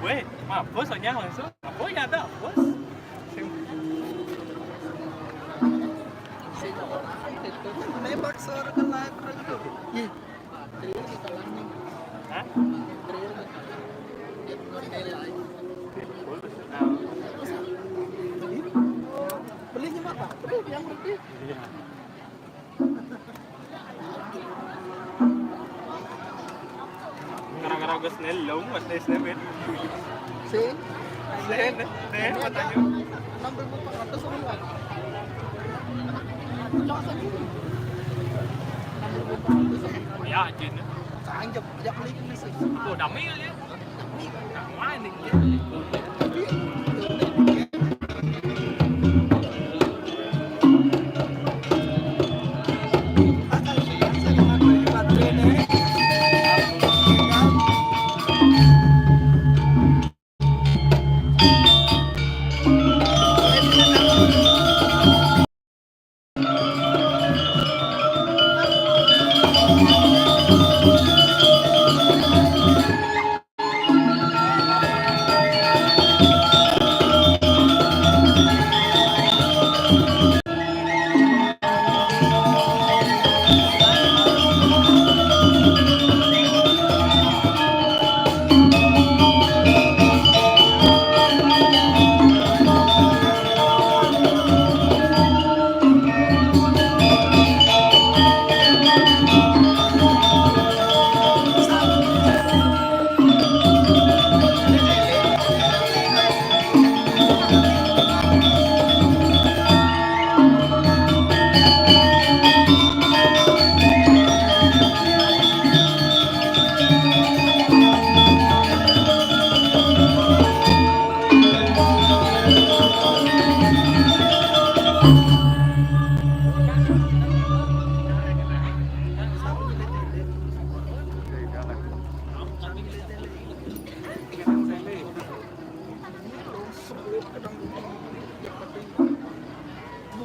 Gue, mampus soalnya langsung. Aku ya ada, bos. Nembak suara ke live itu. Ih. Hah? Belinya apa? Yang lebih. Gara-gara gue snelong, gue snelong. Sih. Sen, matanya. 6.400 rupiah. Langsung gitu. 6.400. Ya, Jin. Anjir, ya beli ini sih. Tuh, damai ya. Nah, main nih.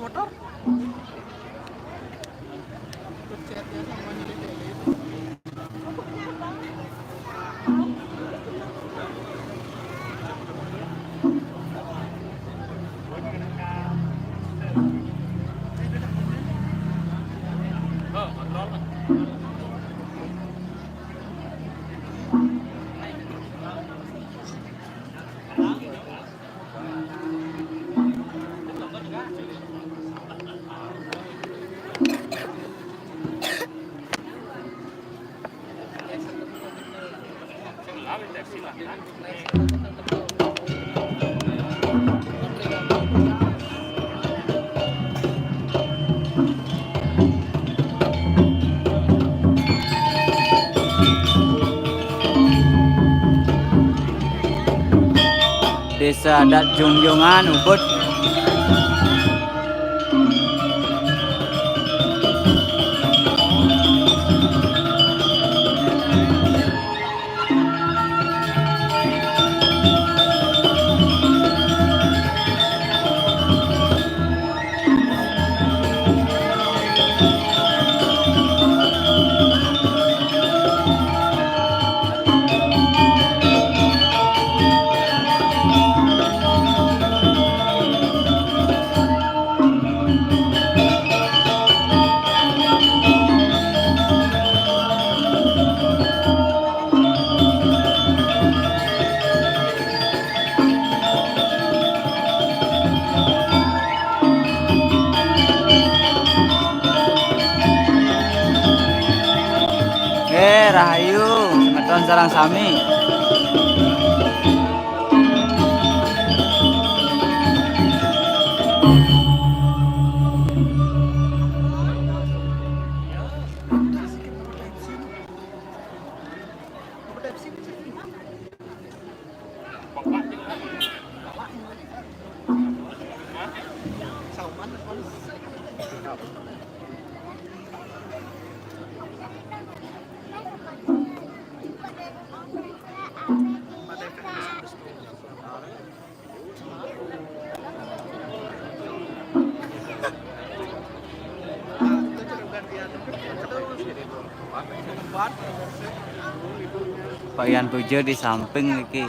Motor. Chatnya sama nilai Desa adat Jungjungan Ubud. Rahayu, semeton sarang sami. Bapak juga. Sauman kon. Pak Yan Pujo di samping iki.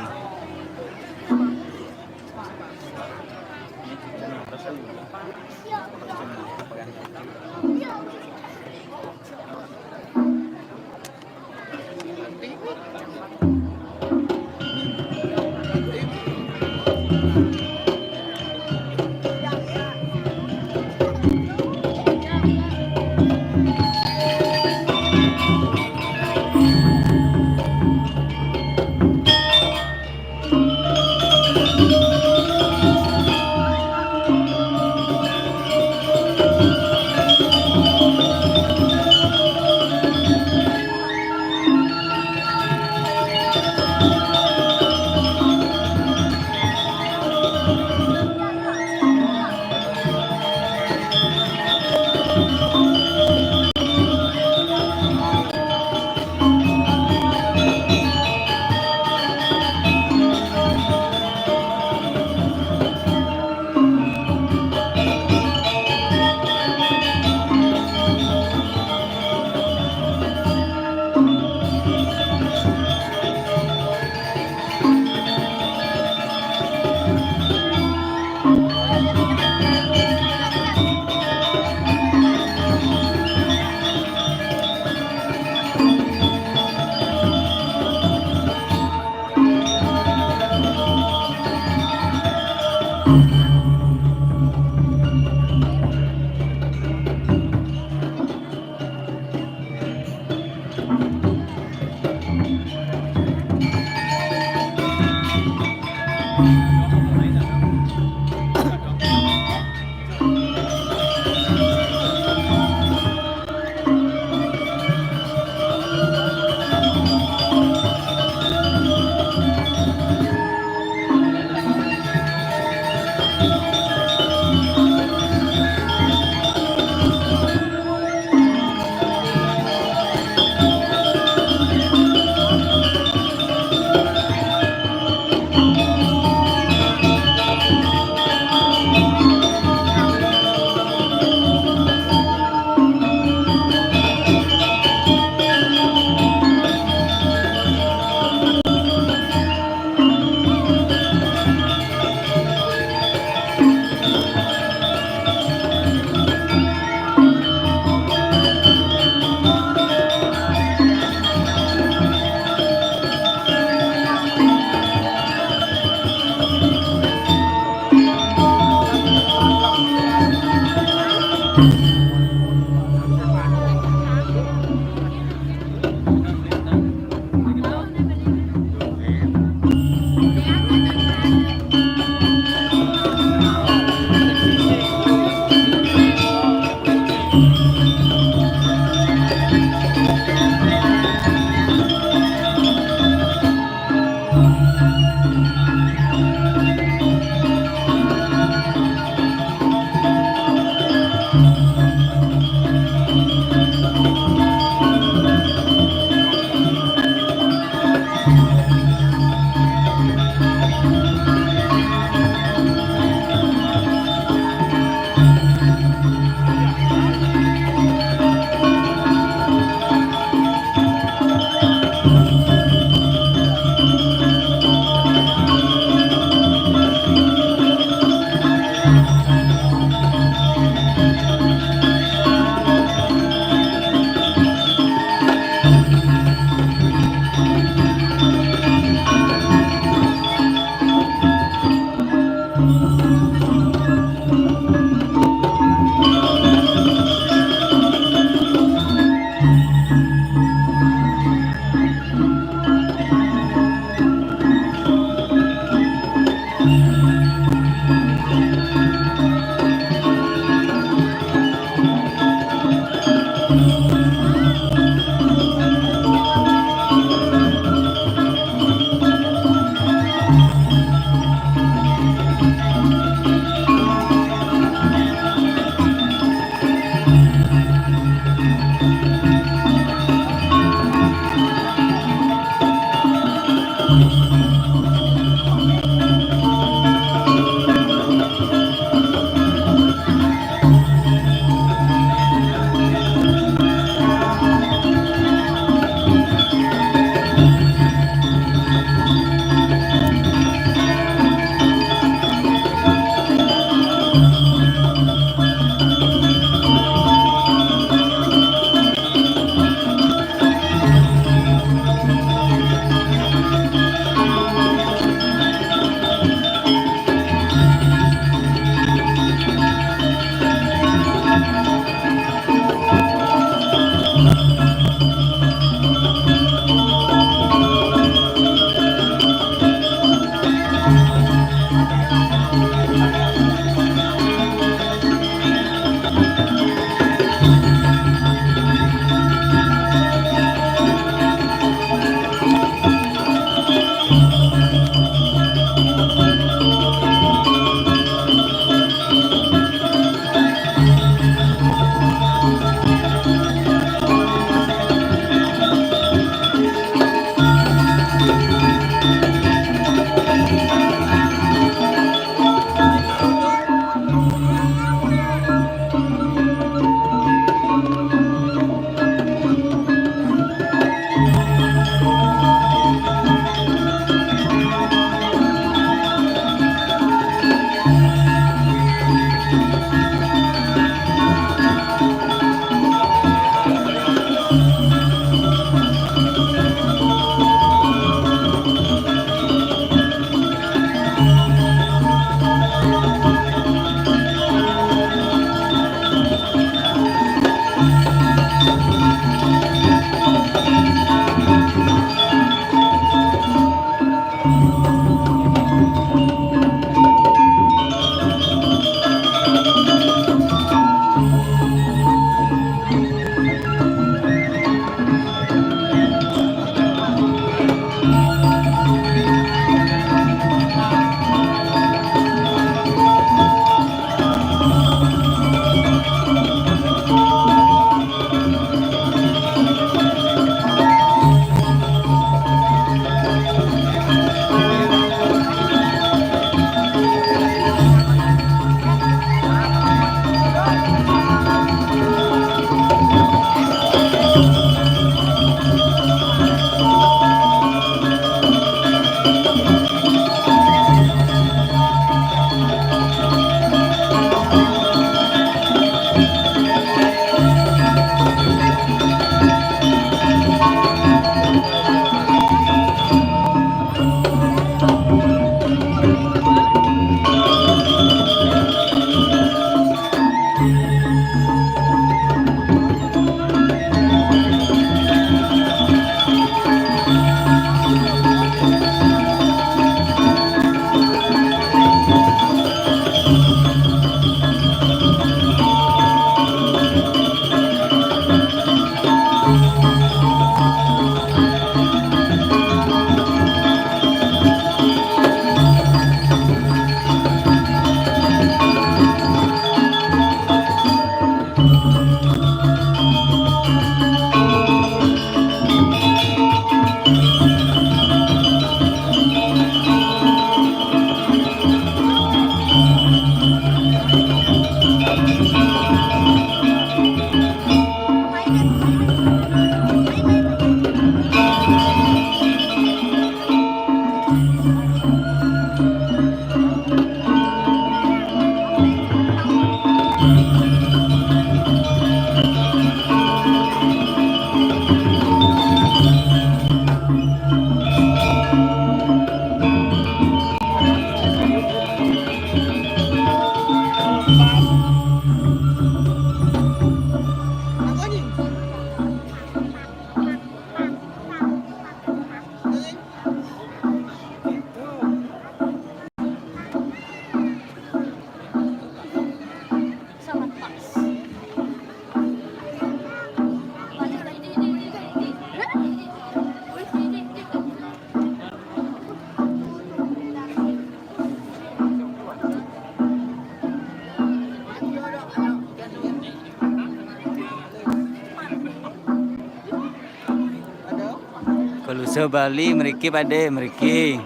Bakso Bali mriki Pakde, mriki.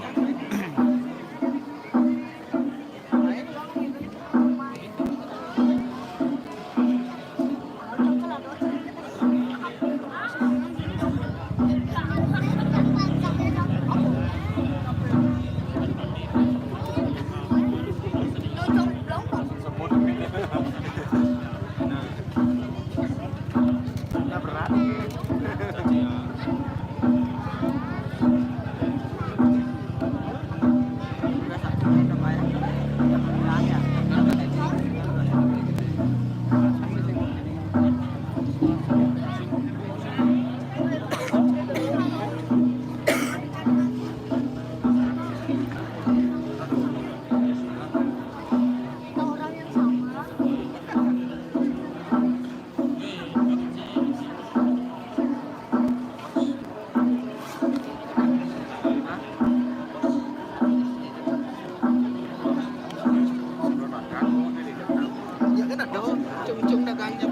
Ya kan ada cung-cung dagangnya.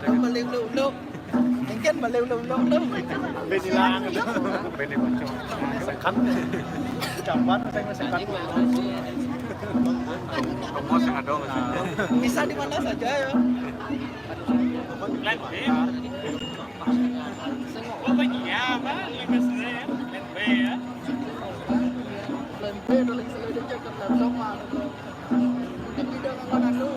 Mà liều lựu lựu, anh Ken mà liều lựu lựu đâu. Bên đi lang rồi đó. Bên đi bắn cho. Sẽ khánh. Chọn bắt anh sẽ khánh. Kamu sangat dong. Bisa di mana saja ya. Lain B. Oh banyak apa? Lima sen. Lain B ya. Lần về rồi lịch sử để cho cần làm xong mà. Đừng đi đâu ngon ăn đâu.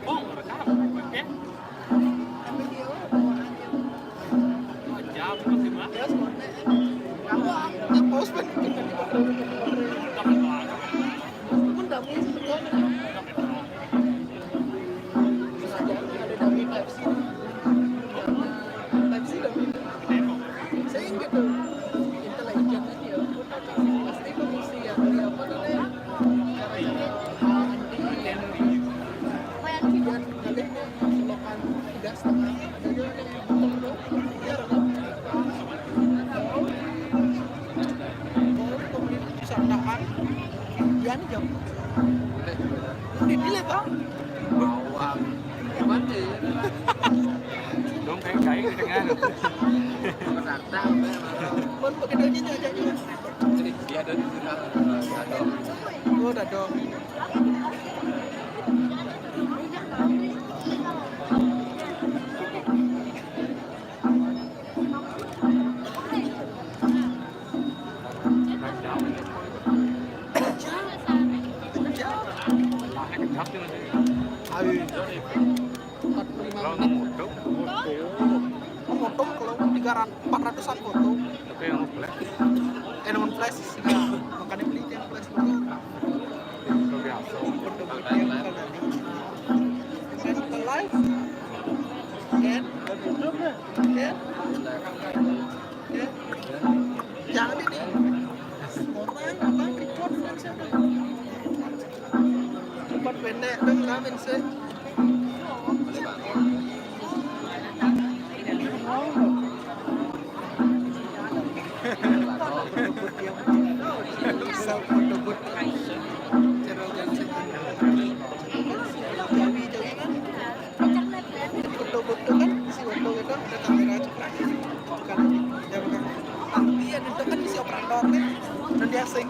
Oh, berapa? Oke. Jam masih mah. Kamu post kan? Pun dami sebelumnya. Ada dami Pepsi. Pepsi dami. Saya ingat tuh. Intelijen aja. Pasti komisi ya. Dari apa namanya? Dan kalian selokan 3,5 ada juga yang betul biar kan kemudian sandaan yan jam dipilih bang bawang mati Dong kayak kayak di tengah. datang pun pakai dagingnya aja juga Dia ada oh dadong ayo 45 menit memotong kalau 400-an foto Tapi yang boleh. non flash nah makanya beli yang flash dulu Itu biasa. foto yang send ke live kan jangan ini orang apa record siapa cepat pendek dong lah bensin foto-foto kan si foto itu ada kamera cepat kan ya bukan tapi yang itu kan si operator nih dan dia asing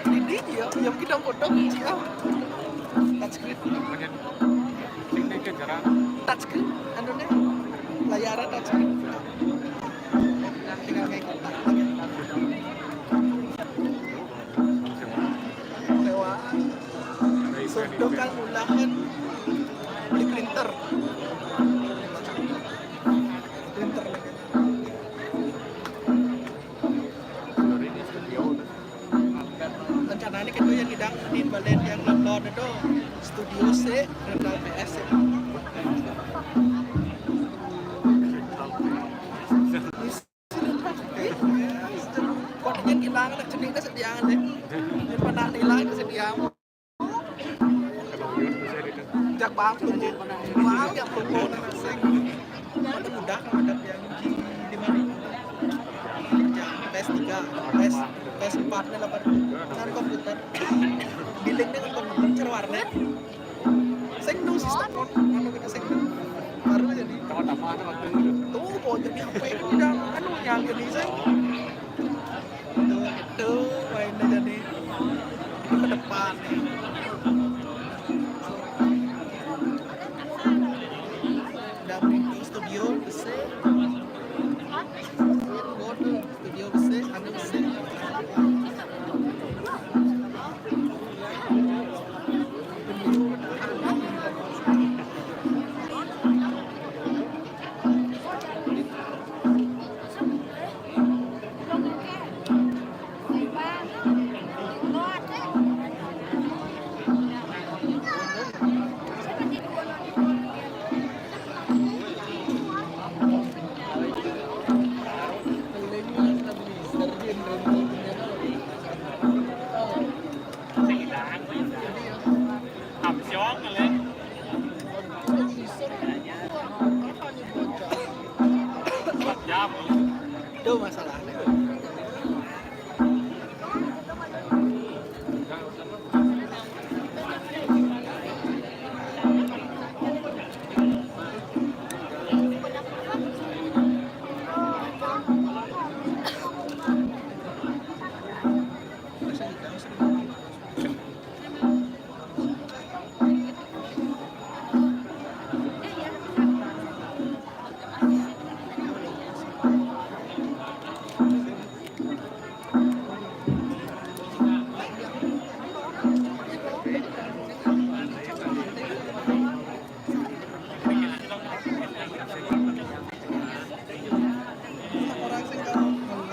ini dia yang kita foto siapa touchscreen Sini ke jarang. touchscreen anunya layarnya touchscreen tinggal kayak kotak sewaan untuk kan mulahan beli printer rencananya kan yang sidang di Balen yang London itu studio C rental PS ya. Konten kita kan jenis kesediaan deh. Ini pernah nilai kesediaan. Jak bangku, mahal yang perlu sing. Ada mudah kan ada yang di mana? PS3, PS4 nya lah kan komputer. Billingnya kan komputer cara warnet. Sing no sistem non, anu kita sing baru jadi. Tuh mau jadi HP udah anu yang jadi sing. Itu mainnya jadi itu ke depan nih. Dari studio bisa studio bisa ada bisa itu masalahnya. Orang sing kalau nge-live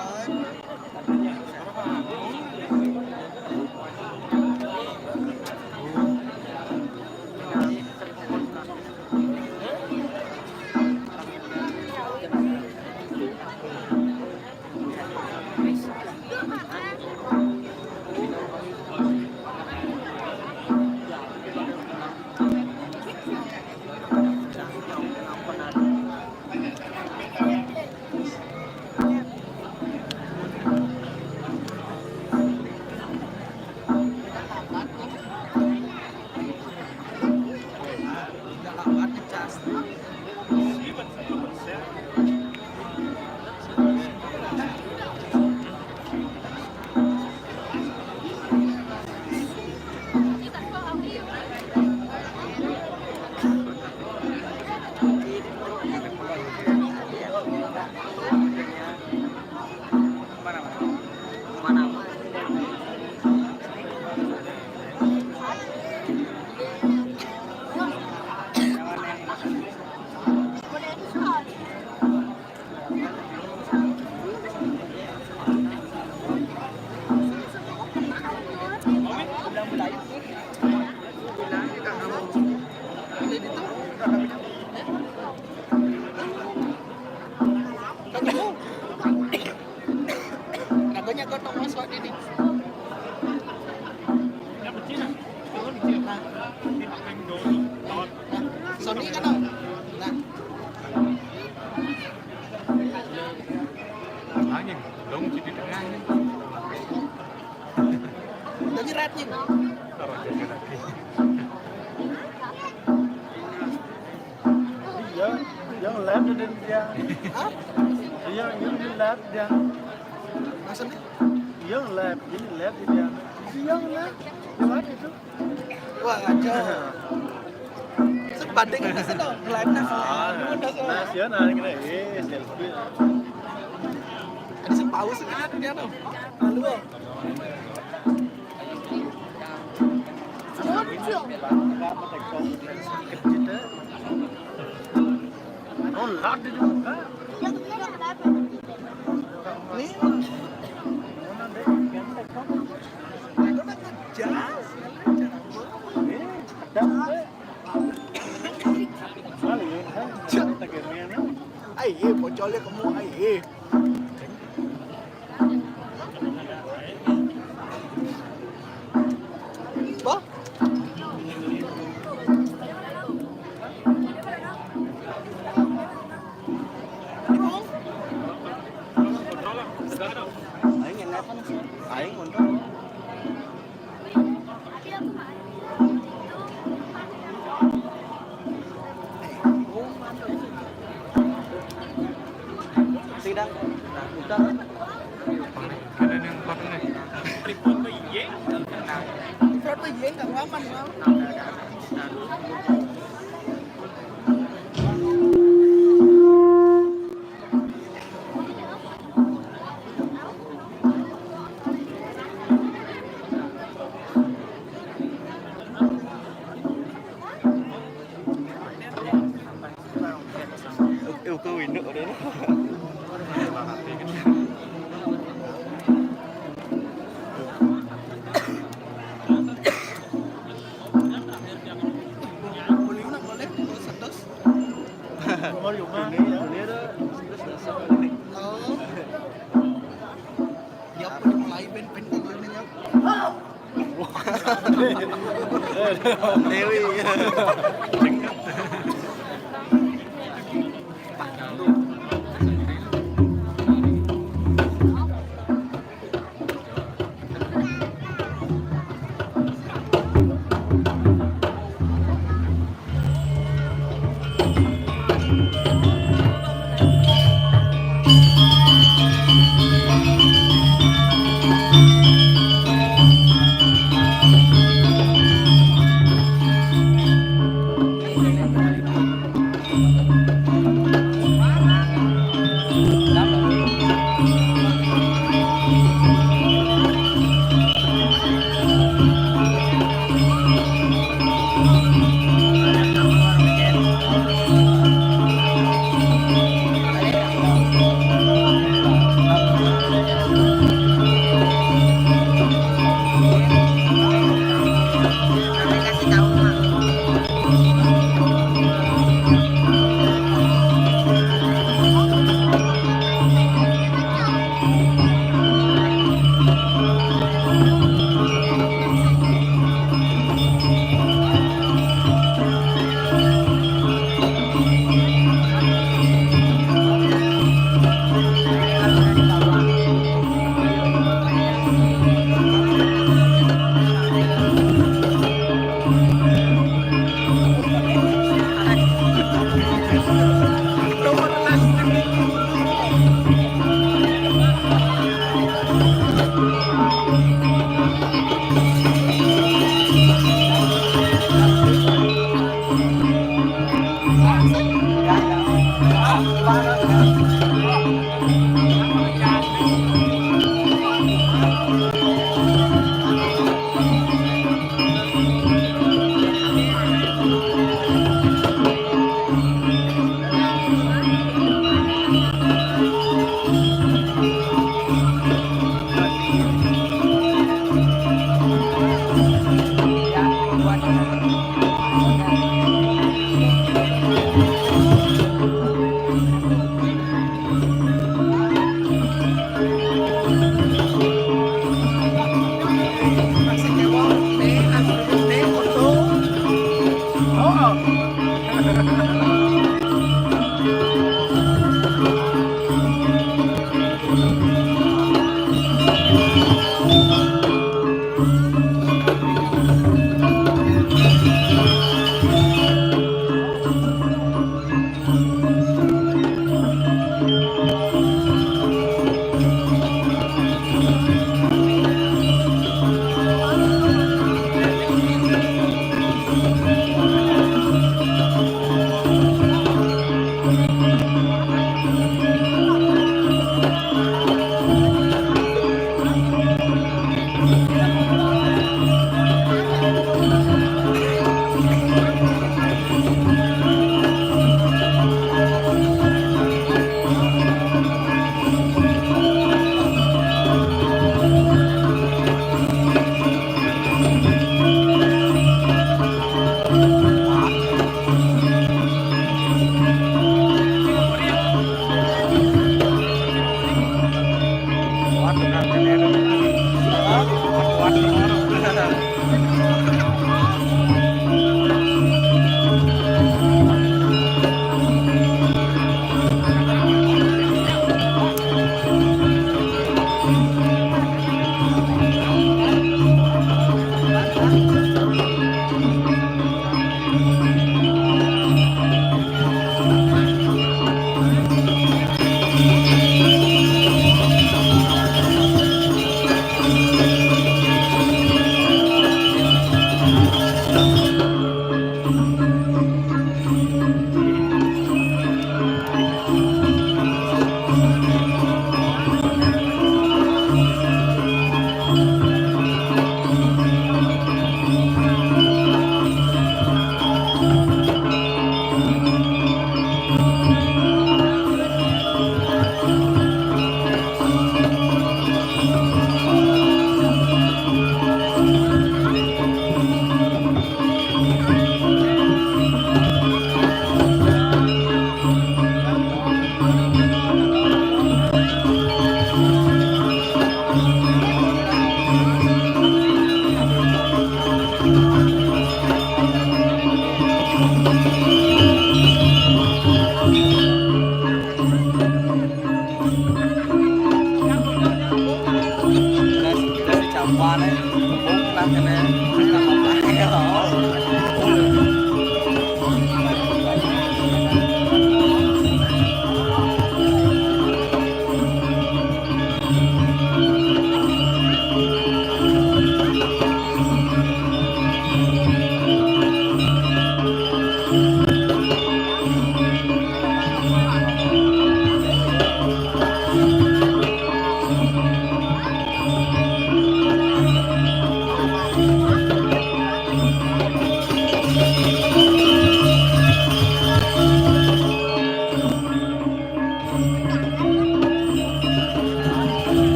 Naganya gotong masuk ini. Sony kan dong. Nah. Angin, dong di tengah ini. Jadi rednya. Taruh jaga lagi. Iya, yang lab dan dia. Hah? Yang di lab dia. Maksudnya? Yang lab, ini lab dia. Yang lab, lewat itu. Wah, ngaco. Sebanding kan sih dong, live nasional gini, selfie. Ada sih paus kan dia dong. Lalu oh. Oh, lot di juga. Nih. Mana deh? Aku nak ngejar. Ai bocor lihat kamu ai. Bah. Aing mundur. Sidang. Udah. Front với dễ càng quá mạnh không? Yêu cơ ý nữa đấy. Mau rumah ini ya, Nhóc nó lại bên bên con lên nhóc. Dewi.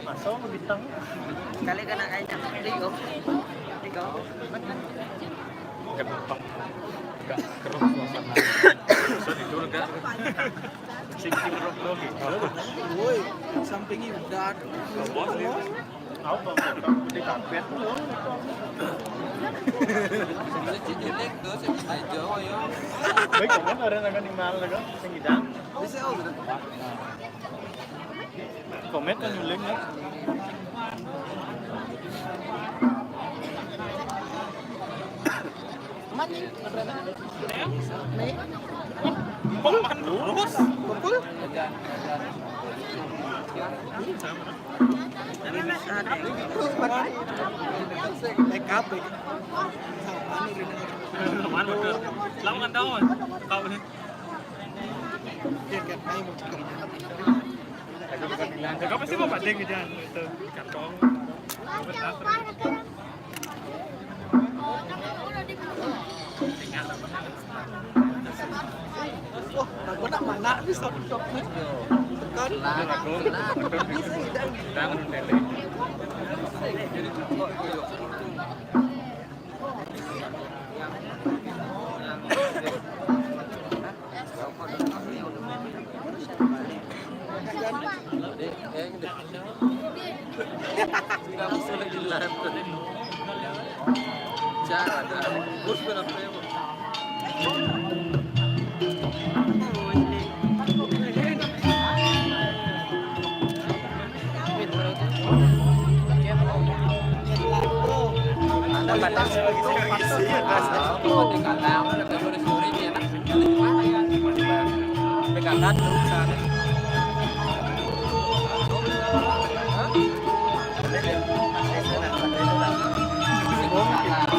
Masuk bintang. Kali kena kayaknya tiga. Gampang. Enggak keruh suasana. Sorry dulu kan. Sing keruh lagi. Woi, sampingi udah. Apa di kampet loh. Baik kan orang akan imal lagi sing idang. Bisa oh. Komen kan nyuling ya. Terus? Kumpul? Backup. Mana udah? Lama kan tahun. Kau ini. Dia kan main mau cekap. Kau pasti mau banding gitu kan itu kantong. Oh, aku nak mana ni stop ni. Kan? Bisa hidup. Jangan tele. Kamu sudah jelas tadi. Cara ada. Bos berapa ya? Ada batas. Hah?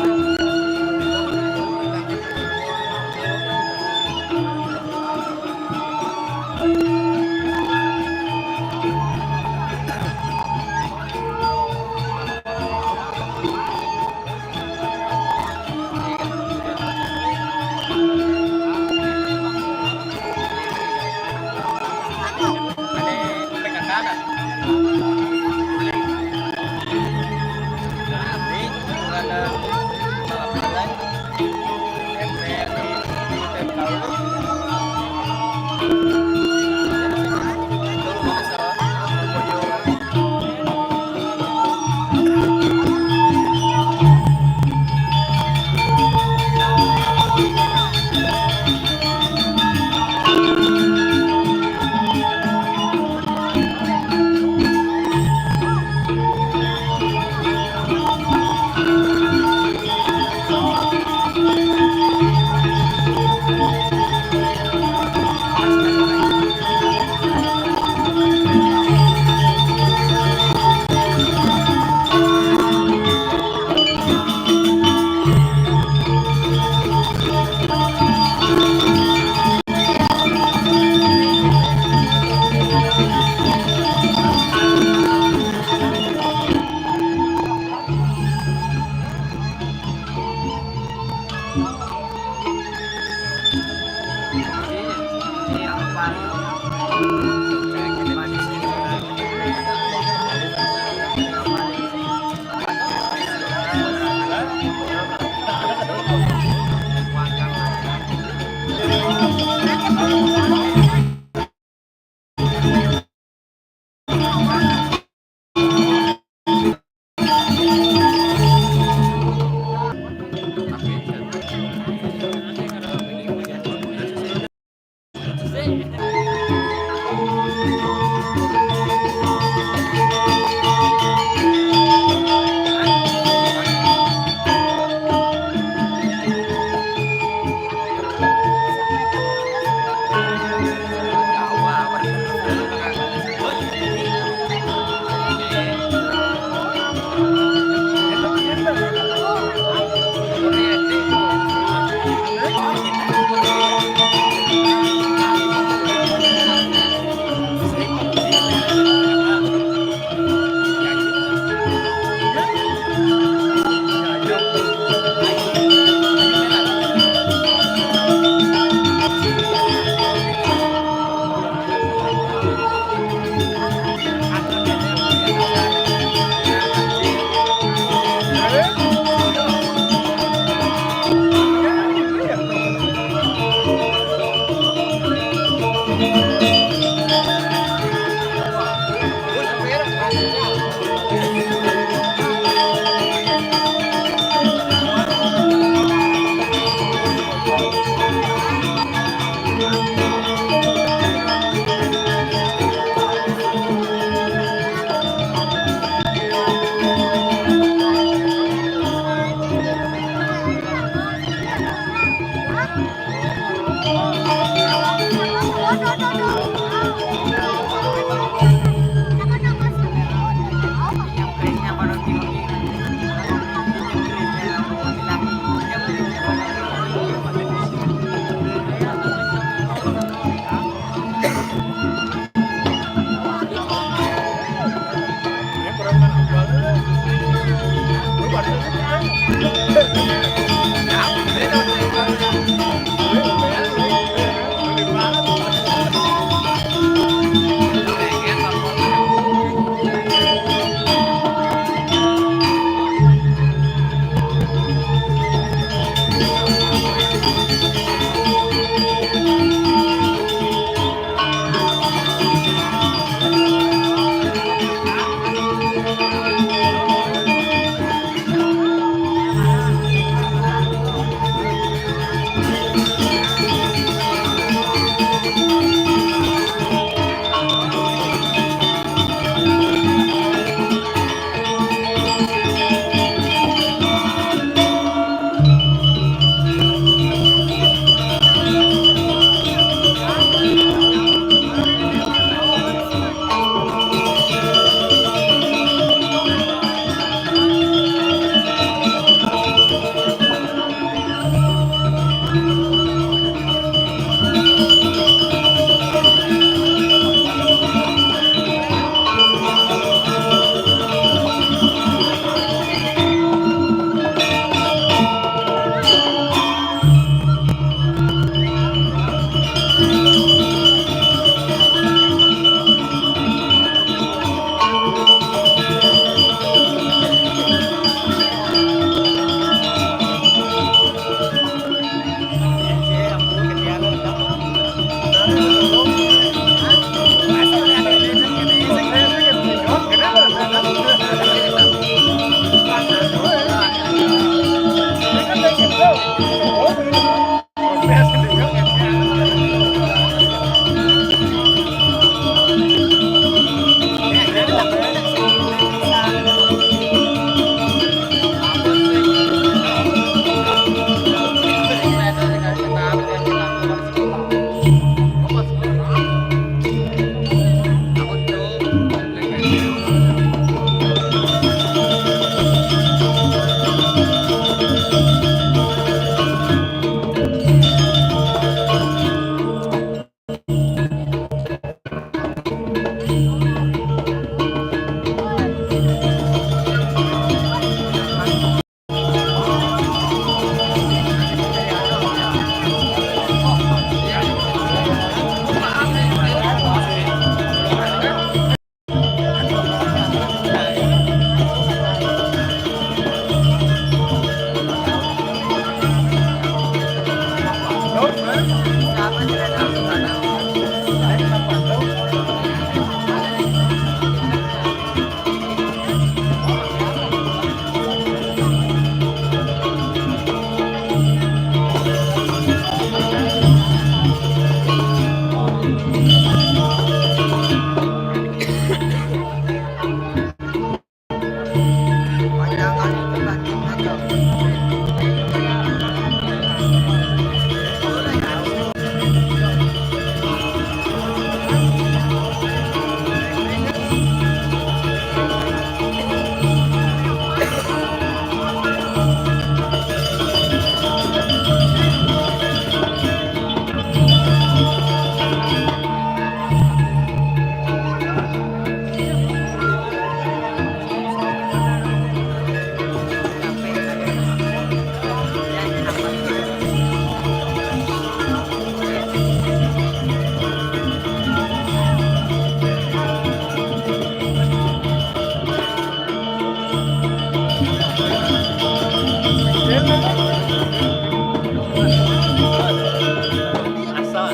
Asal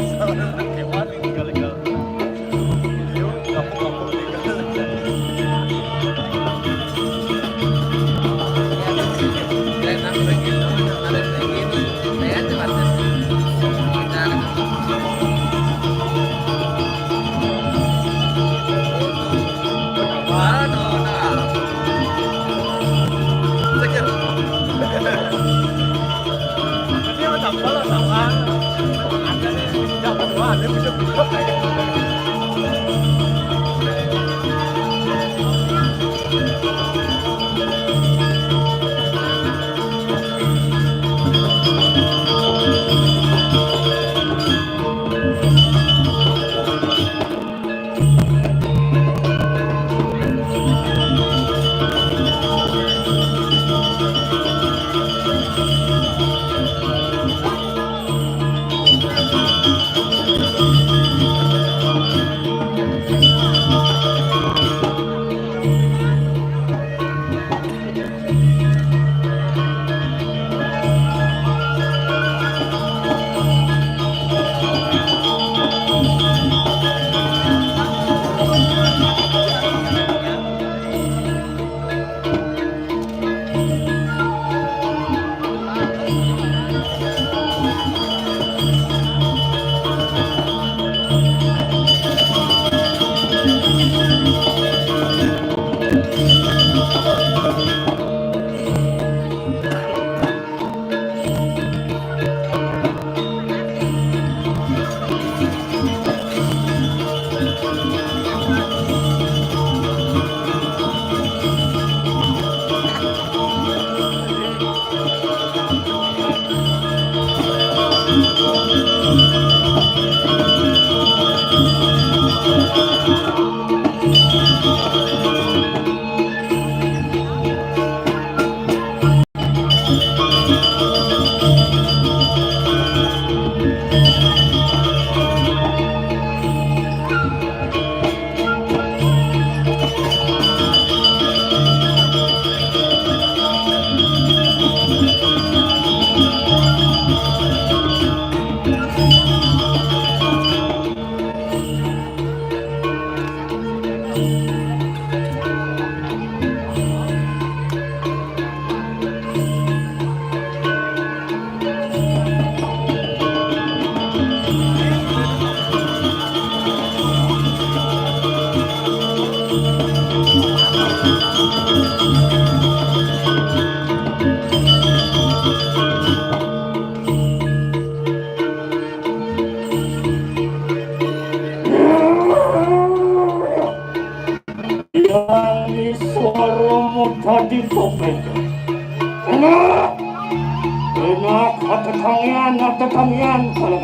hewan legal-legal. Yuk, kampung-kampung legal. Dia macam apa sama? Ada nih, tidak berdua, dia bisa buka kayak tadi topeng. Enak, enak kata tangian kalau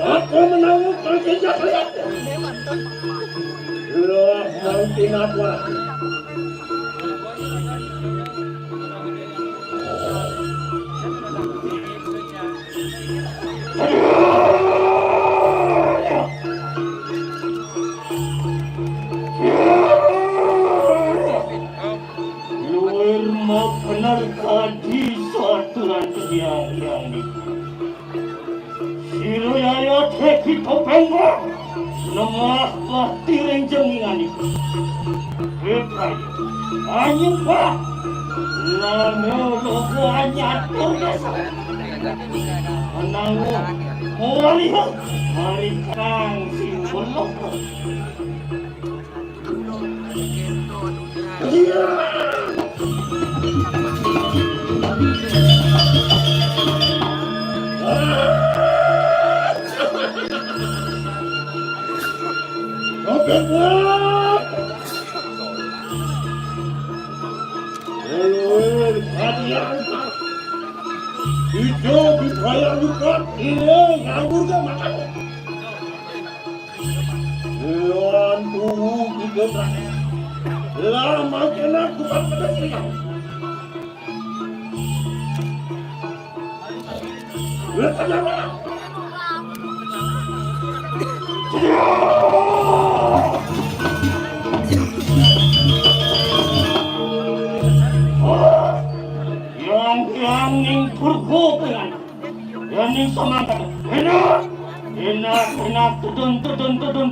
Aku menemukan jejak lihatnya. Loh, mungkin apa? Luar mau benarkah di suaturan yang ini? Siru yaya teki topenggo lemah pasti renjengan itu. Bepai, angin pak, lama logo anyatur desa. Menanggu, melihat hari kang simbol logo. Hidup dibayar juga, ini nganggur gak makan. Dewan tunggu juga berani. Lama kena bukan pedang. Lihat aja mana. Yang ning berhubungan, yang ning semangat, enak, tudun,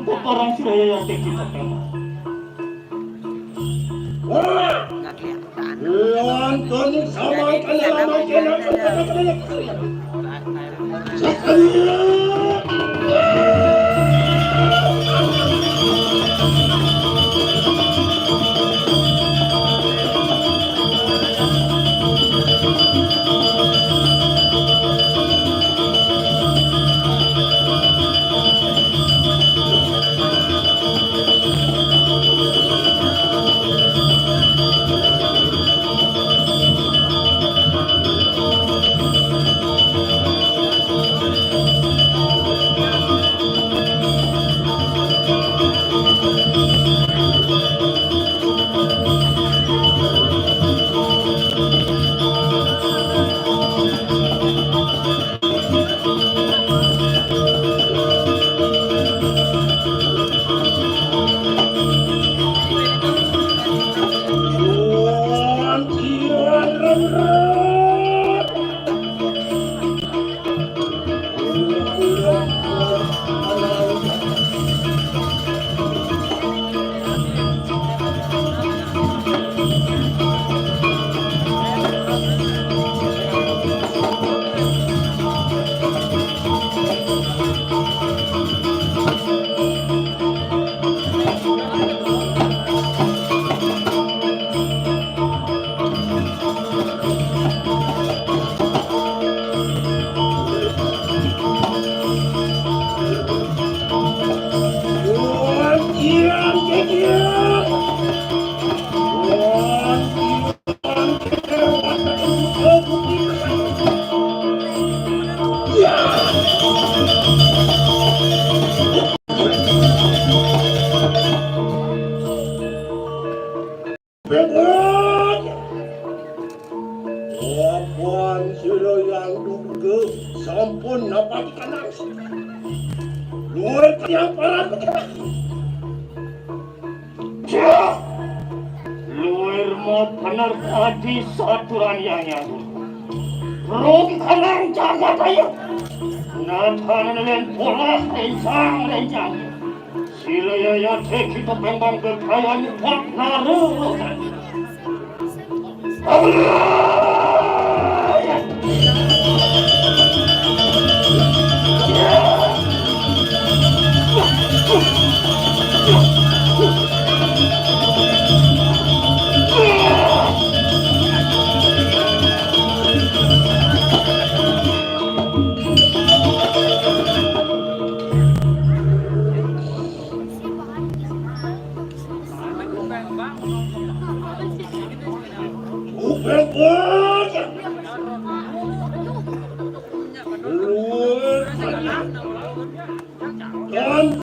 orang Suraya yang kita tembak. Nggak kelihatan. Nonton sama kalian makin Puan sudah yang duga sampun dapat kanang luar yang para luar mau benar tadi saturan yang rogi kanang jaga tayo natanan pola rencang sila ya teki to pembang berkawan tak naru dan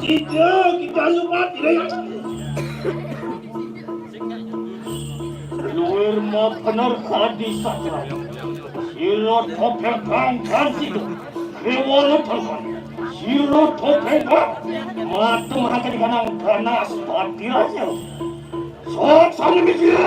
kita lupa tidak luar mau benar tadi saja sirot topeng kan situ kewalau terbang sirot topeng matu mereka di kanang ganas pati aja sok sama mikir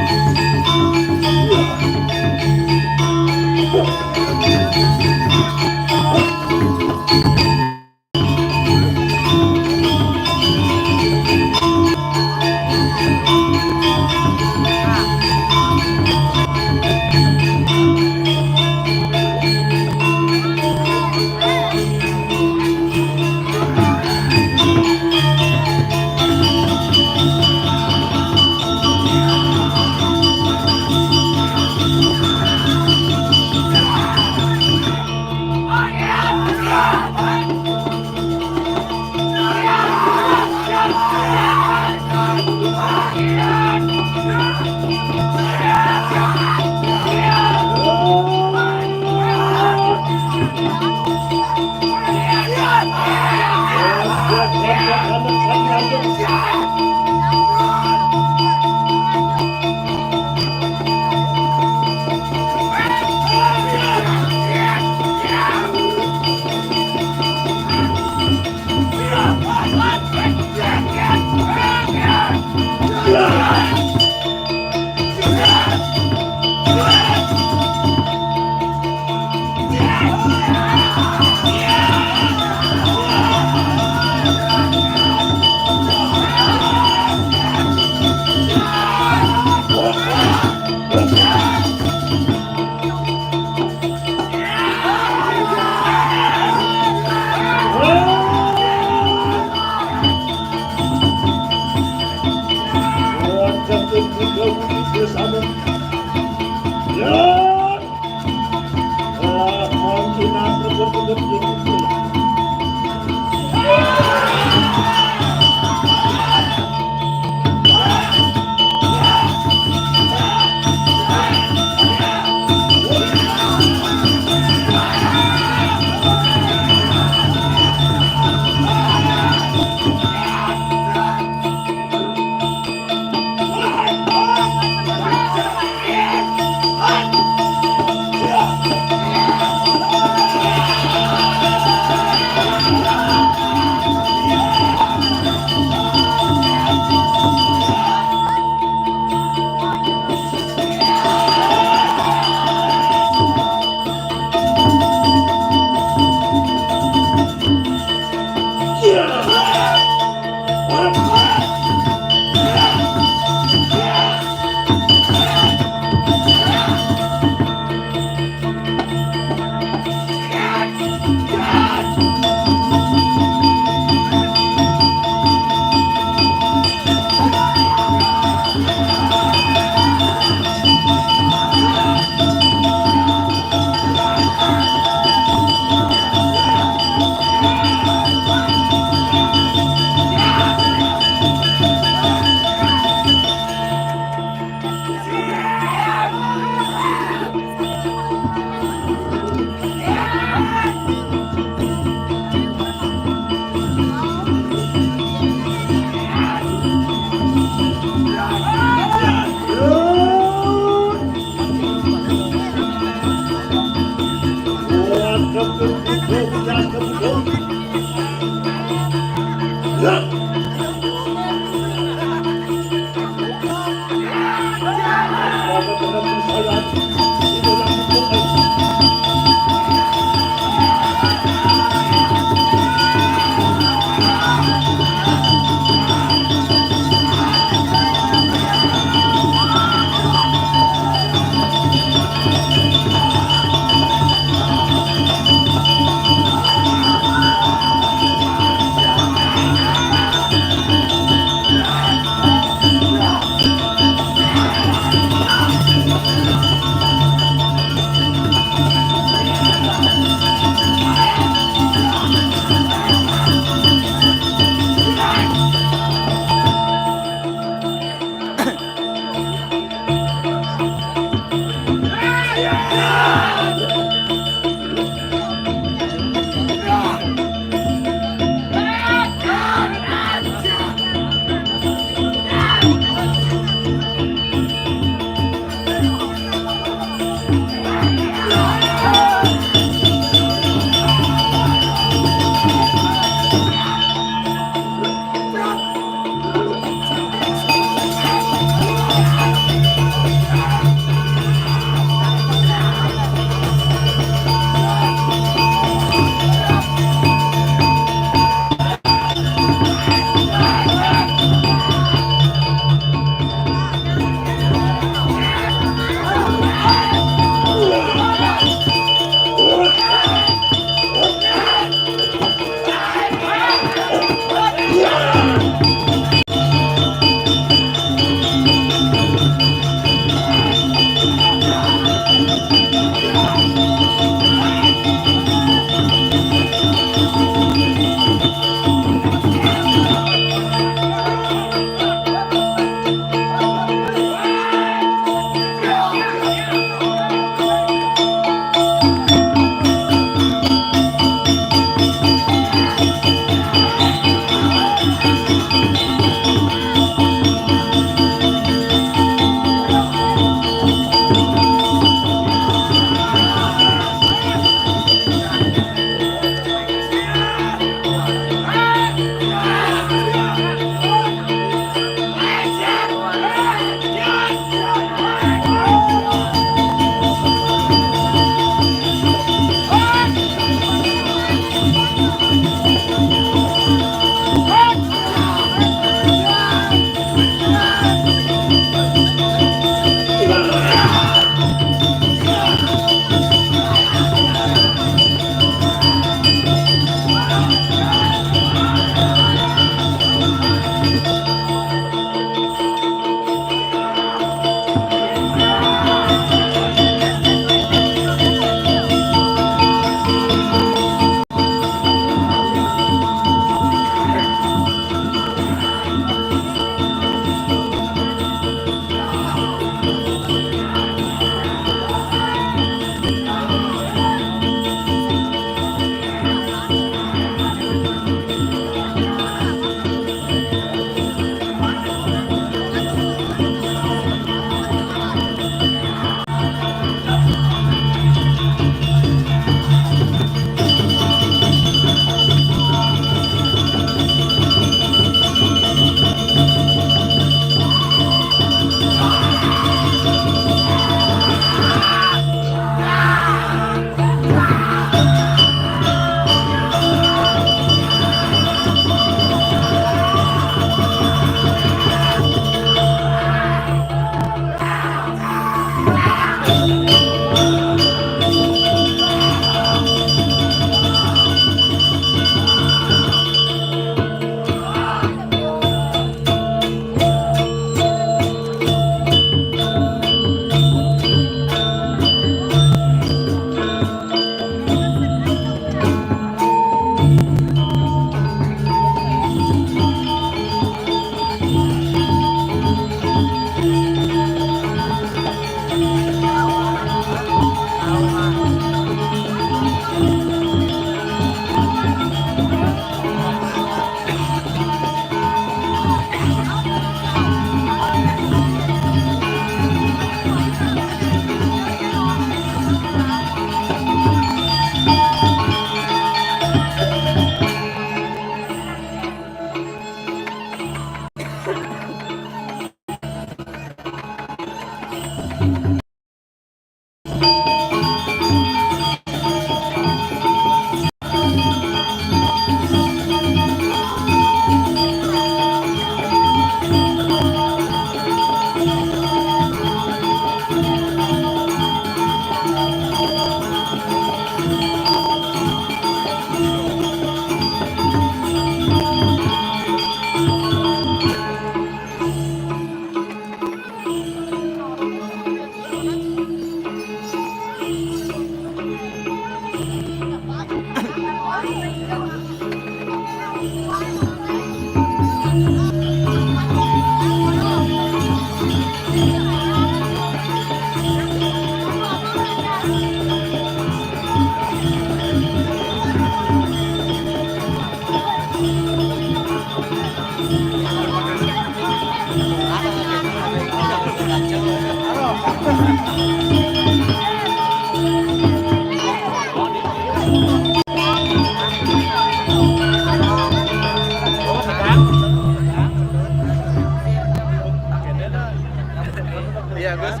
Iya Gus.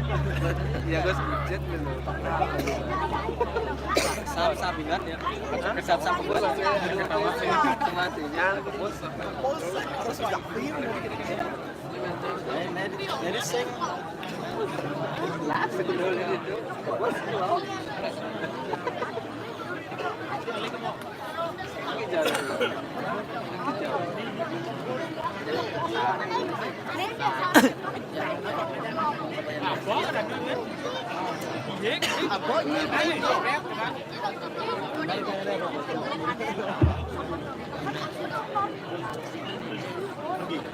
Iya Gus budget gitu. Sap ingat ya. Sap bos. Matinya bos. Bos harus yakin. Jadi sing laugh gitu. Bos.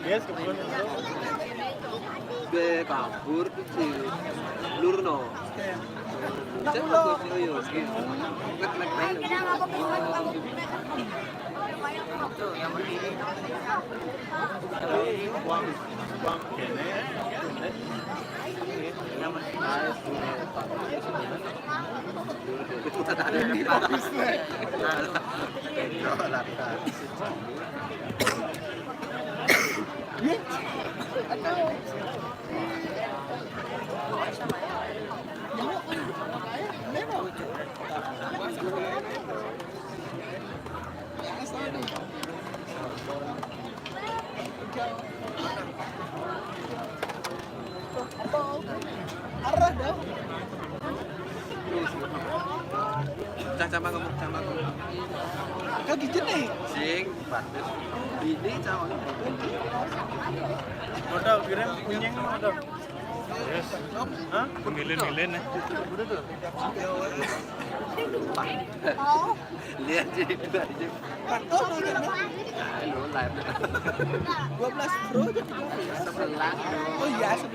Yes, kebetulan itu. Be kabur tuh sih. Lurno. Cek aku yo gitu. Bang kene. Itu tak ada di atas. Arah dah. Sama ngomong. Kau gitu nih. Sing, bagus. Ini cawan. Modal kirim kunyeng modal. Yes. Hah? Milin-milin ya. Udah tuh. Lihat jadi dua aja. Kantor lu kan. Lu live. 12 bro. 11. Oh iya 11.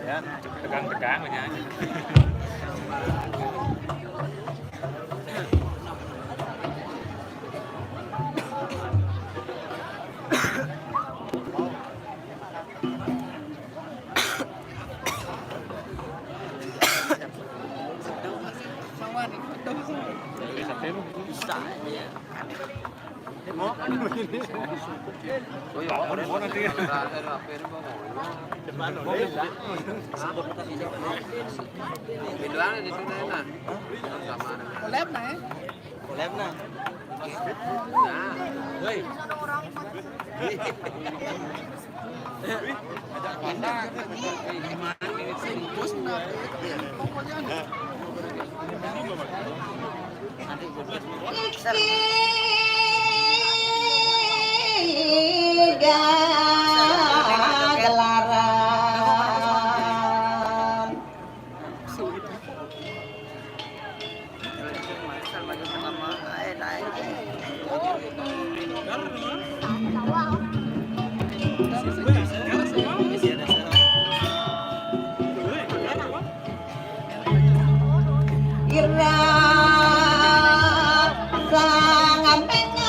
Ya, tegang-tegang aja. Collab này. Gelaran Ira sangat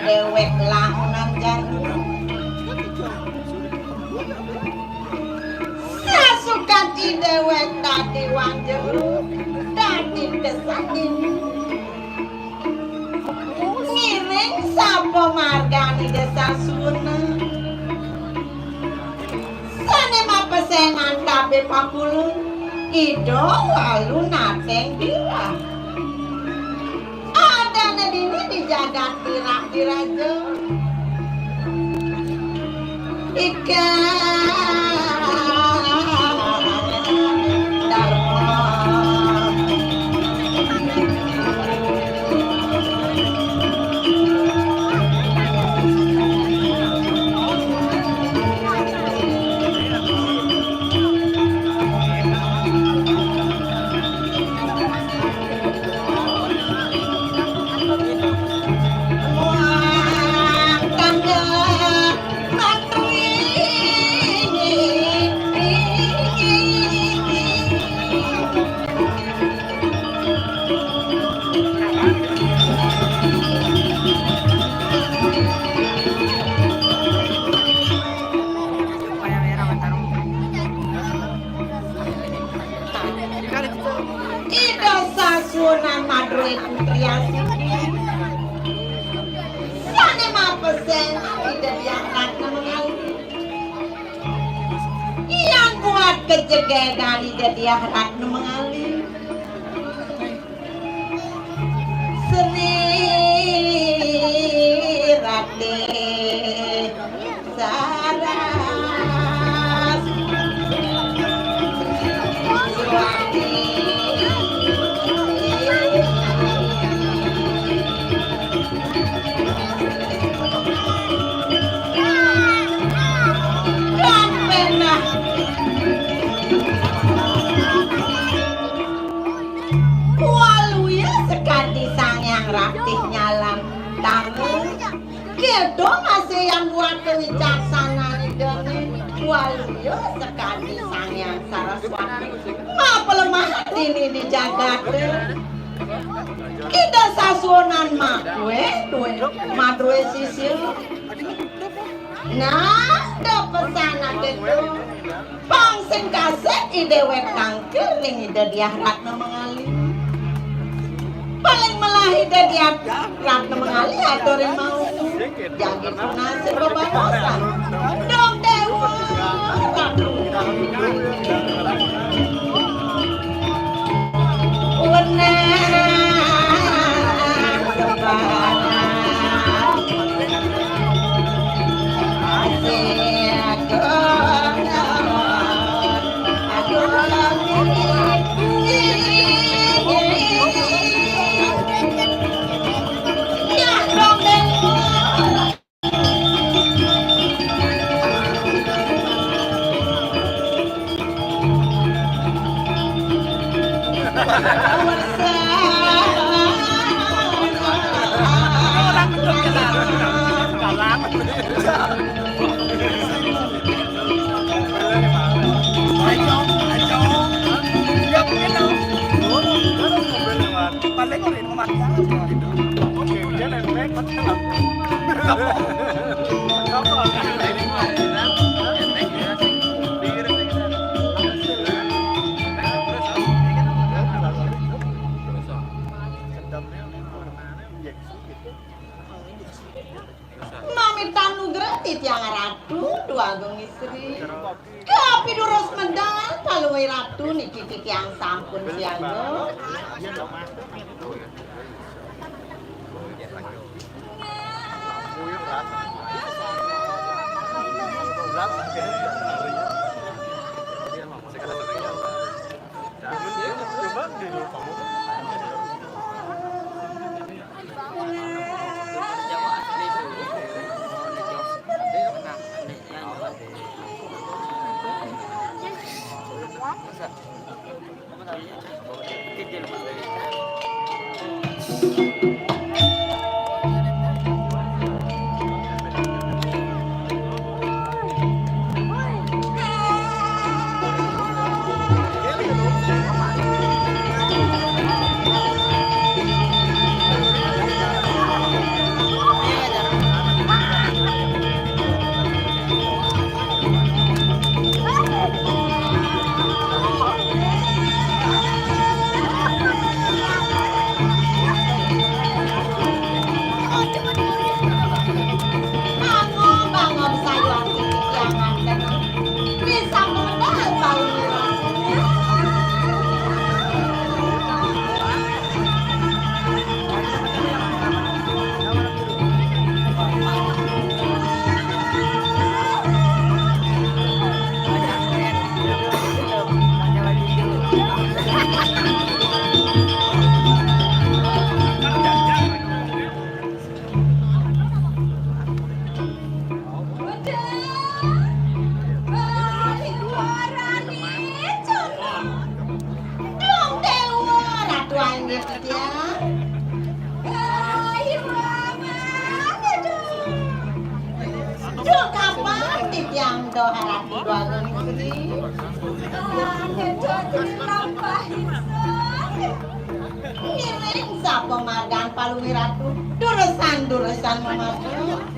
dewek lahunan janur sasukati dewek tadi wanjeruk tadi kesakin ngiring sapa margani desa suna sane mapesengan kabeh pakulun ido lalu nateng dirah adane dini di jagat dirah diraja dia sane mapesen ida dia ratna mengalir yang kuat kejegedan ida dia ratna mengalir Sri Rati Saras Suwati dan pernah waluya sekali sang yang ratih nyalam tangan kedo masih yang buat kewicaksanaan ini waluya sekali sang yang Saraswati ma pelemahan ini di jagat kita sasuonan ma duwe sisil nah do pesana gitu pangsing kaset ide wetangker ning ide dia ratna mengalir paling melahi ide dia ratna mengalir adorin mau jagir punase bebarosan dong dewa ratu wenang sebarang yang ratu dua gong istri kapi durus mendang paluwe ratu niki yang sampun siaga Ngiring sapa margan paluwi ratu duresan memakan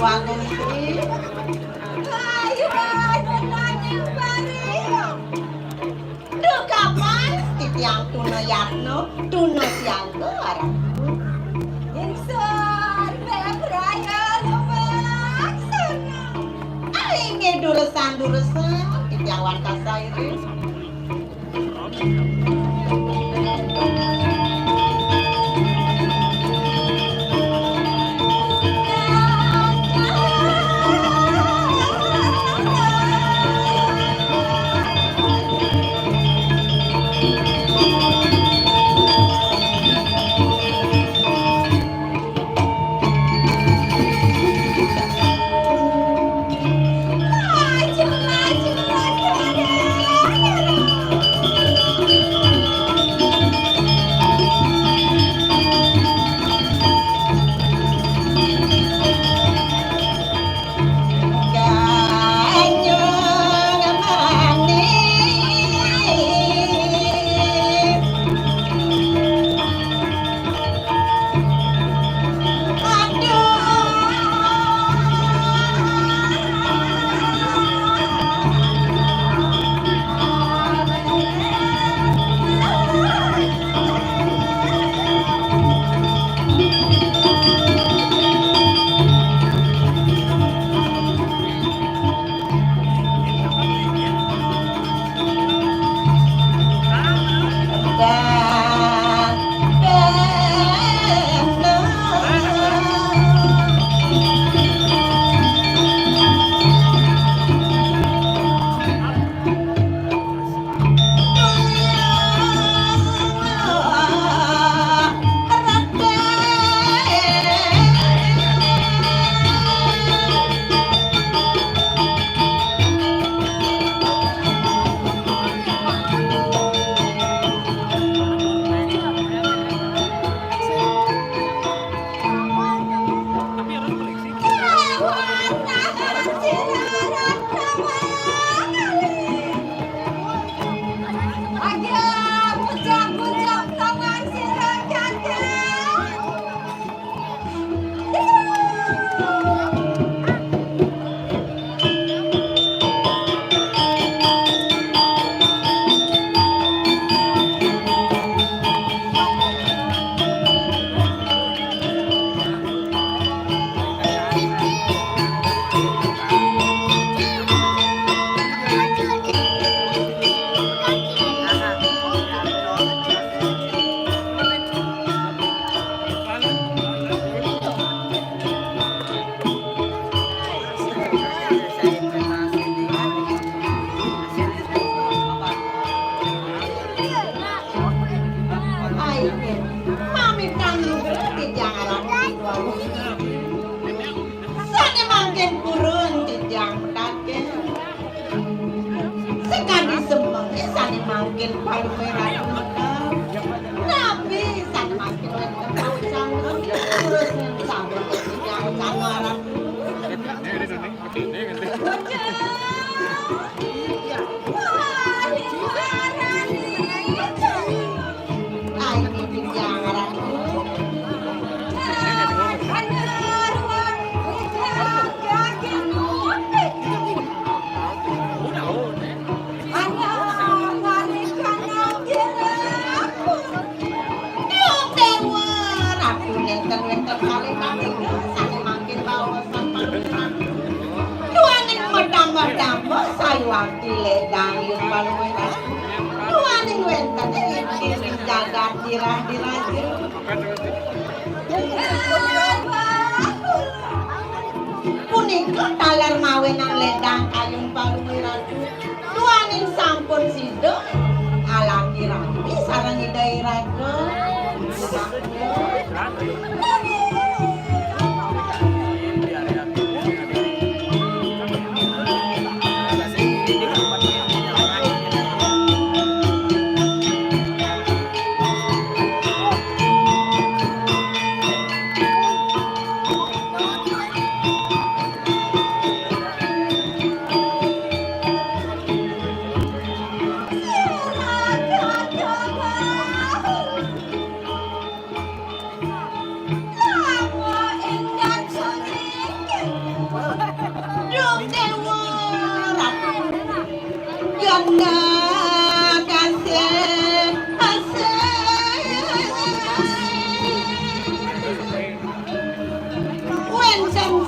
bagus sih. Ayo, nanya bareng. Duh kapan titiang tuna yakno, tuna siang ke arah. Insan, beberaya lemak senang. Aing duresan titiang warkasa ini. Punika taler mawenang ledang kayung palungiratu tuaning sampun sido alam dirami sarang idai raga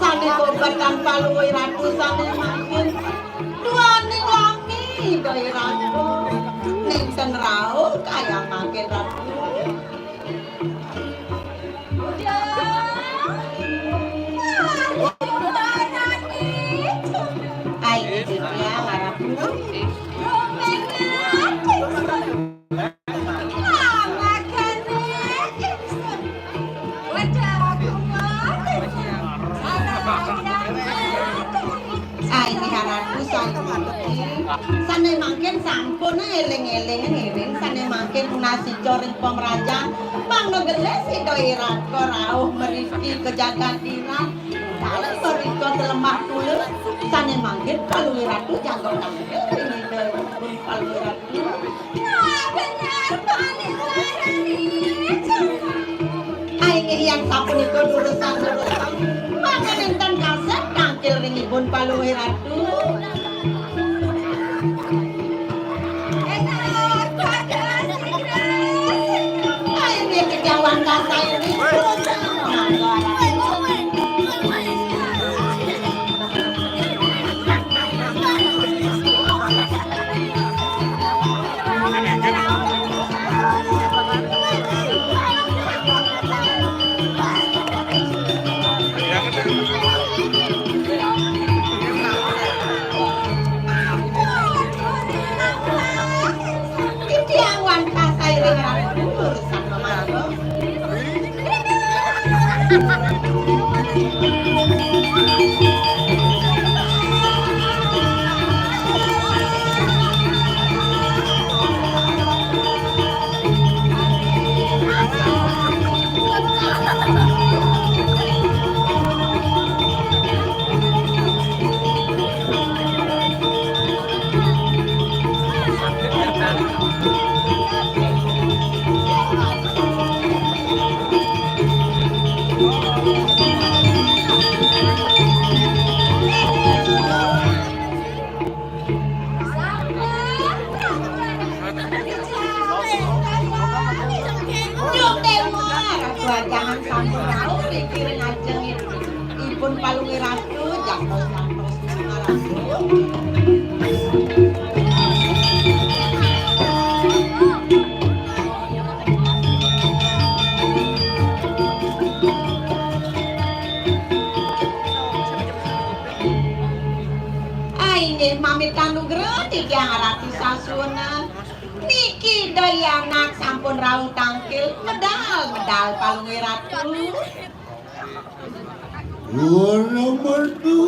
sane kobatan paluwe ratu sane mangkin duane wangi doi ratu ning ten rauh kaya mangkin ratu ai itu dia harap sane mangken sampun eling-eling ngiring sane mangken nasi goreng pemerajan bang no geles doi rako rauh meriki kejagaan diran dalam meriko telemah pula sane mangken paluwe ratu jago tampil ini doi paluwe ratu benar paling aing yang sapun itu urusan mangan enten kaset tangkil ringipun paluwe ratu Jawan kata ini jangan sampai tahu pikirin aja ipun palungi ratu jantos-jantos ratu aing mami kanugrah tiga rati sasunan niki doi anak sampun raung tangkil medal palungi ratu merdu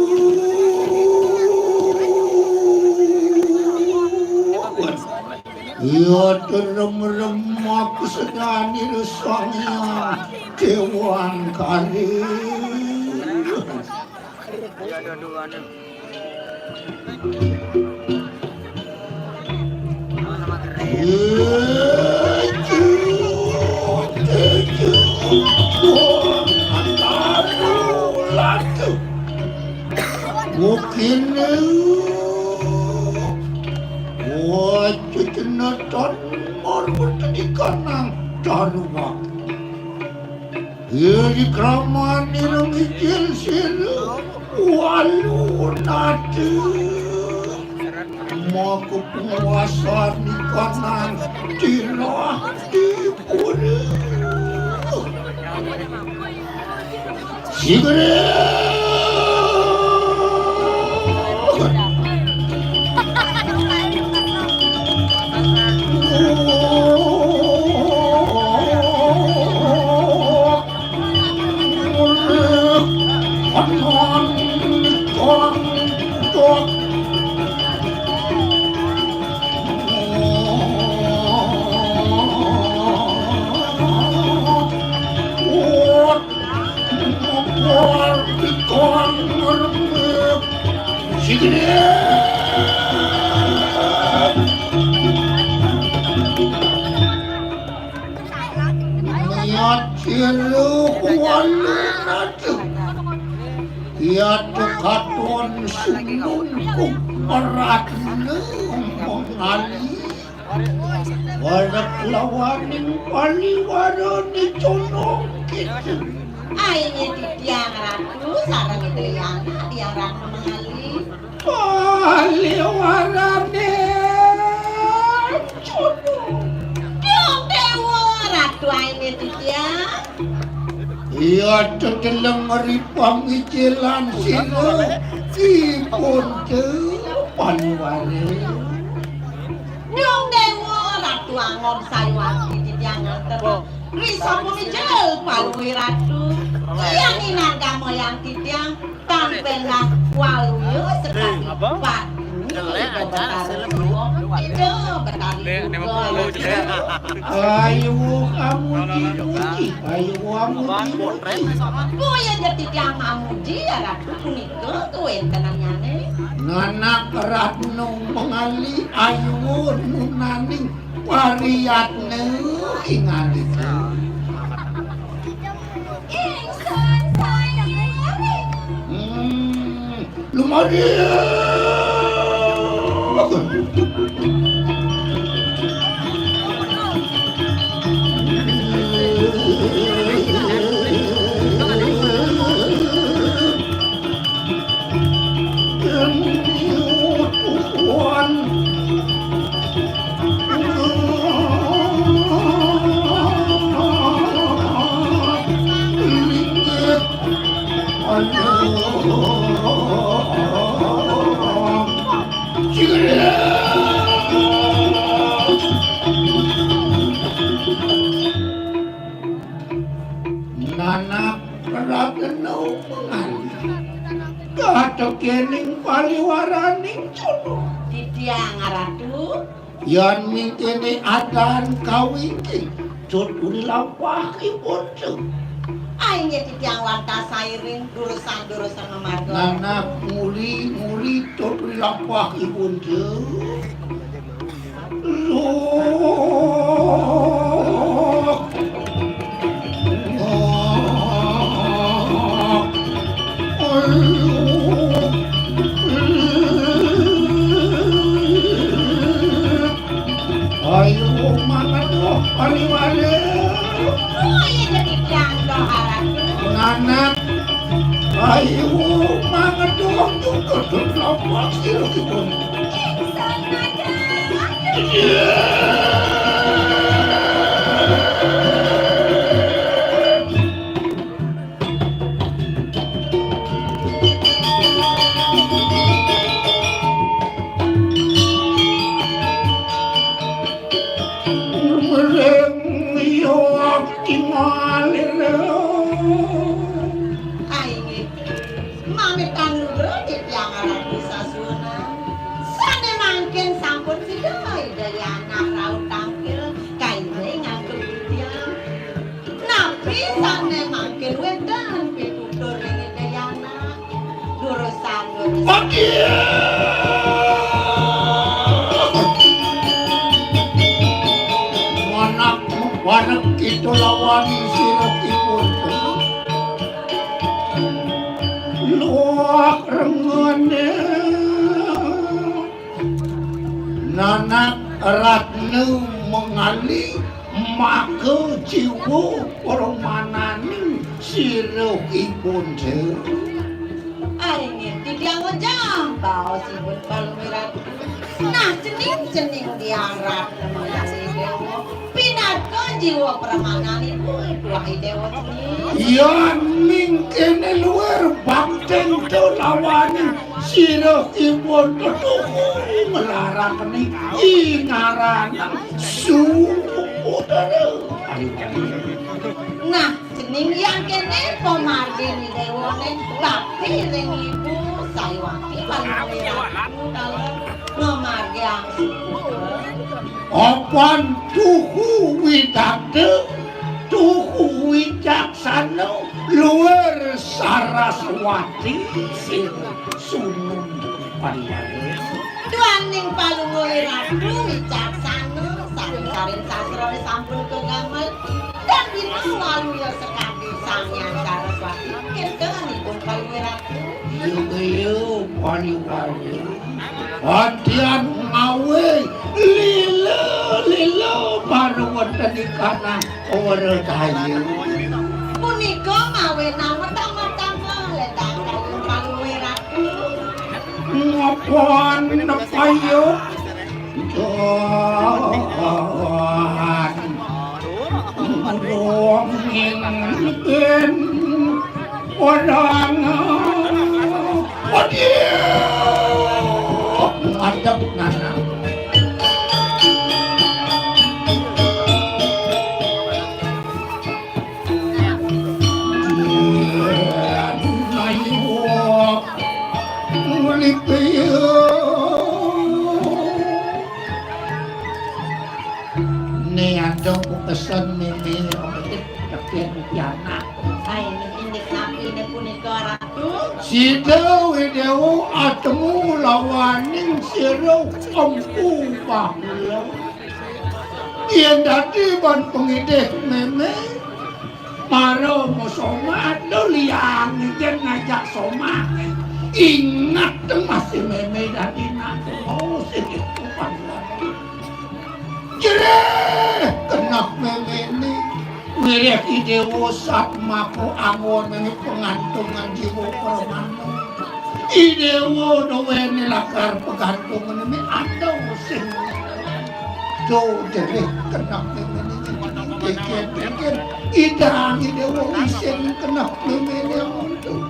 ya terem-rem aku sedani resangnya kewan kari mungkin wajah jenatan marmut di kanang daruma di kraman nirang ijil sila walu nati maku penguasa di kanang tilah di pura sigre katon sunungku eratna mengali warak lawaning paliwarani conong kita Aine titiang ratu sarang Indriana yang ratu mengali. Paliwarane Dong dewa ratu aine titiang. iya cedeleng ngeri pamikilan sira dipun paliware Dong dewa ratu angon sayuwati titiang nganten. Risa pumijel paluwi ratu. Yang inangga moyang titiang tanpenah waluyo sekali pak. ayo kamu dipuji ayo kamu dipuji Kuya jadi tiang mamuji ya ratu punika kuentenanyane. nanak ratno mengali ayo nunaning wariyatne ingali Ingsun sayang nanak ratno mengali kato kening paliwaraning jono Titiang ratu. yan mingkene adan kawingking jod uri lampahipun Aingnya titiang wanta sairing durusan-durusan memargo. nanak muli jod uri lampahipun ayo mangan wah paliware Kuya jadi tiang doa ratu. nanak ayo mangan wah juga lampah sirokipun Aingnya mamit kanudro titiang ratu sasuna. Sane mangkin sampun sidai dari anak raut tampil kaine nganggur titiang. Napi sane mangkin wedan pitutur ring dayana. Durusan Wanak itu lawan sirokipun luak rengane nanak ratno mengali maka jiwa permananing sirokipun Aingnya titiang wajah bawa sibun palumirat. Nah cening diarap mengali dewa. Pinatko jiwa permananiku wahai dewa cening. yan mingkene luar bangten lawan sirokipun tuku melarang ingaran suudara Nah cening yang kene pemargin dewane tapi ring ibu sayawati palumiratku dalam ngemargi ang Opan tuhu widade tuhu wijaksana luar Saraswati sing sunung pariwara Duaning palungoy ratu wicaksana saring-saring sastra sampun kegamel dan binawalu ya sekali sangyan Saraswati kentenipun palungoy ratu yo pariwara Adian ngawe lilo baru wonten kana ora kayu Puni punika mawe nama tama-tama ledang kalu ratu. Ngapon nepayo Tuhan Ngomongin orang Ngadap nana Dong pesan mimi ometit tepian piana. Ai indik napi ne punika ratu. Sida wedewo atemu lawaning sira empu bahula. Yen dadi ban pengidih meme maro mosoma liang yen ngajak soma. Ingat masih meme dadi nak mau sing itu panggilan. Jere kenap memeni mirip idewo satmaku angon ini pengantungan jiwa permano idewo doweni lakar pegantungan ini ada sing do jere kenap memeni pikir idang idewo isin kenap memeni untuk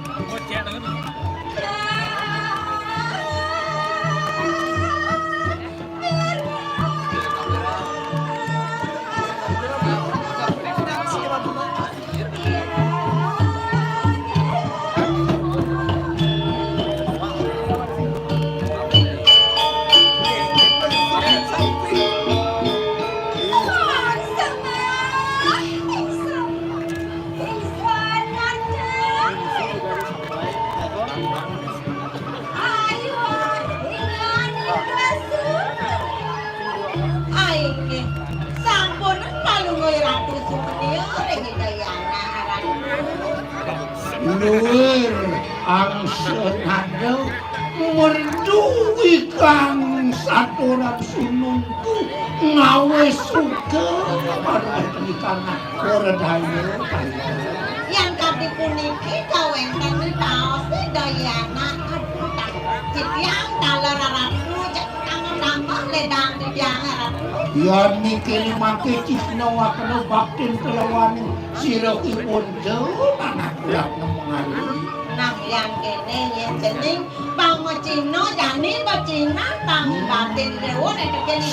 Luir ang senado merduwi kang saturan sununku ngawe suka pada pernikahan koredaya yang kami puniki kawenten taos dayana aduh tak citiang dalar ratu tambah ledang tiang ratu yan mikir make cisno wakana baktin kelawan sira ipun anak kulak nemengali nah yang kene yen jeneng pangocino jani bacina tang batin dewa nek kene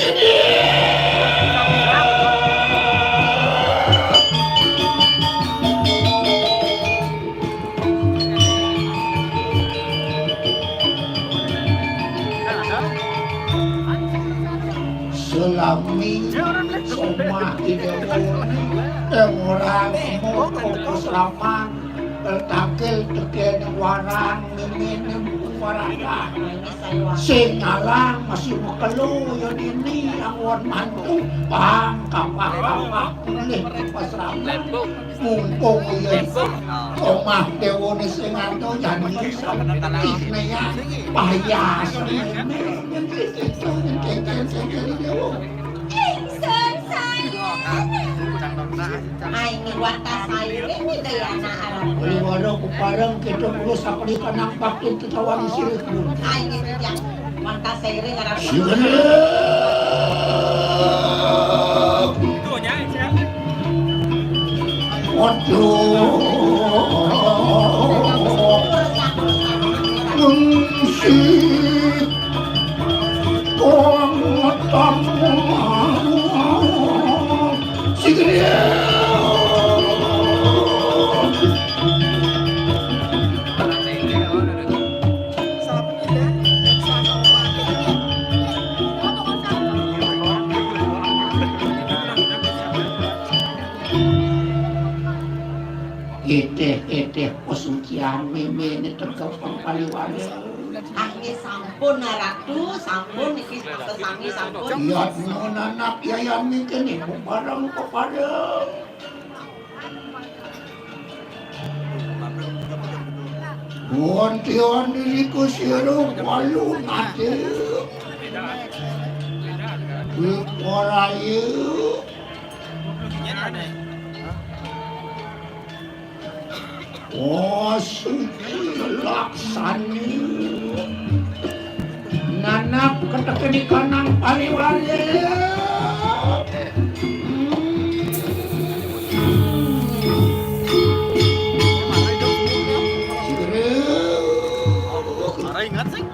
selami semua idewo orang mau selamat tertakil teken warang mimin warang sing alang masih mekelu yo dini anggon mantu pang kapah pulih pasrama mumpung yen omah dewone sing anto janji sampe ya payas ingsun sayang ai ni wata sayang ni dayana alam liwaro ku parang kita mulus sakali kanang bakit tawani sirih ai ni yang wata sayang arap Eteh pesucian meme ini terkepang paliwane. Angge sampun ratu sampun iki sami sampun. Ya anak ya mungkin ibu barang kepada. Wantian diriku siru walu nate. Wikorayu. Oh, sudah laksani. Nanak ketekeni kanang paliwali. Ingat sih.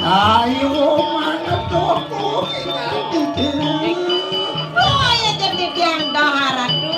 Ayo mana toko Oh, ya jadi tiang dahar tuh.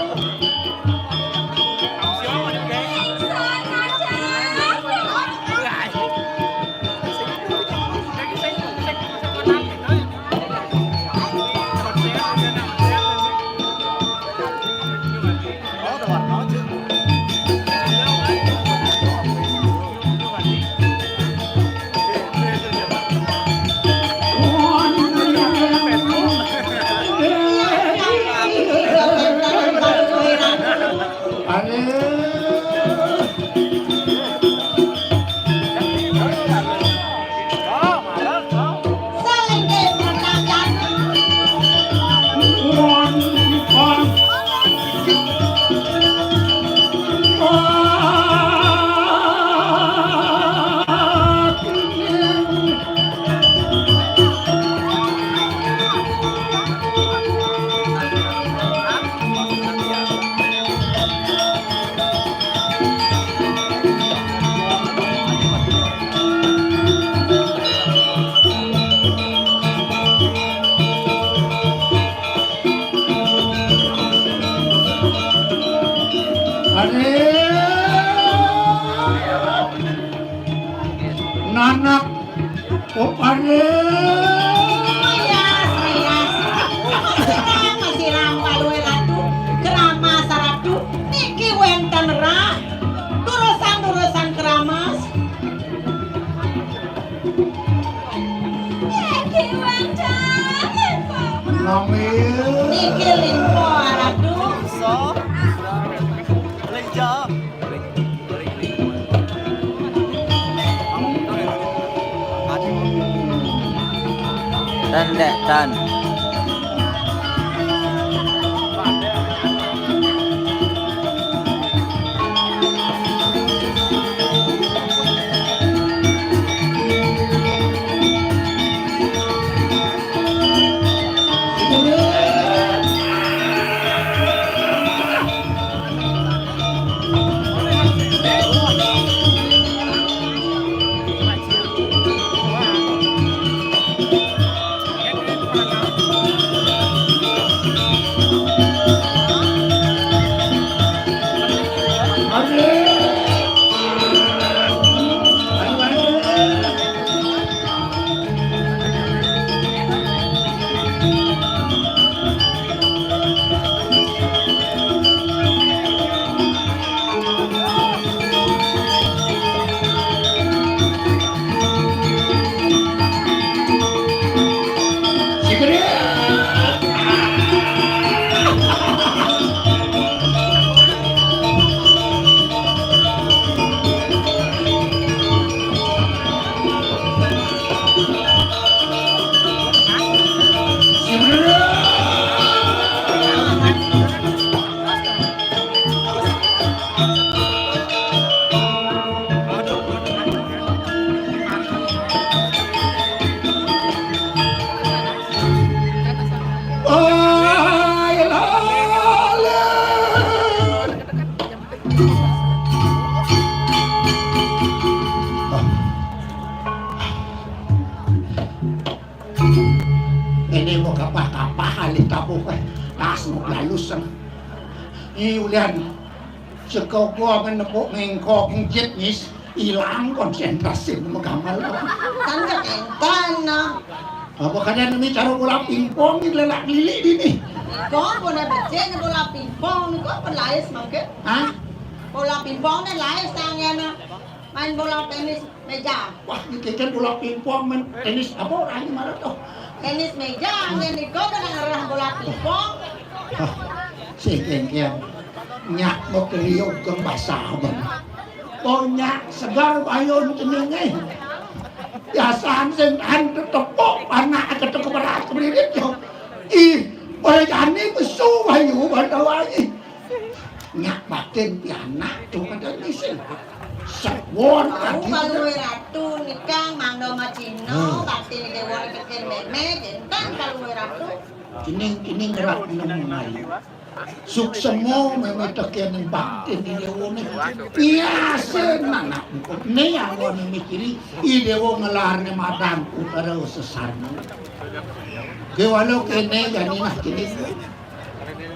Nanak opane masih rampal we ratu keramas ratu niki wenten ra urusan keramas niki wenten niki limpo ratu Tan dek tan. ini mau kapah-kapah halih tabuh tas mau lalus sana ulian sekoko menepuk mengkok jetnis hilang konsentrasi mengamal tanda kentan nah apa kalian ini cara bola pingpong ini lelak lili ini có bola becek bola pingpong có pelais mungkin hah bola pingpong dan lain sangat main bola tenis meja wah ini kan bola pingpong main tenis apa orang marah tuh tenis meja yang itu kan arah bola pingpong si kengkeng nyak mau keliuk ke basah bang oh nyak segar bayun cenengai biasaan sengan tetepok anak ketuk berat keberit yo ih boleh jani besu bayu bandau aja nyak batin pianak tuh kan isin sewon aku kalau ratu nikah mangdo macino batin dewa keken meme jentan kalau ratu kini ngerak mengenai suksemo memetakan yang batin di dewa ni biasa nak ni yang orang mikiri i dewa ngelar ni madang utara sesarna kewalo kene gani nak kini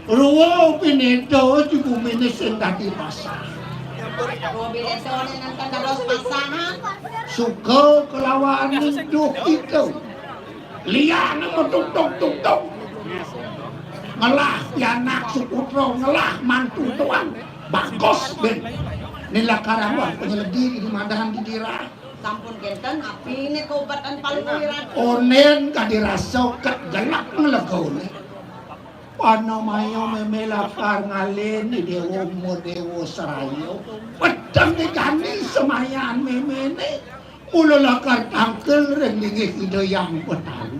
ruwo pinedo juga menesin dati pasar Robinesone nanti terus pasangan suka kelawan hidup itu lian tuk ngelah anak suputro ngelah mantu tuan bakos ben nila karawang penyelegi di madahan di dira sampun genten api ini keobatan paling wirat onen kadirasa ket gelap ngelegone pano mayo memelakar ngalen di dewo modewo sarayo pedang di kani semayan memene mulolakar tangkel renggih ide yang petang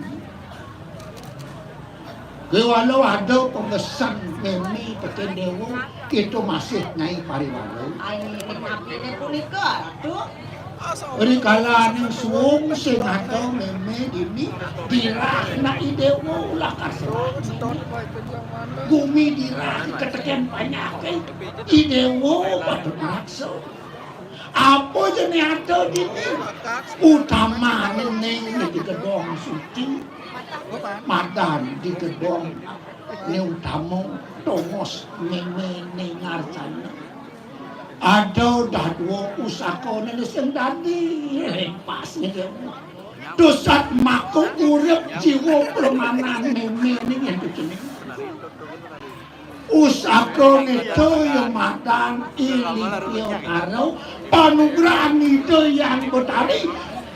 Walau ada pemesan memi peken dewo itu masih naik pariwalo. Ini api ini punika ratu. Eri kala ning suwung sing ada meme ini dirah na idewo ulah kasar. Gumi dirah keteken banyak idewo patut makso. Apa jenis ada ini? Utama ning di gedong suci. Madan di gedong ni utama tomos meme ngarcana ada dadwo usako nene sing dadi lepas ni dosat mako urip jiwa permanan meme ni yang begini usako itu yang madan ili yang karo panugrahan itu yang betari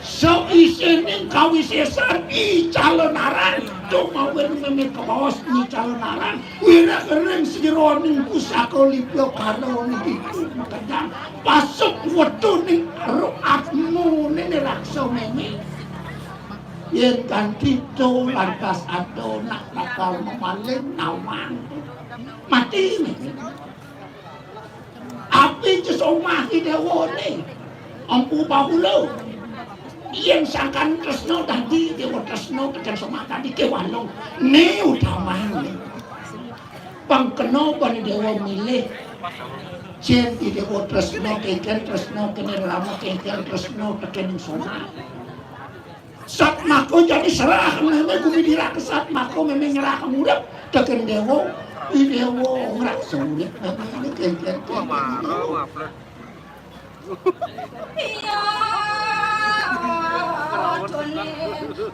so isinin kawisesan i calonaran cuma meme kaos ni calonaran wira keren sironing pusako lipyo karo ni itu makanya pasok wetu ning roatmu nene rakso meme yen kan tito lantas ado nak bakal memalin nawan mati meme api jesomah idewo ni ampu bahulo yang sangkan tresno tadi dewa tresno tekan sama tadi kewalong ne utamane pangkeno bani dewa milih jen di dewa tresno keken tresno kene ramo keken tresno tekan sama sat mako jadi serah meme gumi dira kesat mako meme nyerah murep tekan dewa i dewa ngrakso urip meme keken Iya,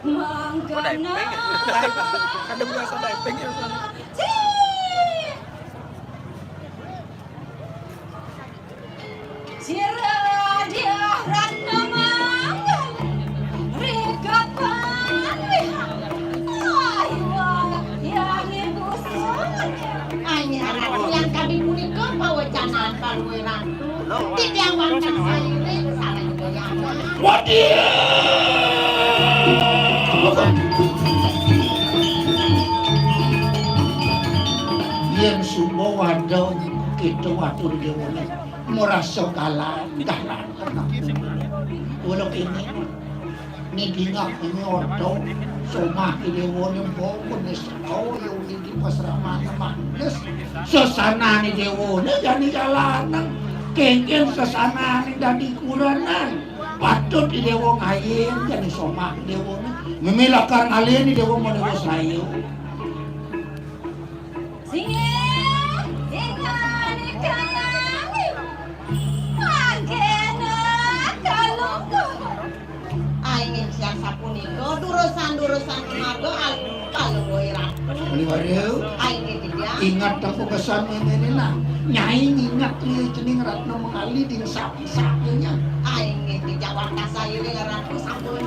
manggana. Ada berasa diving ya sana. Sira dia ratna manggal, rekapan aywa yang ibu sun. Hanya ratu yang kami punika pawacanan kalue ratu. Tidak wangkan saya salah goyang. Yang semua wadah kita waktu dia boleh merasa kalah dalam walau ini ni dingak ini ordo somah dia boleh bawa ni sekau yang di pasraman manis sesana ni dia boleh jadi jalanan kengken sesana ni dari kuranan patut di dewa ngayin kan somak dewa memilakar alien di dewa mau dewa sayu Aing siang sapunika durusan-durusan marga kalau ratu. Ini waduh. Aing dia. Ingat aku kesan ini lah. Nyai ingat lihat cening ratna mengali di sapi-sapinya. Aing tidak warta saya dengan ratu sampun.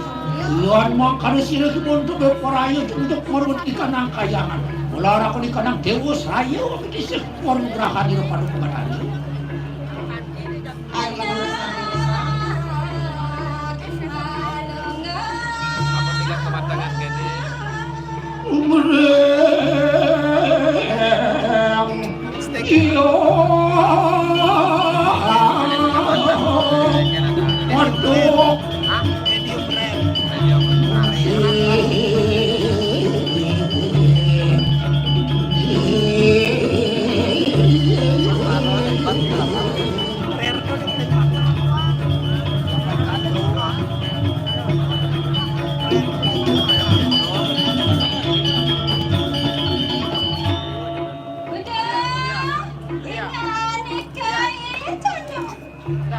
Luan mak kada sila kibuntu beporayo untuk merebut ikan ang kayangan. Mula ako ikan ang dewa sayo ang isip warung gerakan di depan kebadan. Aing durusan-durusan. Apa tinggal kematangan gede? Iyo. Waduh.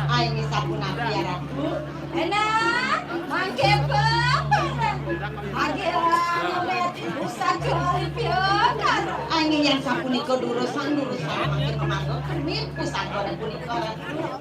Aing sapuna biar aku. Enak, mangke bapak. Agira usaha jual pion. Aing yang sapunika durusan-durusan mangke kemangga kami pusat goreng punika ratu.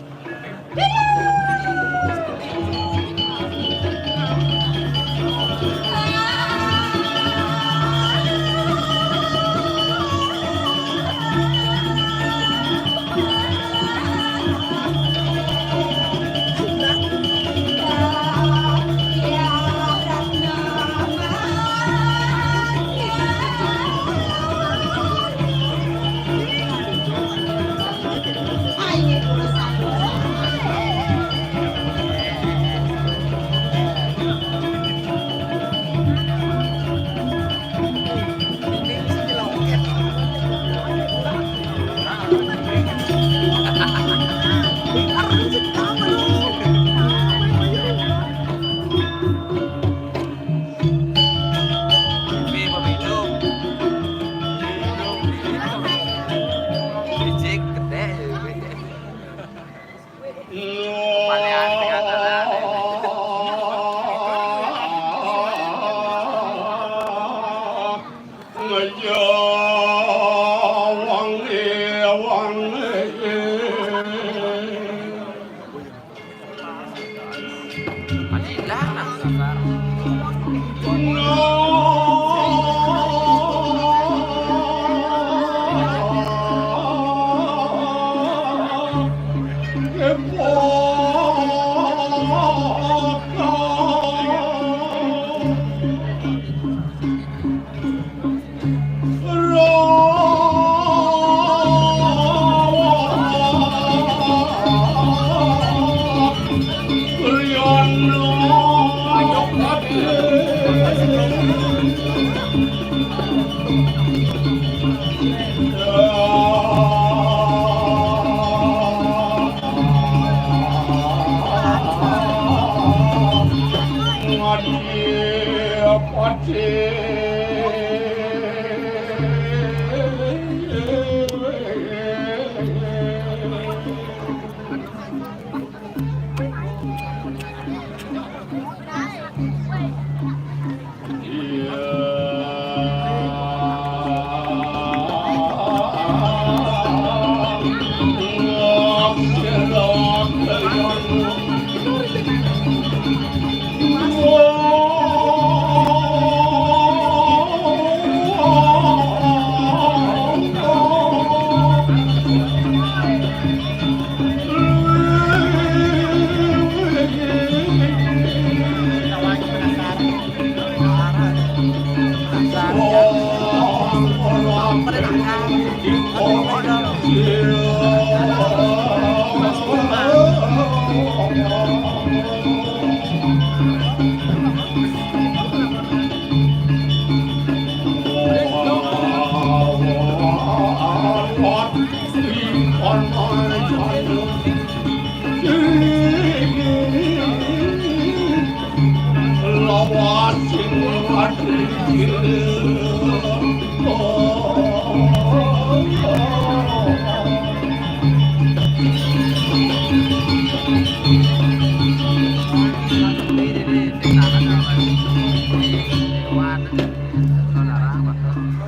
awasin hati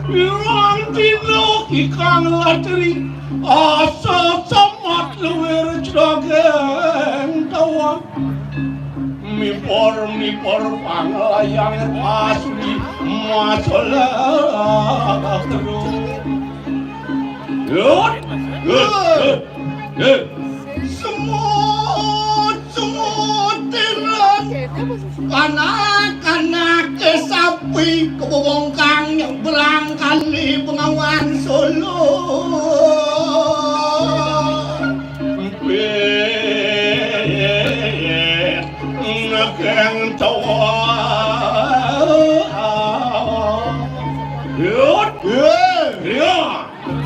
Iwan dino ikang latri asa samat luwer jrageng tawa mipor panglayang pasugi masalah semut tiran anak-anak sapi kebobongkang yang berangkat di Bengawan Solo ngekeng tawa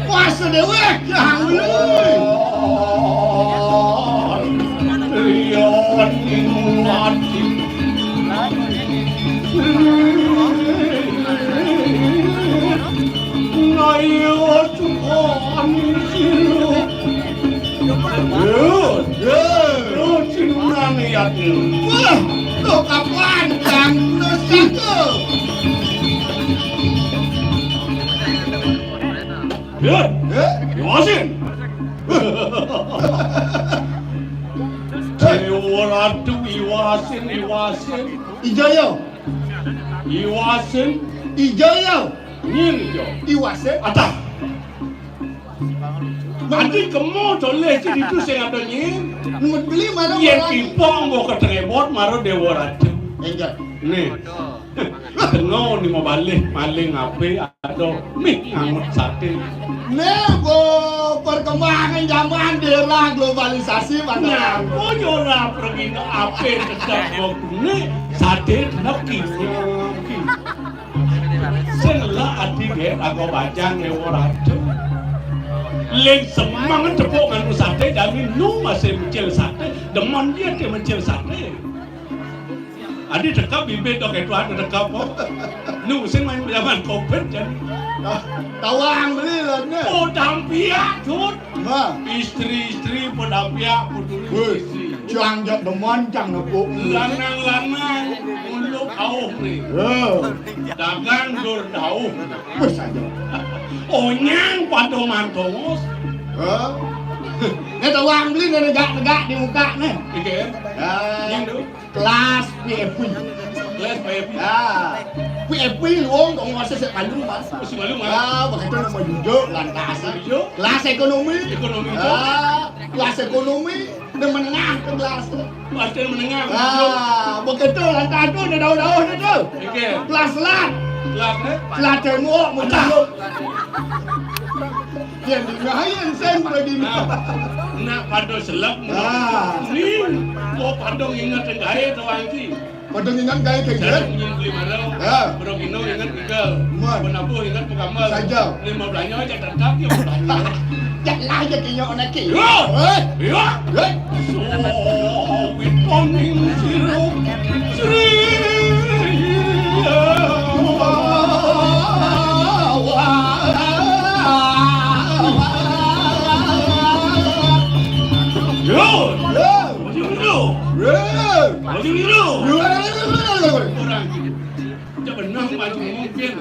kuasa dewek yang Rion ingati Nayo Tuhan silu Cinang yakin wah lo kapan kang nusaku Iwasin Ratu Iwasin Ijoyo Nyin ijo Iwasin Atah Nanti kamu toleh jadi itu saya ada nyin Ngut beli mana Yang pipong mau ketrebot maro Dewa Ratu Enggak Nih Tengok ni mau balik maling ape atau mie ngamut sate Nego perkembangan zaman era globalisasi mana Nyampo pergi ke ape tetap nih sate tetap kini Selah ati dia aku baca Dewa Ratu Leng semangat tepuk nganu sate Jangan nu masih mencil sate Deman dia mencil sate Adi dekap bibit dok itu ada dekap kok. Nu sing main zaman Covid jadi. Tawang beli lah ne. Podampiak cut. Istri podampiak puturi. Jang jak deman jang nepuk. Lanang muluk auh ni. Dagang dur dauh. Wes aja. Onyang pado mantos. Tawang beli negak di muka nih. Oke. Yang tu. Kelas PFP. PFP luang kau ngasih sekalung pas. Sekalung begitu nama jujur lantas. Kelas ekonomi. Kelas ekonomi dan menengah ke kelas. Kelas menengah. Begitu lantas tu dah daun tu. Kelas lat. Kelas tengok muncul. Yang digahayan sen begini. Nak padu selap. Ni, kau padu ingat gaya tu angki. Padu ingat gaya kejar. Ingat beli marau. Padu ingat begal. Penabu ingat pengamal. Saja. Ni mau belanja aja terkak ya belanja. Janganlah je kaya nak kaya. Ya. So, wiponing sirup.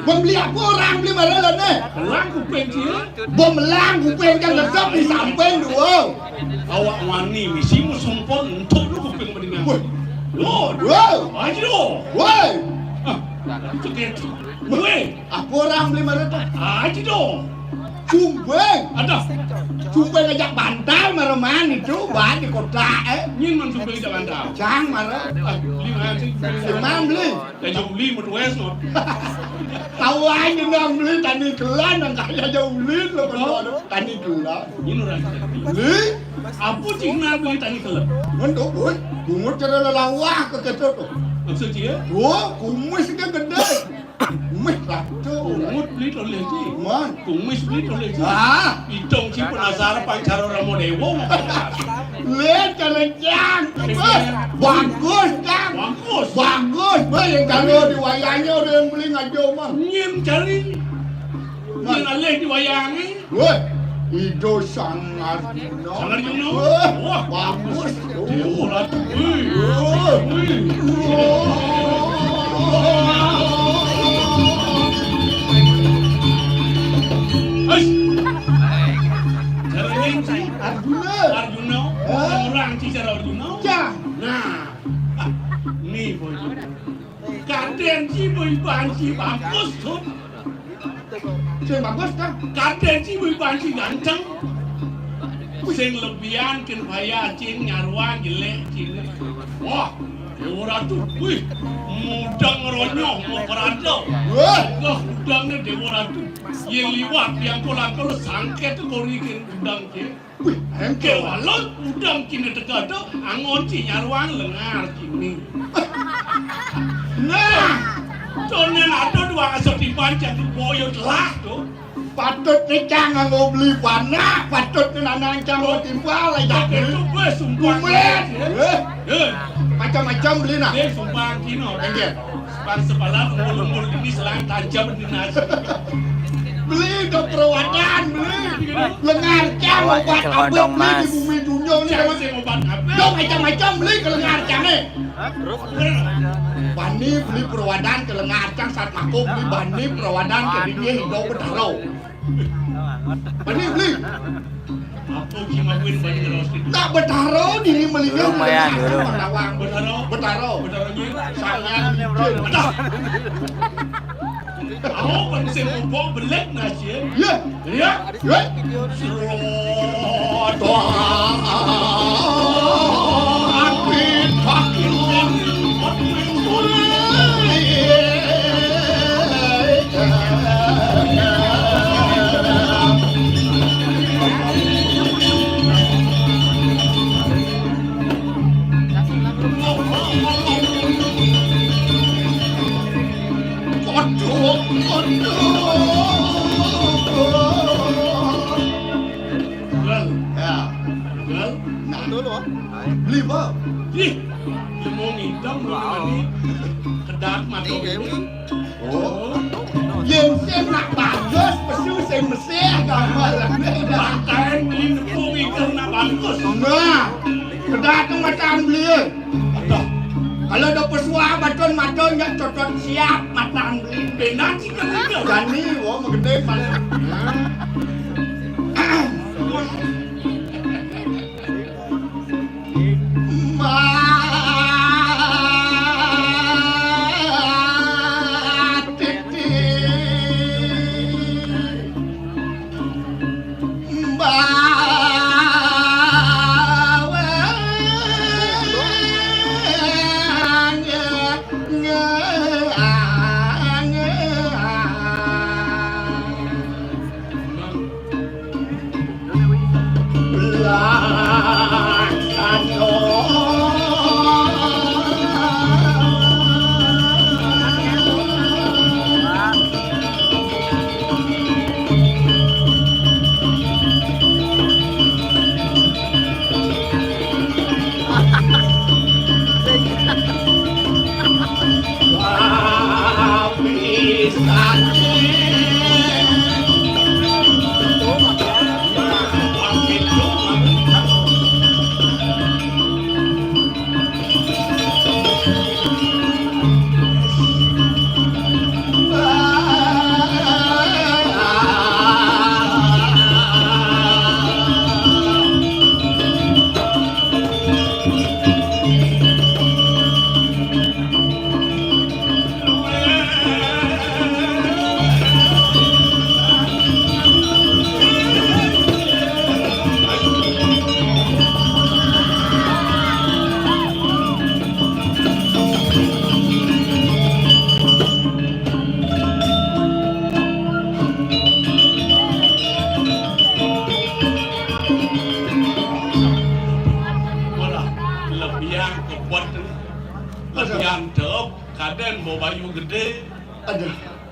Bom beli aku orang beli mana lah ni? Lang kuping dia. Bom lang kuping kan tetap di samping dua. Awak wani misi musumpol untuk lu kuping mendingan. Lord, ayo. Woi. Cekit. Woi, aku orang beli mana tu? Ayo. Cumbeng. Ada. Cumbeng ajak bantal maraman itu ban di kota Nyin man cumbeng ajak bantal. Jang marah. Beli mana sih? Mana beli? Dah beli mutues no. Tahu aja nang beli tani kelan nang kaya jauh beli lo kan. Tani kelan. Nyin orang beli. Apa cina beli tani kelan? Untuk boy. Kumut cara lawak ke ketok. Maksud dia? Oh, kumis ke gede. Kumis lah tu. Kumut beli beli toleh sih. Man. Kumis beli toleh sih. Ah, Itong si penasaran pancar orang mau dewo. lihat kelenjang. Bagus kan? Bagus. Bagus. Yang kalau di wayangnya udah yang beli ngajo mah. Nyim cari. Nyim alih di wayangnya. Woi, itu sangat Arjuna. Sangat Arjuna. Wah, bagus. Dewo lah tu. Arjuna. Orang cicara Arjuna. Ya. Nah, ni boy. Kaden si boy banci bagus tu. Saya bagus kan? Kaden si boy banci ganteng. Sing lebihan kin paya cing nyarwa jelek cing. Wah, Dewa Ratu, wih, mudang ronyong mau perado. Wah, Udangnya Dewa Ratu. Yang liwat yang kolakol sangket korikin udang cing. wih, Ke walon udang kini tegado angon ci nyarwang lengar kini. Nah, tonen ada dua asap dipancang boyo telah tuh. patut nih jangan mau beli banyak, patut nih nanang jangan mau timbal aja. Itu gue sumpah. Macam-macam beli nak. Dia sumpah kino. Enggak. Sumpah sepalan umur ini selang tajam di nasi. Beli dok perawanan beli. Lengar cang obat abet beli di bumi dunia ni. Jangan saya obat apa? Dok macam-macam beli ke lengar cang ni. Bani beli perawanan ke lengar cang saat makuk beli bani perawanan ke dunia hidup berdarah. Bani beli. Apa cuma win banyak terus itu? Tak bertaruh diri melihat Lumayan, dulu. Bertaruh. Bertaruh. Bertaruh. Bertaruhnya Saya mikir. Aku pun saya mau belek nasi. Ya. Ya. Ya. Beli apa? Ih, limau hitam ini kedak mata ini. Oh, yang saya nak bagus, pesu saya mesti gambar. Pakai beli limau hitam nak bagus. Nah, kedak tu macam beli. Aduh, Kalau ada pesua macam-macam yang cocok siap matang beli. benar sih kan itu. Jani, wah menggede paling.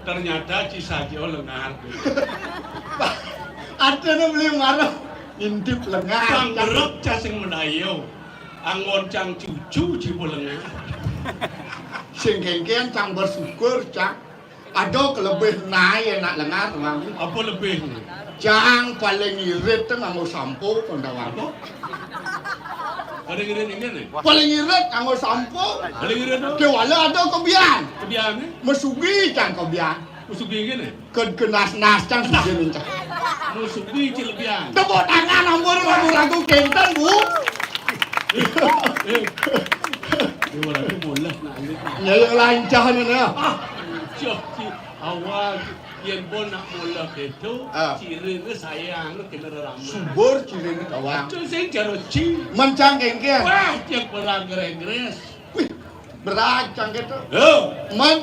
Ternyata Cisajo lengar. Ada nih beli marah. Intip lengar. Cang beruk casing menayo. Angon cang cucu cipo lengar. Sing kengken cang bersyukur cang. Ada kelebih naik nak lengar bang. Apa lebih? Cang paling irit tu nganggo sampo pendawang. Paling irit ini nih. Paling irit nganggo sampo. Paling irit tu. Kewala ada kebian. Kebian ni. Mesugi cang kebian. Musugi ini. Kenas cang sugi cang. Musugi cilebian. Tepuk tangan nombor lagu kenten bu. Dia orang tu bolah nak lihat. Ya yang lancar ni ya. Cok awal yang pun nak bola itu, ciri ni sayang ni kena ramai. Subur ciri ni kawan. Cok saya cara ci. Mencang kengken. Wah, yang perang gres. Berat cang gitu. Oh, Men,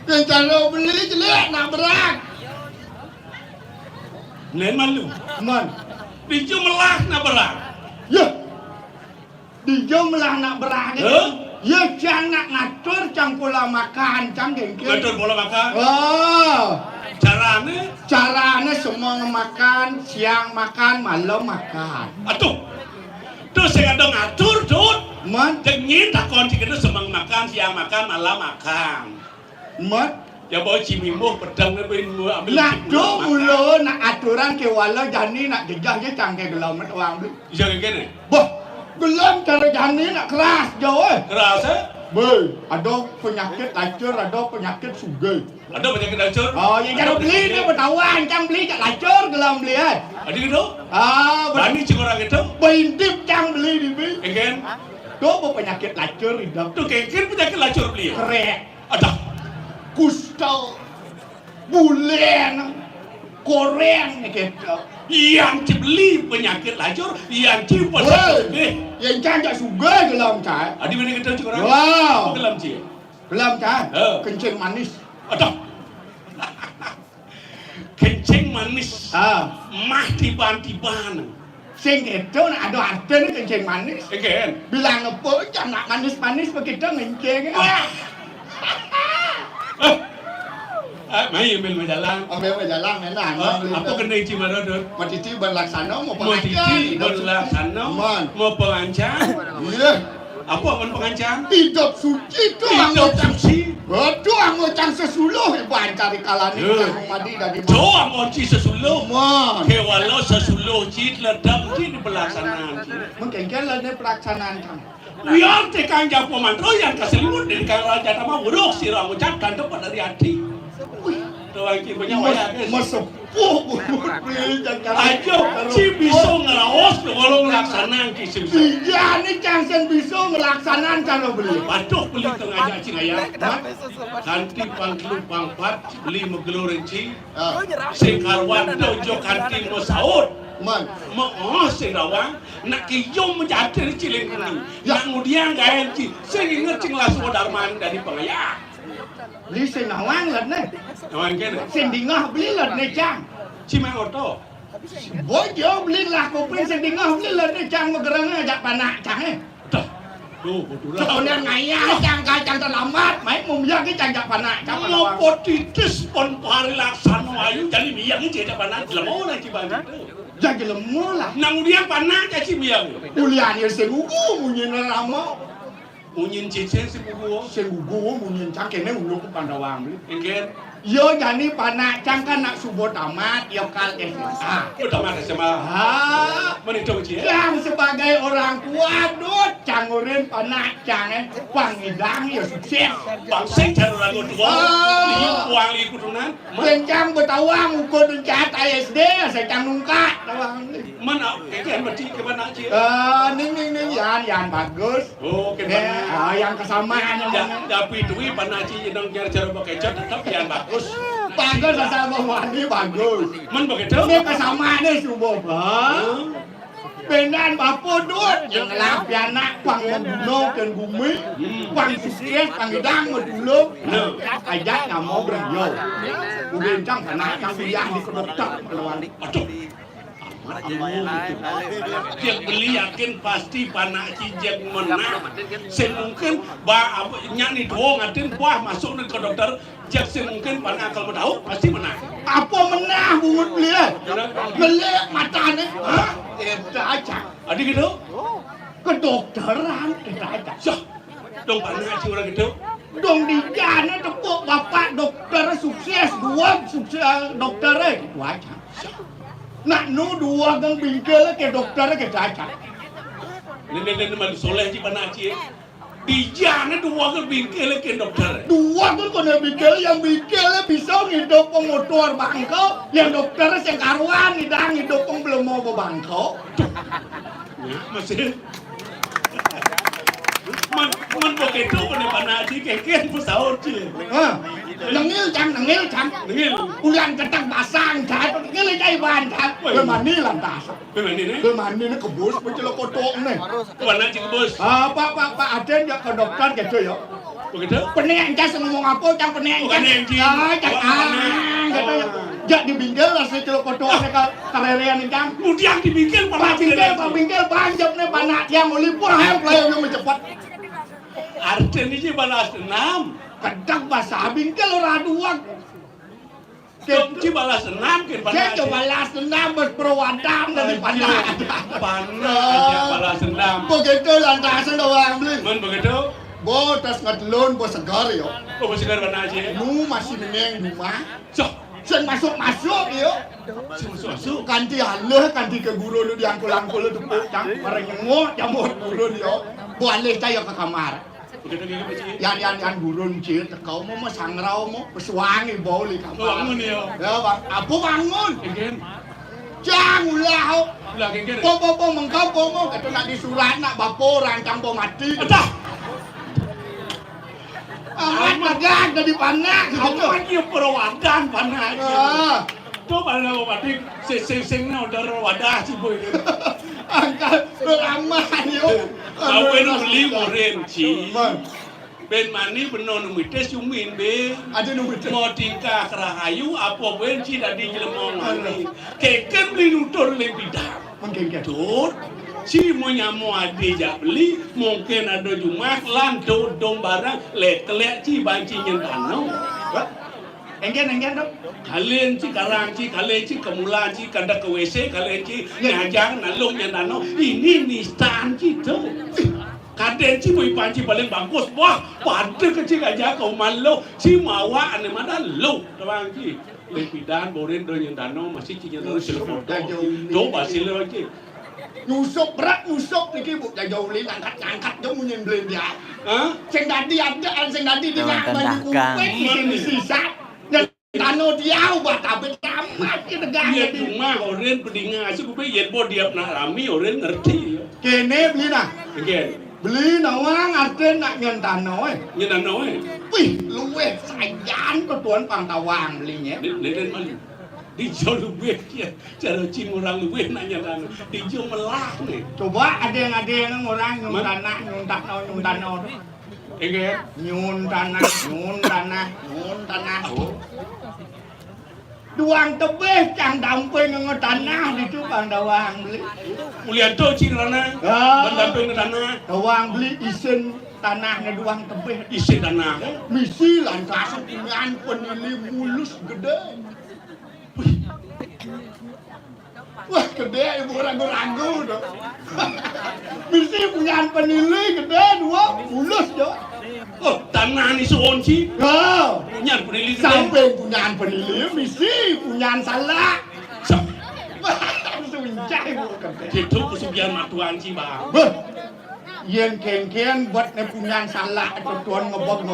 kencang lo beli jelek nak berat. nen malu. Men, Biju melah nak perang. ya. Di jumlah nak berat ni. Ya cang nak ngatur cang pola makan cang kengken. Betul bola makan. Oh. Caranya semua makan, siang makan, malam makan. Atuh. Tu saya ada ngatur tut. Men, Dengin takon cik itu semang makan, siang makan, malam makan. men, Ya bawa cimimbuh pedang ni ambil. nak do mulu nak aturan ke wala jani nak jejah je cang ke gelam mat orang tu. Jangan gini. Boh, gelam cara jani nak keras jauh eh. Keras eh? Boy, ada penyakit lacur, ada penyakit sugai. Ada penyakit lacur? Oh, yang cara beli ni bertawan, cang beli cak lacur gelam beli eh. Ada gitu? Berani cik orang itu? Berintip cang beli di beli. Engken? Tu penyakit lacur hidup. Tu kengken penyakit lacur beli. Krek, Ada. kusta, bulen, koreng gitu. Yang beli penyakit lacur, yang cipot. Yang cang cak sugai gelam cak. Ada mana kita cik orang? Wow. Apa kelam cik? Gelam cak, kencing manis. Ada. Kencing manis. Mah tiban-tiban. Sing itu nak ada arti ni kencing manis. Engken? Bilang apa jangan nak manis-manis begitu ngencing. Mai ambil majalah. Ambil jalan enak. Apa kena isi mana tu? Matiti berlaksana mau Matiti berlaksana mau pengancam. Iya. Apa pun pengancam? Hidup suci tu Hidup suci. Betul ang cang sesuluh bancari kalani madi dari Tu ang onci sesuluh. Man. Kewalau sesuluh cit ledam cit pelaksanaan cit. Mungkin lah ni pelaksanaan kan. Biar tekan japo mantro yang keselimut dari kang raja nama buruk sirah ucapkan tepat dari hati. Tuang cit punya wayang. Mesepuh Ayo, si bisa ngerawas kalau ngelaksanaan kisim. Iya ni cang sen bisa ngelaksanaan kalau beli. Patuh beli tengah cing ayah. Kanti pangklu pangpat beli megelurenci. Sing karwan dojo kanti mosaud. Man, sing rawang nak kiyom menjadi ciling ini. Nak kemudian gaya ci, sing inget cing lasu darman dari pengayah. beli sen nawang lah ni. Nawang kene. Sen dingah beli lah ni cang. Cimang orto. Bojo beli lah kopi sen dingah beli lah ni cang megerang ajak panak cang eh. Dah. Tuh, betul. Kemudian ngaya cang kacang terlambat, main mumia ke cang jak panak cang. Ngopo titis pon pari laksana ayu jadi biang ini jadi panak lemau nak cibang itu. Jadi lemah lah. Nang udiang panak jadi biang. Kuliah ni segugu munyin lama. Unyin cicen si buku. Segugu munyin cang kene ulu ku pandawang beli. Engken. Yo jadi panak cang kan nak subuh tamat yo kal SMA. Udah mana sama? Mana itu cie? Cang sebagai orang tua dut cang urin panak cang pangidang yo sukses. Bangseng cari orang tua. Lihat uang ikut tunan. Cang betawang ukur dencat SD saya cang nungkat tawang. Mana? Engken berarti ke mana cie? Ning yan bagus. Oh, kena. Yang kesamaan yang tapi duit panak cie yang nyari cara pakai cat tetap yang bagus. bagus sama wani bagus. Man begitu? Ini kesamaan ni subuh bang. Benan bapa dut yang lap anak pang membunuh dan bumi, pang sukses pangidang medulung, ajak nak mau berayo. Kemudian cang panak cang biang di kedokter keluar. Aduh, apa Cek beli yakin pasti panak cijek menang. Semungkin nyanyi doang atin buah masuk ke dokter. Cek semungkin panak kalau tahu pasti menang. Apa menang bungut beli? Beli matanya. Hah? Itu aja. Adik gitu? Kedokteran itu aja. Syah, dong panak si orang gitu. Dong di jana tepuk bapak dokter sukses, dua sukses dokternya gitu aja. Nak nu dua gang bingkel ke dokternya ke caca. Nenek malu soleh si panak si. Di jana dua gang bingkel ke dokter. Dua kan kena bingkel yang bingkelnya bisa ngidup pengotor bangkau, yang dokternya yang karuan ngidup belum mau bangkau. Masih. Man begitu pada panak si keken pesawat si. Nengil cang. Nengil. Ulian ketak basang cang, nengil cai ban cang. Kemani lantas. Kemani ni kebus pencelok kotok ni. Panak si kebus. Pak Aden ya ke dokter gitu ya. Begitu? Pening cas ngomong apa cang pening cas. Cang gitu ya. Jak di bingkel lah si celok kotok ni karerian ni cang. Kemudian di bingkel panak bingkel banjap ni panak yang melipur hem pelayan yang mencepat. Arten ini balas dendam. Kedak bahasa bingkel orang dua. Keci balas dendam ke panak. Keci balas dendam berperwadam dari panak. Panak balas dendam. Begitu lantasan doang beli. Man begitu? Bo tas ngadlon bo segar yo. Oh segar panak aja. Nu masih neng rumah. Cok. Sen masuk yo. Masuk. Kanti haleh kanti ke guru lu diangkul-angkul lu tepuk cang. Barang ngemot jamur guru yo. Bo alih saya ke kamar. Yang gurun cil tekau mau sangrau mau pesuangi bau li kamar. Bangun yo. Ya bang, apa bangun? Kengken. Jang ulau. Ulah kengken. Po mengkau mau kata nak disurat nak bapo rancang po mati. Adah. Amat magang dari panak. Kamu dia perawadan panak. Coba lah mati sing udah wadah si boy. Angkat beraman yo. Kau beli morenci. Ben mani benon mites yumin be. Ada numites. Mau tingkah kerahayu apa benci dari jelemong mani. Keken beli nutur lebih dah. Mengkengket. Tur. Si mau nyamu ade jak beli mungkin ada jumak lanto dong barang lek ci banci nyentano. Enggen dong. Kalian ci karang ci kalian ci kemulan ci kanda ke WC kalian ci nyajang nalung nyentano. Ini nistan ci tu. Kaden ci boy panci paling bagus. Wah, pada kecil aja kau malu. Si mawa ane mana lo. Tawang ci. Lepidan boren do nyentano masih ci nyentano silapon. Coba sila ci. Nusuk niki bu jauh li angkat jauh munyin beli dia. Sing dadi ada sing dadi di nak baju sisa. Tano dia buat apa tamat kita gak. Dia cuma orang pedingan asyik gue yen bo dia nak rami orang ngerti. Kene beli nah. Again. Beli nawang arten nak nyentano Nyentano Wih, luwe sayan ketuan pangtawang belinya. Deden malu. Dijo luwe dia cara cing orang luwe nanya tanah. Dijo melah nih. Coba ada yang orang nyun tanah. Again. Nyun tanah. Duang tebeh cang damping nge tanah itu bang dawang beli. Mulianto cing rana. Mendamping tanah. Dawang beli isen tanahnya duang tebeh. Isi tanah. Misi lantasan punyaan penili mulus gede. Wah gede ibu ragu-ragu dong. Misi punyaan penili gede dua mulus dong. Oh tanah ni seonci. Punyaan penili gede. Sampai punyaan penili misi punyaan salah. Suncai bukan. Itu kesugihan matuan ci bang. Yen kengken buat ne punyaan salah atau tuan ngebog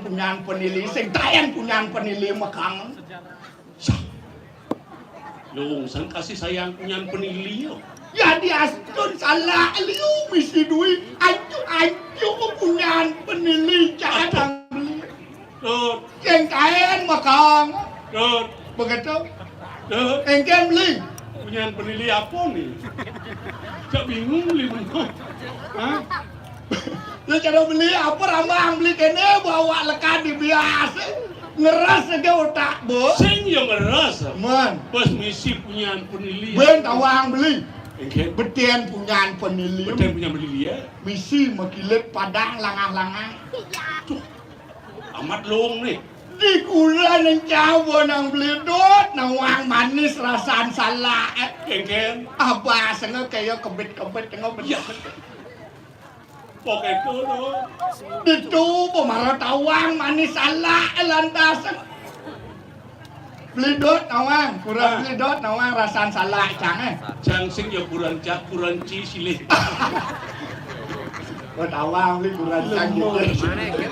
punyaan penili. Sing tayan punyaan penili makang. Long sang kasih sayang punyaan penili yo. Ya diastun salah liu misi duit ancu punyaan penili cadang beli. Yang kain makang. Begitu. Engken beli. Punyaan penili apa nih? Cak bingung beli mana? Hah? Lu cara beli apa rambang beli kene bawa lekan di biasa. ngerasa ke otak bo Sing yang ngerasa. man Pas misi punya penilaian. ben tawang beli Engke. betian punyaan penilaian Betul punya penilaian. misi makilit padang langah-langah Amat long nih. di kulan yang cawa nang beli dot nang wang manis rasaan salah Engke. apa sengaja kayak kebet-kebet tengok Ya. Pokoknya itu loh. itu pemarah tawang manis salah lantasan beli dot nawang kurang beli dot nawang rasaan salah canggih Jang sing ya kurang cak kurang ci silih. dot awang beli kurang canggih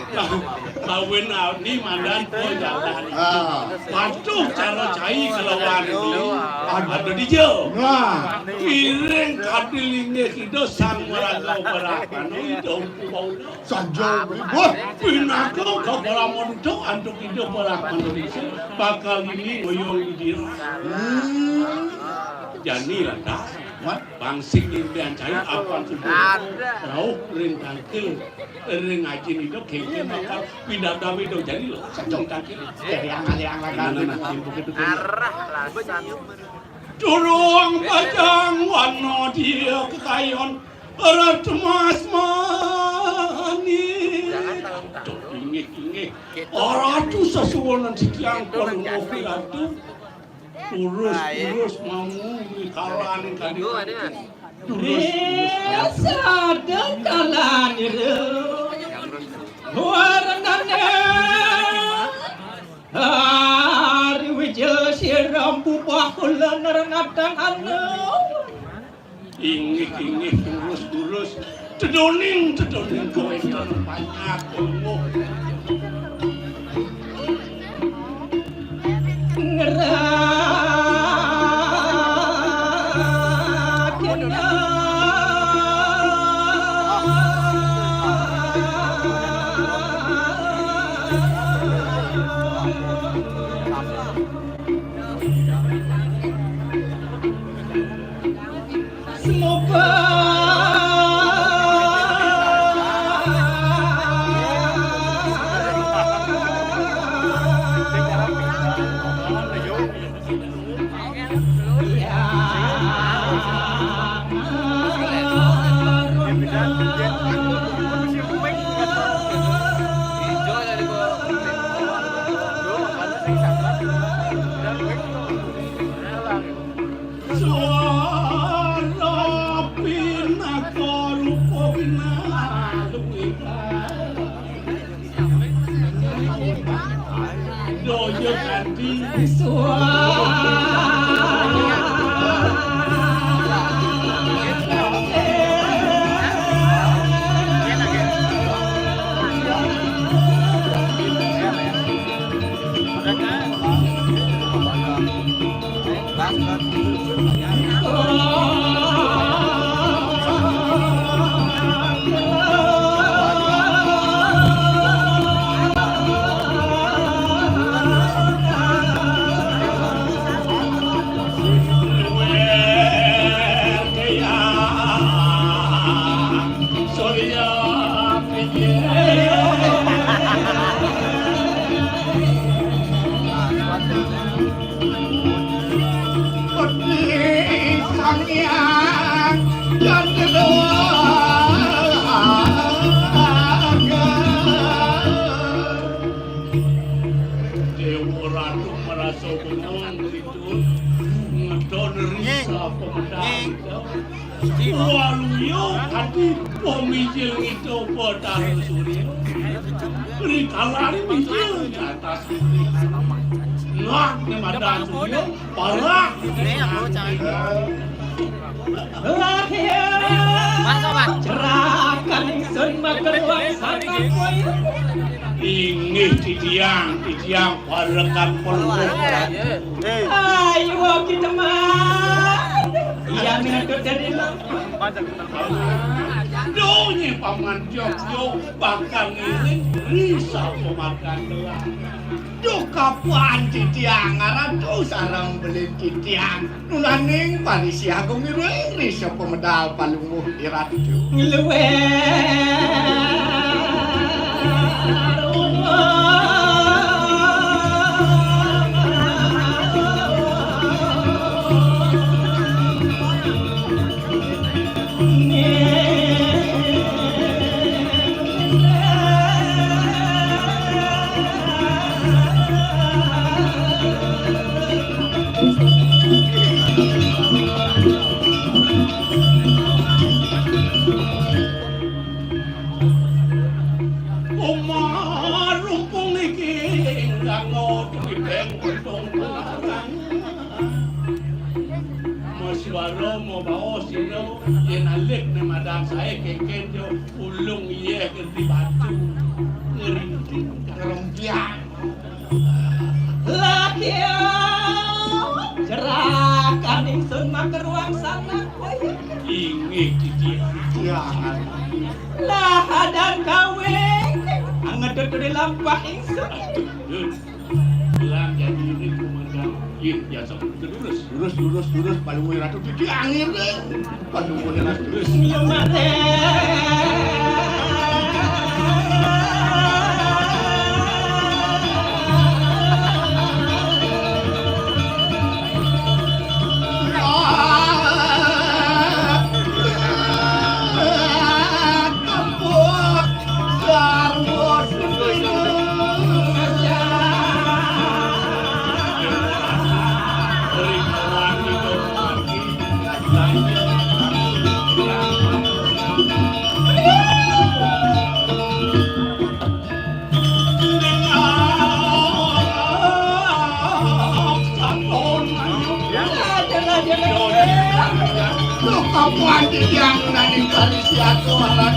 Kawin ni mandan po jalan. ah Patuh cara cai kelawan ini. Ada di jauh. wah Piring kadilingnya kita sang meragau berapan. Itu bau. sanjo beli wah Pinako kau beramun itu untuk hidup berapan Indonesia. Bakal ini ngoyong di Jani lah dah. Bangsik impian cai apa sudah. Rauh rintang kil. Ring ngaji itu kengkeng bakal pindah dami itu jadi loh. Sanjong tangkil. yang lagi Curung pajang warna dia kekayon erat mas mani. Ingik orang tu sesuatu setiang kolong mobil itu urus mau kalan kali. Sada kalan itu warnanya hari wajah siram bubah kulan rengatang anu Ingik urus tedoning kowe banyak kolong. Ingih titiang parekan peluk. Ayo kita mah. Iya minat dari Donya paman Jogjo bakal ngiring risau pemakan gelang. Duh kapan titiang ngaran tuh sarang beli titiang nunaning panisi agung ngiring risau pemedal palunguh irat ngeluwe sangot bibeng untung kurang. Maswaro mo bao sino yenalik na madang saya keken jo ulung iye kerti batu ngerinting kerongkian. Laki gerakan ingsun mak ruang sana koyo Ingih cici lah dan kawin anget di lampah ingsun bilang jadi ini komandan ya sok lurus paling mulai ratu di angin paling mulai ratu terus Kapan yang nanti kali siatu alat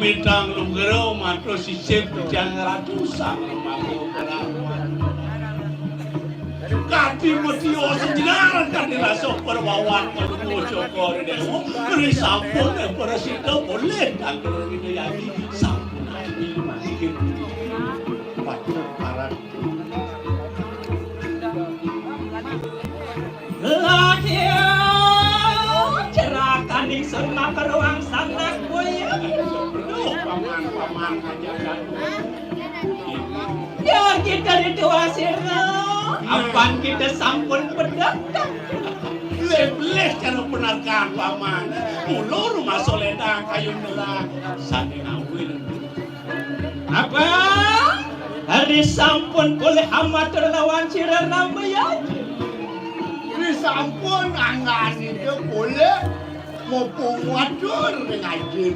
Mitang lugero matro sisip jang ratusan mago perawan kati metio sejenar kati rasok perwawan kalau cokor dewo beri sampun persito boleh dan gitu jadi sampun lagi makin pacar parat laki cerakan di sana ke ruang sana koyo paman aja kan ya kita dituasir apaan kita sampun pedakkan lebles cara penarkan paman ulur rumah soledang kayu nelak saking awil apa hari sampun boleh amat terlawan cirana bayar disampun angan itu boleh maupun wadur ngajib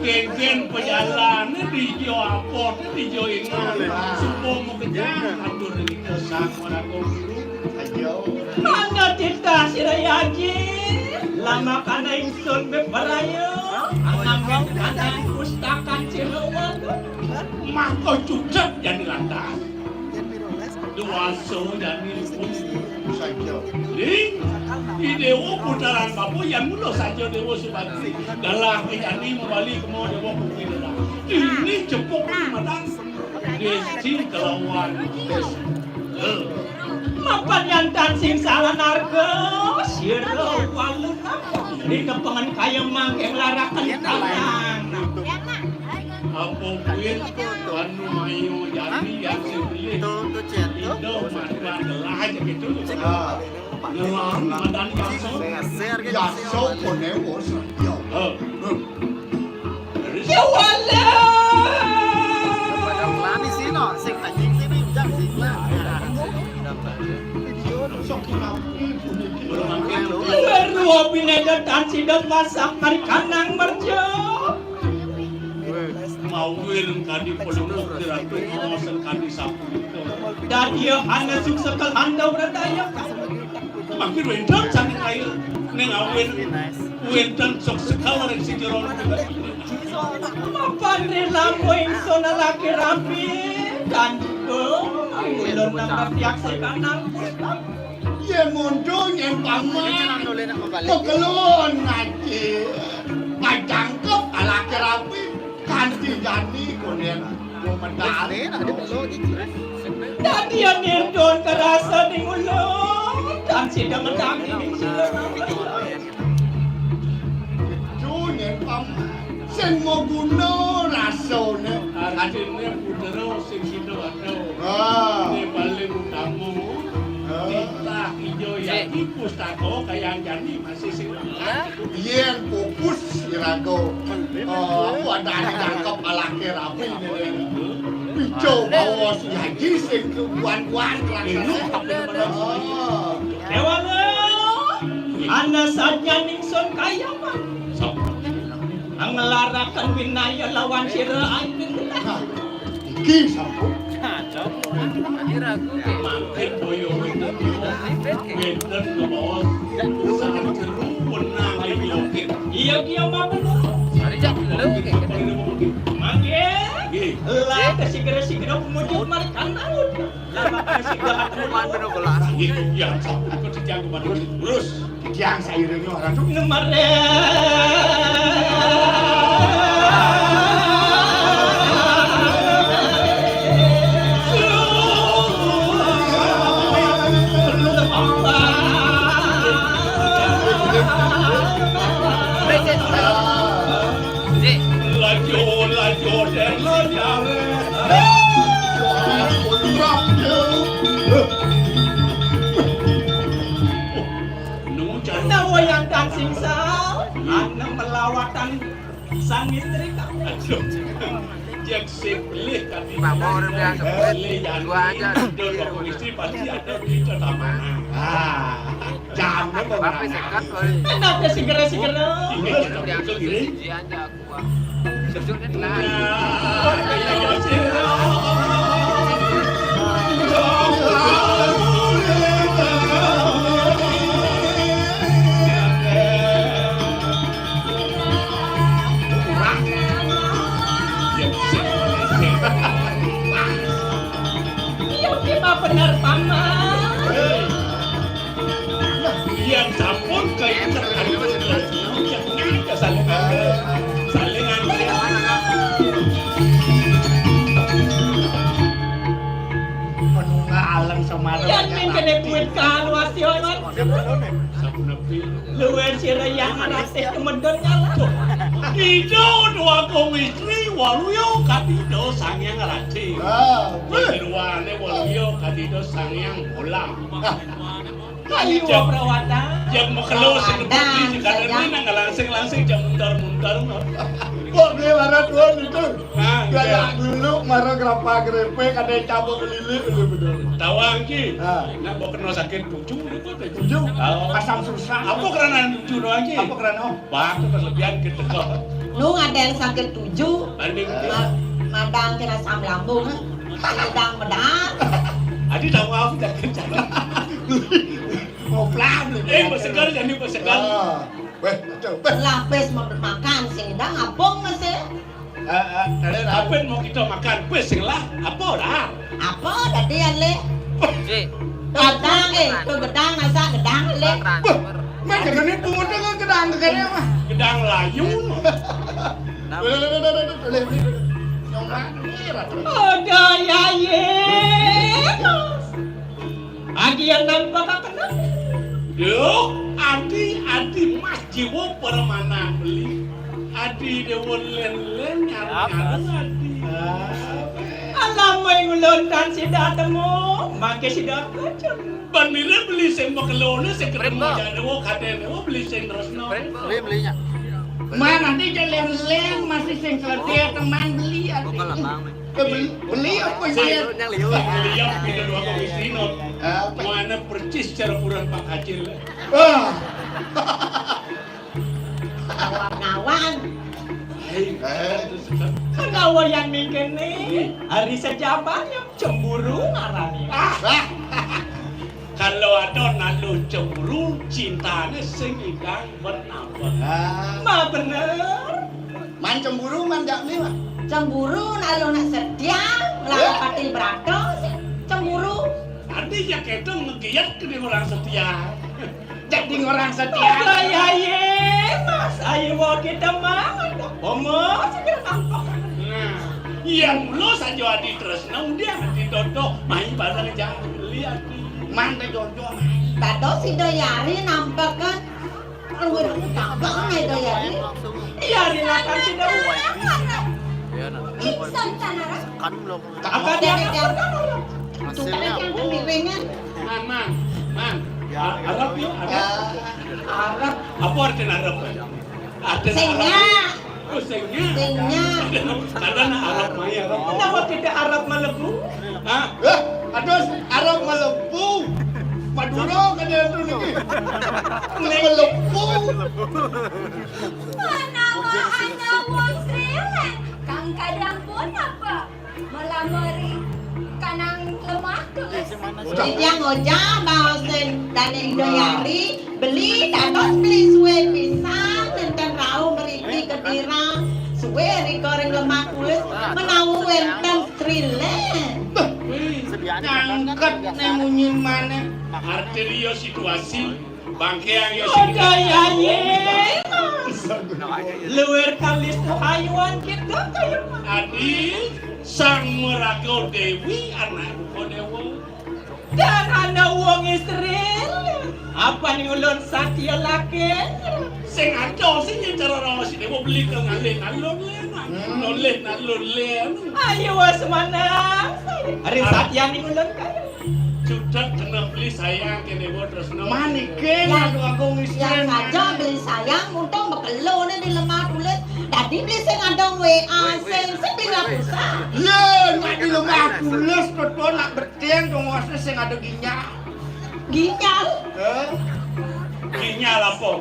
gen-gen pejalan di Jawa Apot di Jawa Ingal semua mau kejar atur di kesan orang guru ayo mana kita sirayaji lama kana ingsun beparayo anang kana pustaka Cilewan mah kau cucap jadi lantas duaso jadi saja di dewo putaran bapu yang mulu saja dewo subati galah jadi membalik ke mau dewo pukul ini cepuk madang desi kelawan mapan yang tansing salah narko siro walun di kepengen kaya mangkeng larakan tangan apa kuit anu mayu jadi yang sebeli itu maduan gelah aja gitu ngelang madan yaso konewo saja ya wala Luar bineda dan sidang masak kari kanang merjo mawir kadi polumuk diratu ngawasan kadi sapu itu dan dia hanya suksekal anda berdaya makin wendan saking kail neng awin wendan sok sekal rek si jeron Mapandri lampu ingsun laki rapi kanjengku ulun nang tiak sekanan Ye mundur yang paman Pekelun ngaji Ngajangkep ala kerapi Kanti jani kunen Medali dadi nirdon kerasa ning ulun dan sida mendangi ning sida Junyen paman Sing mau guna rasone Artinya putera sing sido-ado. Ah. Ini paling utama. Kita hijau yang di pustaka kayak jadi masih sing Yen pupus irago Aku ada ditangkap ala kerapi Pico bawa si haji sing kebuan-buan Dewana ana saja ningsun kaya man ang ngelarakan winaya lawan sira aing Iki sampun makin boyo itu ngeten ke bawah sangat jeru menang lagi oke iya mah bener mangke lah kesigera-sigera pemujud marikan naud lama kesigera itu yang sabun kau sejak kepada terus Yang sairengnya orang tuh nemare Laju dan laju Nawayang dan singsal Ana melawatan sang istri kamu yang sebelih kami sebelih yang dua istri pasti ada di taman Jamnya kenapa segera-segera benar paman yang sampun kayak jangan salingan menunggalan sama yang mingkene duit kaluas yonon sabun api luwen sira yang arate kemendon nyala Ido dua kong istri waluyo katido sangyang raci Waluane waluyo katido sangyang bola kayu perawatan yang makelo sing putih sekarang ini ngalangsing-langsing jam muntar-muntar Kok dia marah tuan itu Nah, Kayak dulu marah gerapa grepe kadang cabut lilit itu betul tawang ki Ah. nah mau kena sakit tujuh itu Tujuh pasang susah apa karena tujuh doang ki Apa karena oh batu berlebihan gitu kok Nu ada yang sakit 7 banding madang kena asam lambung sedang medang adi tahu apa sakit Mau pelan bersegar jadi bersegar Weh, coba lapis mau makan sedang abong masih apa mau kita makan pesing lah apa lah apa tadi ale gedang tuh gedang nasa gedang ale Mah jangan ini pungut dengan kedang kayaknya mah gedang layung ada ya ye agi yang nampak kena yo adi mas jiwo permana beli adi dewa len nyarang adi alamai ngulon dan sida temu mangke sida kacau ban mira beli sing makelone sing ketemu jadewo kadewo beli sing terusno Mah nanti jalan-jalan masih sing selesai teman beli beli apa sih? lihat kita dua komisi no mana percis cara kurang pak kacil kawan-kawan Kenawa yang mingkin nih hari sejabat yang cemburu ngarani kalau ada nalu cemburu cintanya sing ingkang bernafas mah bener Man cemburu man jak ni mah. Cemburu nalo nak setia, lalu patil berato, cemburu. Tadi ya kedong ngegiat ke orang setia. Jadi orang setia. Ya mas, ayo bawa kita mangan. Omo, segera nampak. Nah, yang lo saja adi terus nang dia nanti dodo main barang jangan lihat. Man teh jojo. Tado si Doyari nampak kan? Lu tambah nih Doyari. Yari lakan si Doyari. Iksan tanara. Kan belum. Apa dia yang tukang yang kemiringan? Man. Arab ya, Arab. Apa artinya Arab? Sengnya. Oh, sengnya. Kadang Arab maya. Kenapa tidak Arab melebu? Hah? Aduh, Arab melebu. Maduro kan dia tu ni. Melebu. Mana anak wong Srilan, kang kadang pun apa melamari kanang lemah tulis. Yang oja bahasen dan Doyari beli dados beli suwe pisang dan rau meriki kedira suwe rikoreng lemak kulis menau wenten Srilan. Ngangkat nemunyin mana? Arterio situasi bangkeang yo Luar kalis hayuan kita kayak Adi sang meragau Dewi anak Dewa. dan anak wong Israel. Apa nih ulun satya laki? Sing ado sing cara rawas ini mau beli ke ngalun len. Ayo was mana? Hari satya nih ulun kayak. Sudah kena beli sayang ke Dewa terus no. Manike aku Yang saja beli sayang untung bekelo nih di lemah kulit. Tadi beli sing ada WA sing sepira pulsa. Ya, nak di lemah tulis betul nak bertiang penguasa sing ada ginjal. Ginyal. Sinyal apa?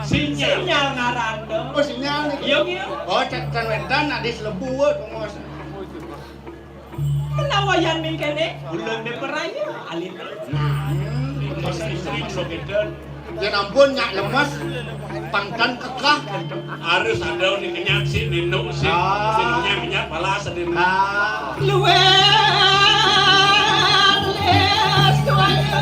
Sinyal ngarando. Oh sinyal ni. Iya. Oh cek wedan nak di selebu penguasa. Kenapa yang mingkene? Ulun de peraya alin. masa istri sogedan. Ya ampun nyak lemas. Pangkan kekah. Harus ada nih kenyak si nino si minyak pala sedih. Luar les tuanya.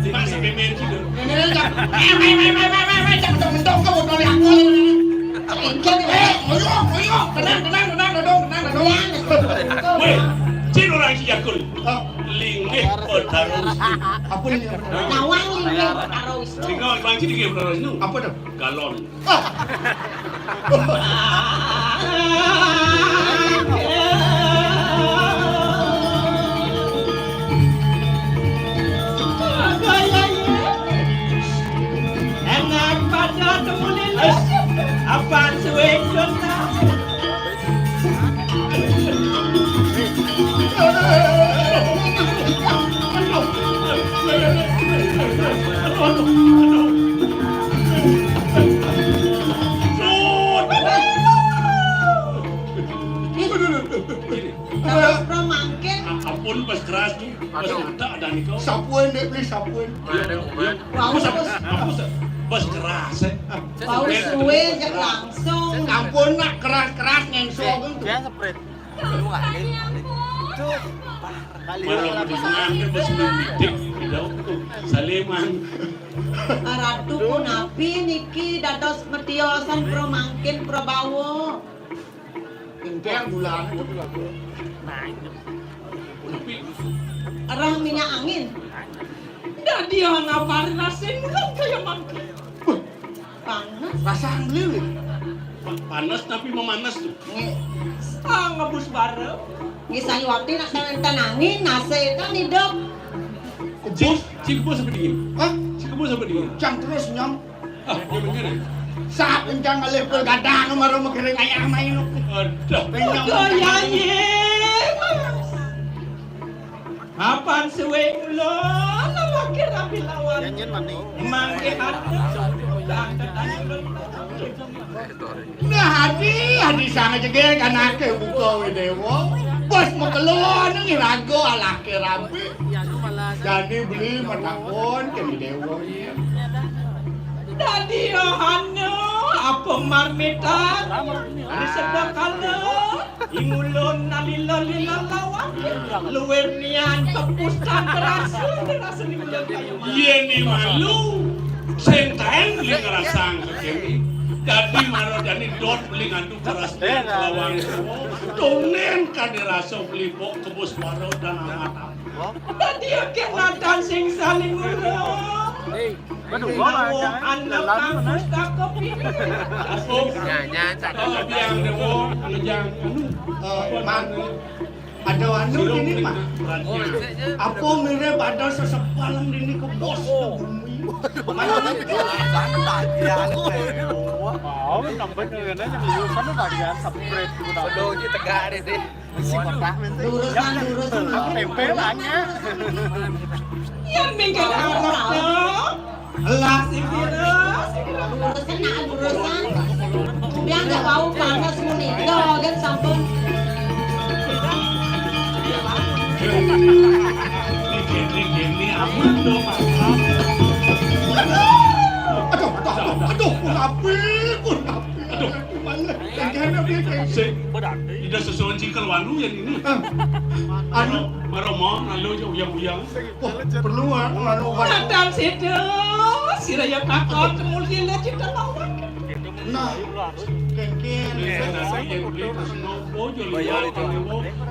Masih pemen gitu. Jangan mendong kamu dari aku. Tenang. Weh, cin orang si Yakul. Linggih petarus. Apa ini? Nawang linggih petarus. Tinggal bang cin linggih petarus itu. Apa tu? Galon. Enak pada temulilis. Apaan suwe jona? Terus romangkin. Ampun pas keras tuh. Pas ada nih kau. Sapuan dek beli sapuan. Pas keras Bau suwe jak langsung. Ampun nak keras-keras ngensok tu. Dia spread. Malam disengaja pas didik tidak Saliman. Ratu pun api niki dados metiosan promangkin probawo. Ingkang bulan. Arah minyak angin. Dah dia ngapain nasin kan kayak mangkin. Panas. Rasa anggli. Panas tapi memanas tuh. Ngebus bareng. Ngisah waktu nak tenangin nase kan hidup. Cikgu sampai dingin. Hah? Cikgu sampai dingin. Cang terus nyam. Ah, dia begini. Saat kencang ngelepel gadang nomor kering ayam main. Ada. Goyaye. Apaan suwe ulon? kira bilawan. Nyanyian mani. Mangke hati. Nah, hadi sangat juga kan aku buka dewa. Bos mau keluar nih rago ala kerapi. Jadi beli matakon ke dewa. Dadi Yohana apa marmitan di sedekala ingulun nalila-lila lawan luwer nian kepustan berasa ingulun kayu Yeni malu sentaen beli ngerasang kekini. Jadi maro jani dot beli ngandu keras lawang. Tonen kan dirasa beli bok kebus maro dan amat. dadi kenatan sing saling urang anak kampus tak kopi Kalau biang dewo ngejang Ada anu ini mah. Apa mirip ada sesepalang ini ke bos bumi. Oh, nampak dengan aja yang sana tadi kan separate gitu. Doji tegak deh sih. Lurusan Tempe lahnya. yang minggat aroknya lah si virus lurusan dia nggak mau panas muni kan sampun Ini aman dong. Aduh, kunapi. Aduh, tidak sesuai cikal wanu yang ini. Anu, Maromo, lalu uyang-uyang. perlu anu datang situ si raya kakak temul gila cita lawan Nah, kengken.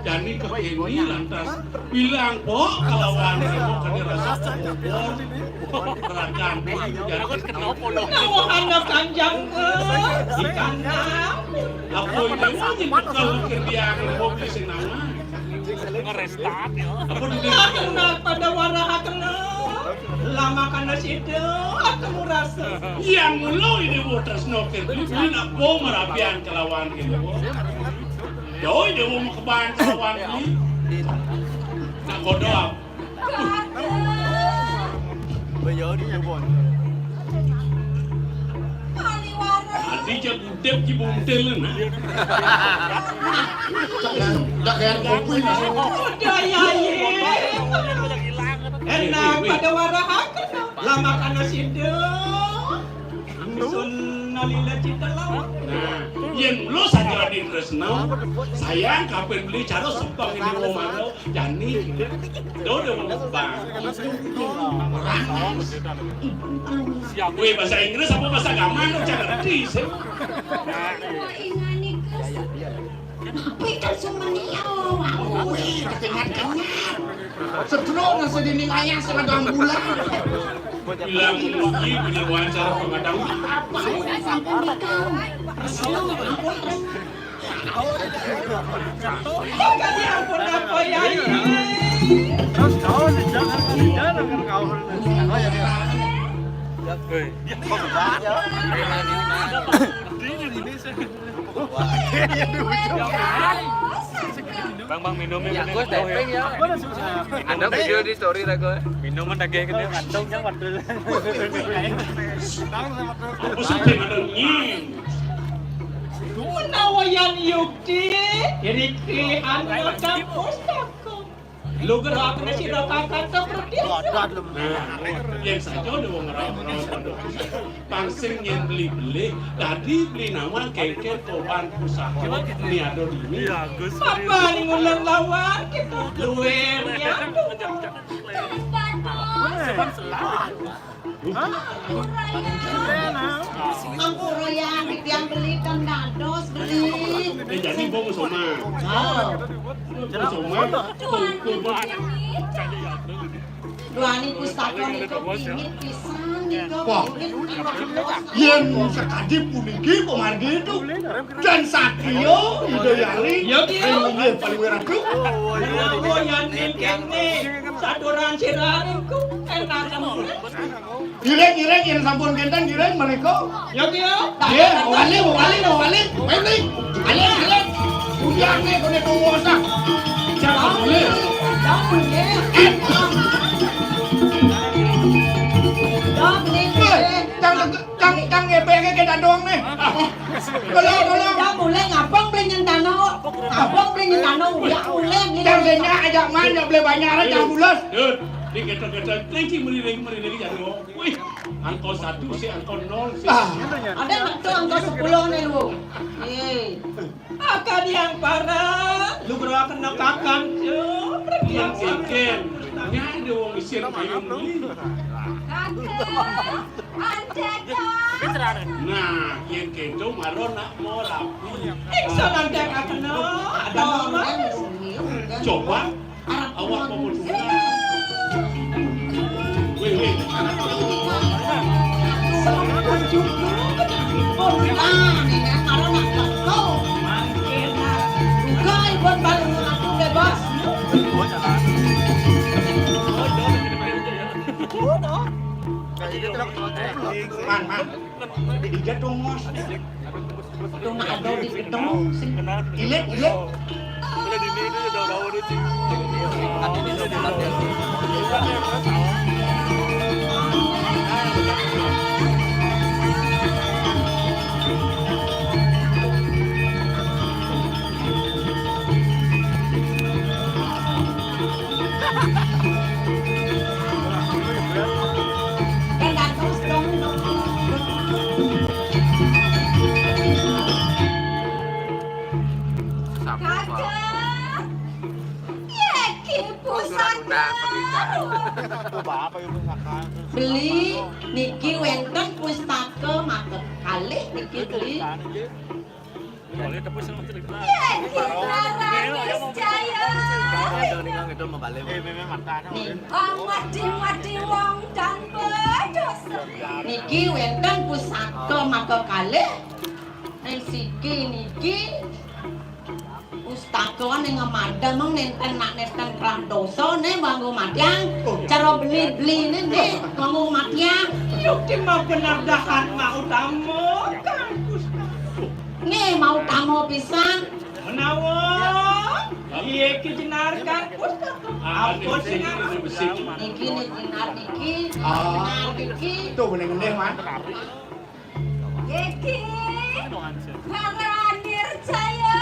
Jadi kekini lantas bilang kok kalawan mau kan rasa perakan nawahannya kanjang ke ikan apa itu aja kalau kerjaan mau bisa nama apa itu kena pada waraha kena lama karena situ aku rasa yang lo ini botas noker ini nak bom merapian kelawan gitu jauh dia mau keban kelawan ini nak kodok Adi cak udep ki buntel na Tak kayak kopi nasi. udah ya enak pada waraha kena lama karena situ sun nalila cita lawan nah yang lo saja di Tresno sayang kapan beli cara sepang ini mau mana jani do mau bang gue bahasa Inggris apa bahasa gaman lo jangan ngerti sih tapi kan cuma niau Wih, ketinggalan. Sedro nasi dinding ayah seragam bulan. bilang lagi bener wawancara pengadang Bukan ya ampun apa ya Terus kau jangan kan kau. Oh ya dia. Ya, kok enggak? Bang minumnya gue tepeng ya. Anda video di story lah gue. Minuman daging gede kantong yang waktu. aku sampai ada nying menawayan yukti iriki anu kampus aku lu gerak na si kakak seperti nah yang saja udah mau ngerawat pangsing yang beli tadi beli nama keke koban pusaka ini ada di ini apa nih ngulang lawan kita luernya aku royang yang beli kan dados beli jadi bong sama Duani pustaka niko pingin pisan niko Wah. Yang sekali puniki pemargi itu dan sakio ideali Ya, Tio. yang paling weradu nawayan kene saduran sirarinku enak kamu gireng yang sampun kentang gireng mereka ya dia ya mau balik ale udah nih kone kuasa jangan boleh jangan ya bebek ke dandong nih. Tolong. Dah mulai ngabang beli nyentano. Ngabang beli nyentano udah mulai beli. Jangan ajak main beli banyak aja jangan bulas. Ini kita lagi meri jangan. Wih, angkau 1 sih, angkau 0 sih. Ada itu angkau 10 nih lu. Akan yang parah, lu berapa kena kakan, Yang keken, nyari wong isir ayam ni. Nah, yang kento maron nak mau rapi. Iksan anda akan ada mama. Coba, awak pemuda. Wih. Man. Dia dong mas. Tuh nak ada di gedung sih. Ilet. Udah di ini udah udah sih. Beli niki wenten pustaka maket kali niki beli. Niki wenten pustaka maket kali. Neng siki niki pustaka ning ngamadang mong nenten krantoso ne wanggo madyang. Cara beli ne wanggo madyang. Yuk di mau benar dahan mau tamu kan pustaka. Nih mau tamu pisan. Menawa. Iya kijinarkan pustaka. Apa sih Niki niki. Tuh bener-bener man. Yeki, Haranir Jaya,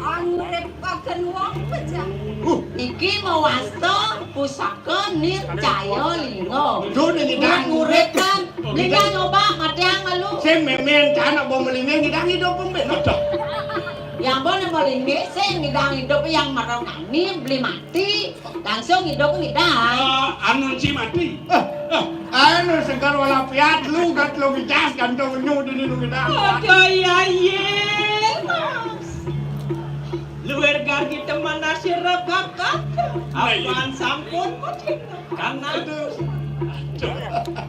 Angrep paken wong pejang. Iki mewasta pusaka Nircaya Linga. Duh nih Ngurip kan. Linga nyoba madyang lalu. Saya memen anak bom melingin ngidang hidup pembek. Yang boleh melinggi sing ngidang hidup yang marangani beli mati. Langsung hidup ngidang. Anu si mati. Anu segar wala piat lu gat lu bicas gantung nyu di nu kita. Mas. Luar gargi teman nasi kakak. Apaan sampun karena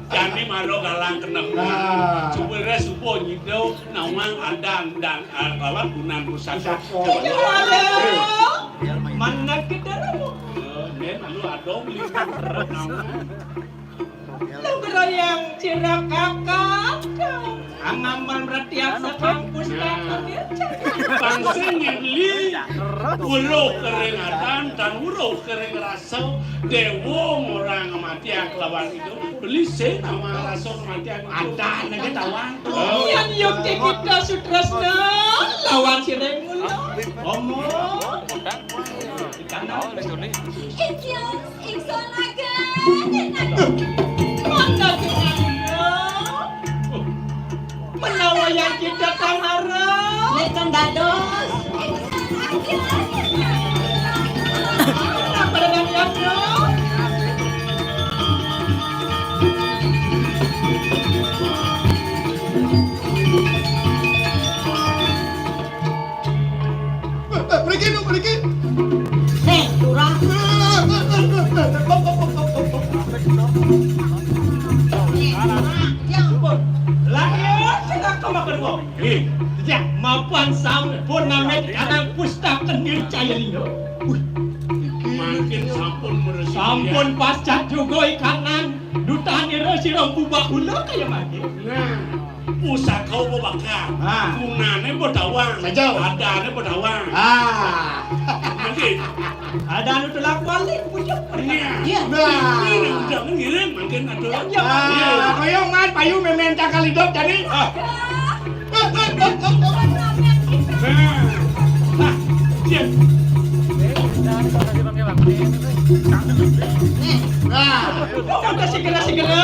Jadi maro galang kenep. Supaya supo nyido nawang adan dan kawan gunan pusaka. mana kita ramu. Nen lu adong lihat nawang. Lu yang cirak kakak. Angaman ratiasa kampus kakak. Pangseng ngeli ulo keringatan dan ulo kering rasau dewo orang kematian kelawan itu beli sih nama rasau kematian ada nege tawang Yang yukti kita sutresna lawan si Remul omong Iksan akan mana kita menawa yang kita tanara Lekan dados. apa dengan yang pergi Turah. Ya ampun. lahir sudah kau berdua. Ya, maupun sampun namet karang pustaka Nircaya Linga. makin sampun meresik Sampun pasca juga ikanan dutaan resi rompu bahula kayak mati. nah pusaka kau bakar gunane bodawang Saja. adane bodawang sakit. Ada anu telak balik pucuk. Iya. Ini jangan ngirim makin ada. Ah, koyong man payu memen cakal hidup jadi. Siap. Udah segera.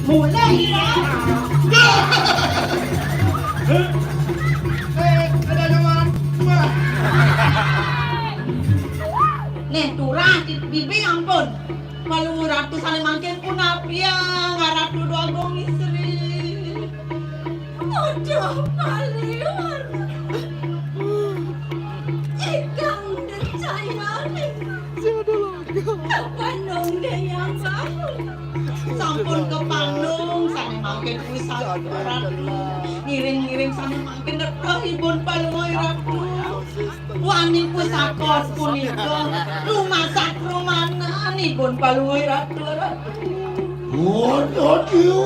Mulai ya. Nih turah di bibi ampun. Kalau ratu sana makin pun ya ngaratu doang istri. Aduh, Paliur. Ikang decayane. Kepanung deh yang baru. Sampun ke Bandung sana makin wisata ratu. Ngiring-ngiring sana makin ibun palungoy ratu. Wani pusakos punika rumah sak rumana ibun palungoy ratu. Waduh diu.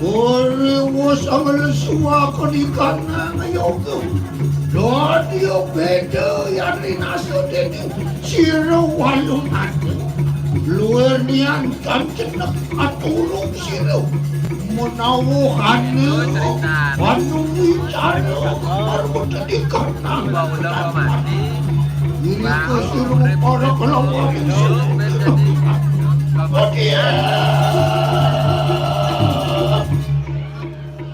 Ore wos amal suaka di kanan ayo ke. Radio beda yang rinaso dedi siro walung atu. Luar nian kan cenek atulung siro. Menawuhan Bandung wicara harus jadi kanan. Ini ke siro para kelawar siro. Oke.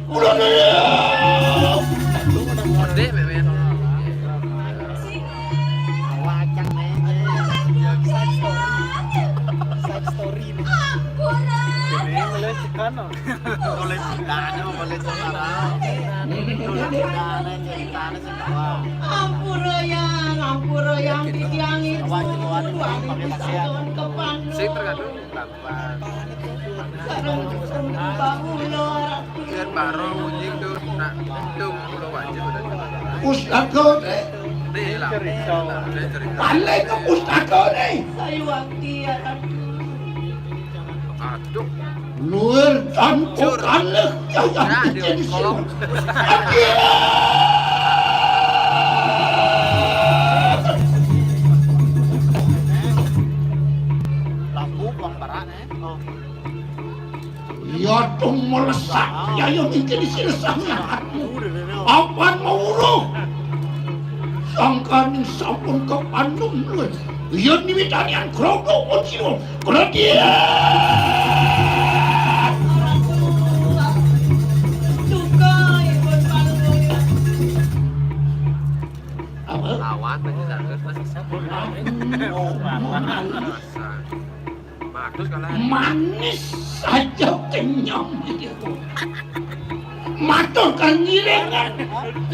Udah deh. Ampura yang didiangi ke Bandung. Sing tergantung kapan. Biar baru ujing tuh nak tung pulau wajib udah jalan. Pustaka deh. Balik ke pustaka deh. Saya waktu ya Aduh. Luar tanpa kalah yang jadi kolong. Ya dong melesak ya yang mungkin disirasanya hatimu. Apaan mau uruh? Sangkan sampun ke Bandung lu. Ya nimitanian krodo onsiro. Kalau dia Lawan masih sakit masih sakit. Bagus kalau manis saja kenyang itu. Matur kan ngirengan,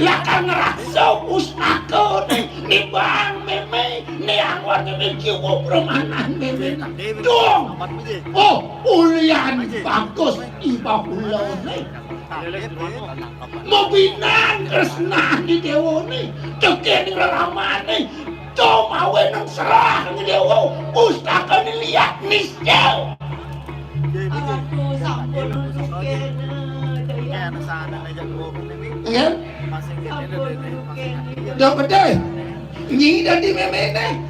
lah kan ngerasa pustaka nih bang meme, nih angwar meme kiwo permanan meme. Dong, oh ulian bagus iba pulau nih. Mobinan kresna di dewa nih, cekir nih lama nih. Cuma wenang serah nih dewa, pustaka nih liat niscel. Aku sampun rusukin. Ya, dapat deh. Nyi dan di memene.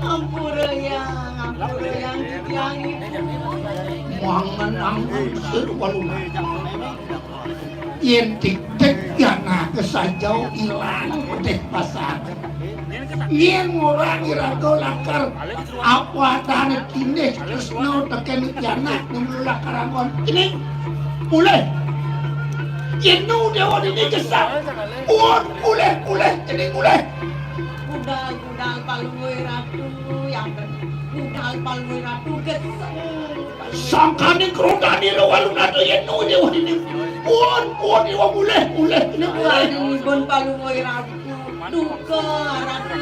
Ampura yang didiangi. Wangan anggun serbaluna. Yentik tek yana kesajau ilang deh pasar. Yen orang irago lakar apa tanah kinde tresno teken yana nunggu lakarangon ini mulai. Yenu dewa ini kesal. Mulai ini mulai. Gudal palungoy ratu yang gudal palungoy ratu geseng. Sangkane krodani rawalun ato yenu dewa ini. Puan dewa mulai ini mulai. Ibon palungoy ratu duka ratu.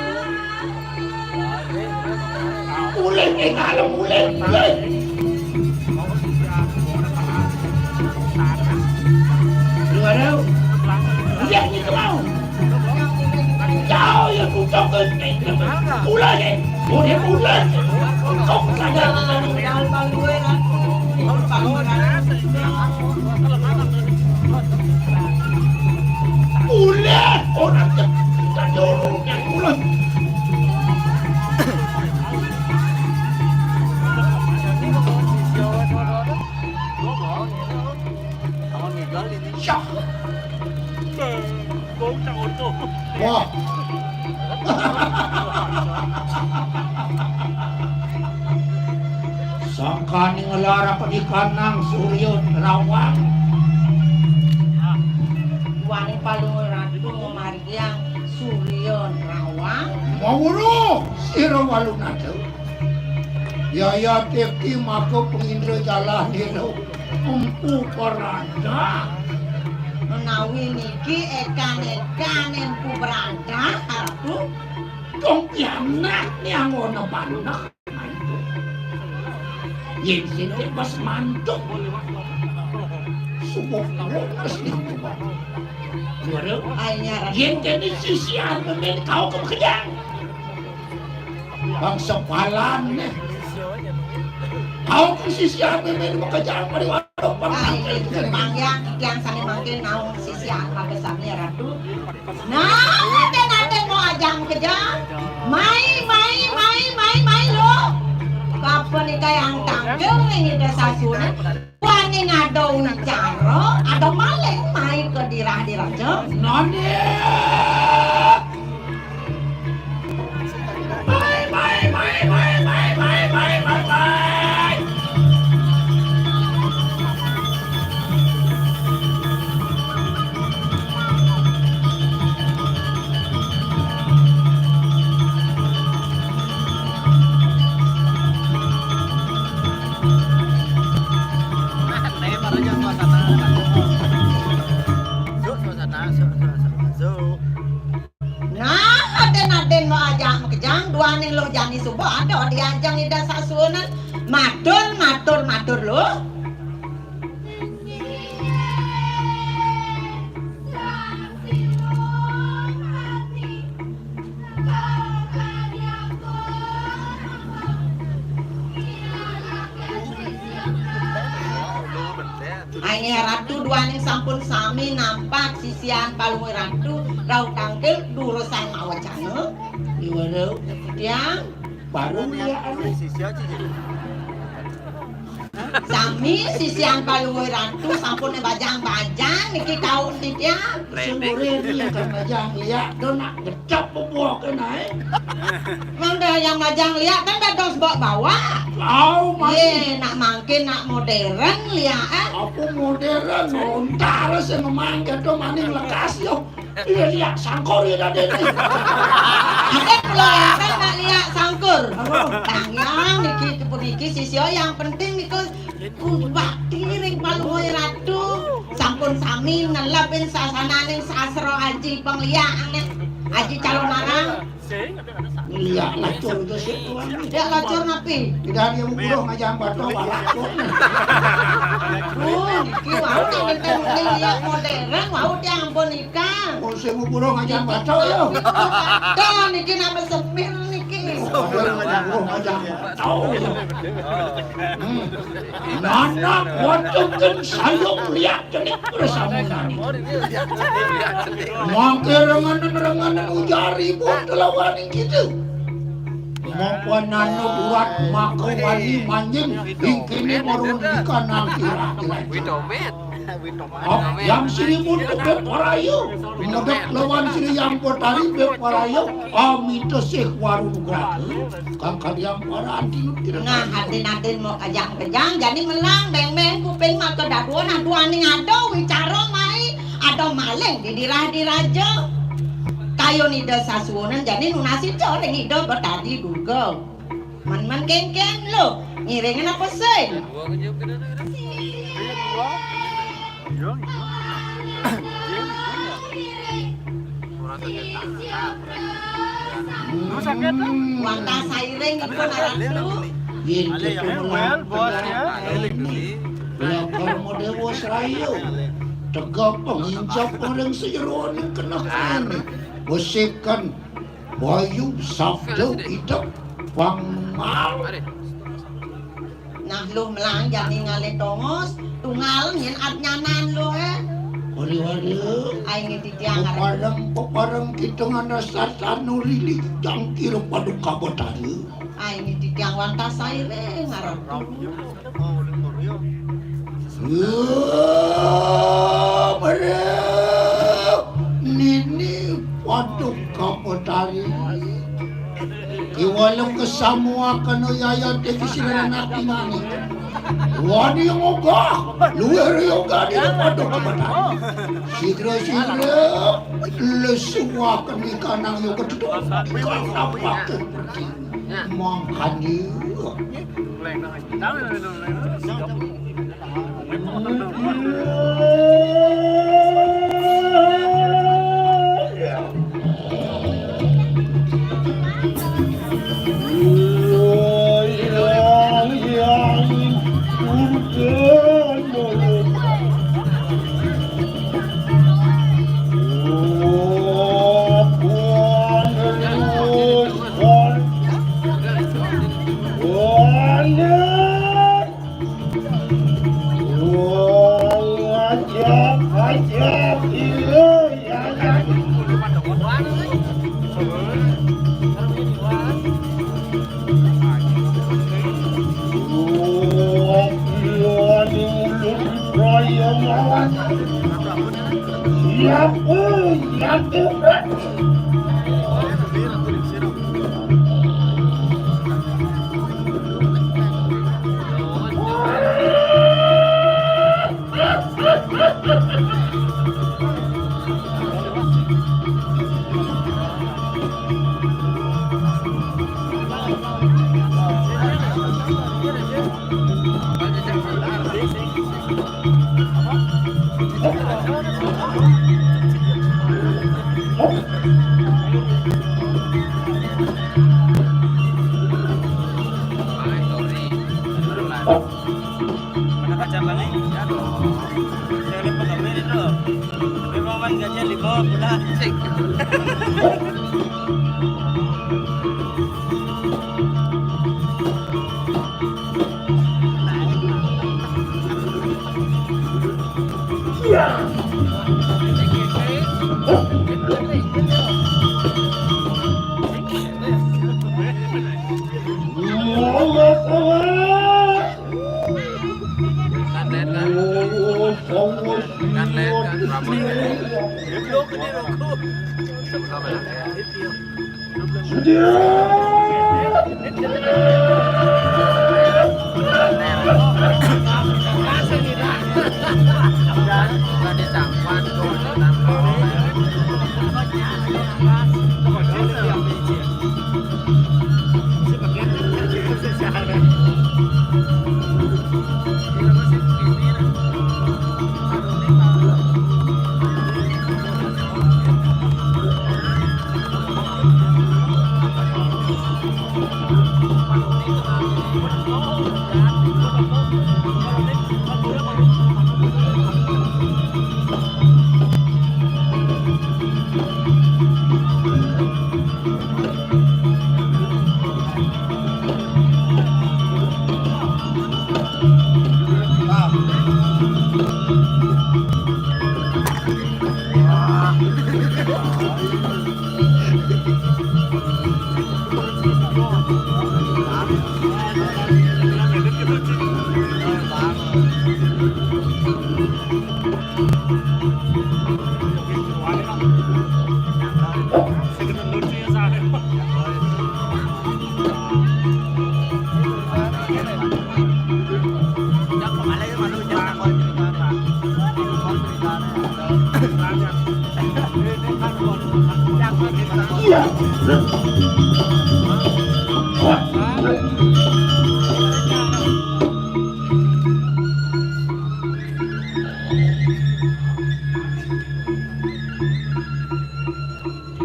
Mulai kalau mulai. Gimana? Lihat ni kau. Kau yang kucok ke mulai. Mulai. Kau saja. Mulai orang kita dorong yang mulai. Wah. Sangka ni ngelara pedikanang Suryo Rawang. Wani palung ratu Mariang Suryo Rawang. Mawuro sira waluna tu. Ya tepti mako pengindra jalan dino. Empu peranda. Menawi niki ekan-ekanen ku beranda aku Kong pianak ni ang ono panak. Yen sinte pas mantuk. Subuh lepas ni. Gimana? ayah Yen kini sisian memen kau kejang. Bang sepalan ni. Kau sisian memen kejang pada warung ay itu pangyang yang sana mangkin naung sisi apa besarnya ratu. Nah, ada mau ajang kejang. Mai lo. Kapan ni kayang tangkel ni desa sunan. Wani ngado wicara, ada maleng mai ke dirah-dirah je. Nani. Mai. Nah, aden mau ajang kejang, dua nih lo jani subuh ada diajang di desa sunan. Matur lo. Ini ratu dua nih sampun sami nampak sisian palung ratu rau tangkel durusan mawacana. Gimana? Yang Baru dia ada. sami sisian palung ratu sampun bajang-bajang niki kau dia. Sumure dia kan bajang liat do nak gecap buah kenai. Mang dah yang bajang liat kan dah dos bawa. Kau masih. Nak mangkin nak modern liat. Aku modern nontar se memangga do maning lekas yo. Iya liat sangkor ya dah dene. Ada pula yang kan nak liat sangkur. Tangyang niki sisio yang penting niku bakti ring palung ratu sampun sami nelapin sasananing sasro aji pengliang aji calon arang. Iya lacur itu sih tuan. Tidak lacur napi. Tidak dia buruh ngajang batu balakun. Niki mau nenten liat modern mau dia ampun nikah. Mau sih buruh ngajang batu yo. Dah niki nama semir niki. Buruh ngajang batu. Nana kuatkan sayung liat jenik bersama nani. Mangke renganan ujari buat lawaning gitu. Maupun nana buat maka wali manjing hingkini marun ikanang kira-kira. Yang sini muntuk beparayu. Minodek lawan sini yang potari beparayu. Amita sih warung gratis. Kakak yang para anti. Nah hati-hati mau kejang-kejang jadi melang beng-beng kuping maka dua ning ada wicara mai ada maleng di dirah-diraja. Kayo ni desa suwonan jadi nunasi coreng ida bertadi Google. Man keng-keng lo ngiringin apa sih? Wanta sairing iku naratu. Yen Ale yang ketemu well, bos ya. Lakar model bos rayu. Tegak penginjak orang sejeroan kenakan. Bosikan Bayu sabda hidup Pangmal. Nah lu melang jangan ngale tongos, tunggal nyen adnyanan lu Wari-wari. Aing titiang arep. Peparang kita ngana sasanu lili jangkir paduka botari. Aing titiang wanta sairing ngarep. Nini paduka botari. Iwalang kesamua kano yayat ekisiran natin mani. Wani yang oga, luar yoga di paduka botari. Sidra-sidra lesua kami kanang yoga tutup. Kenapa keperti mangkani?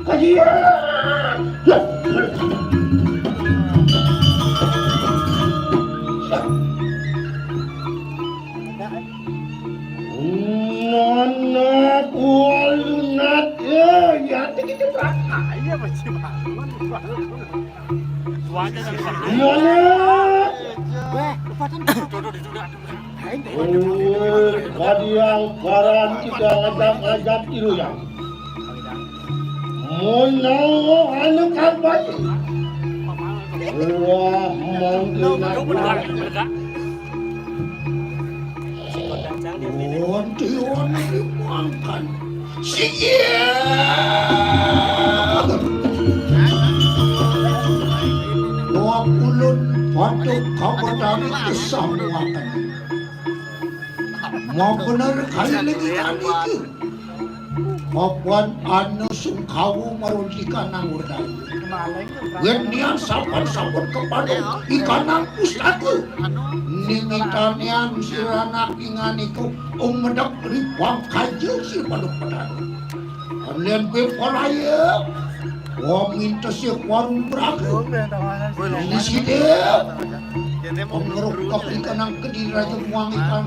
Kajian. Nona kulunat ya kita berapa? Iya masih bangun. Suaranya kan. Nona. Kadiang paran kita ngajak itu yang. Monang anu kabar. Wah manggil Ontion dimakan. Sige. Wapulun patut kabar dari semua kan. Mau benar kali lagi tadi itu. Kapan anu sungkawu maruntikan nang urdan. Wendian sapan-sapan kepada ikanang pustaku. Ningitanian siranak inganiku umedek ripang kajil si paduk-paduk. Kalian bepolaya. Wah minta si warung beraku. Ini si dia. Pengeruk ikanang kediraja muang ikan.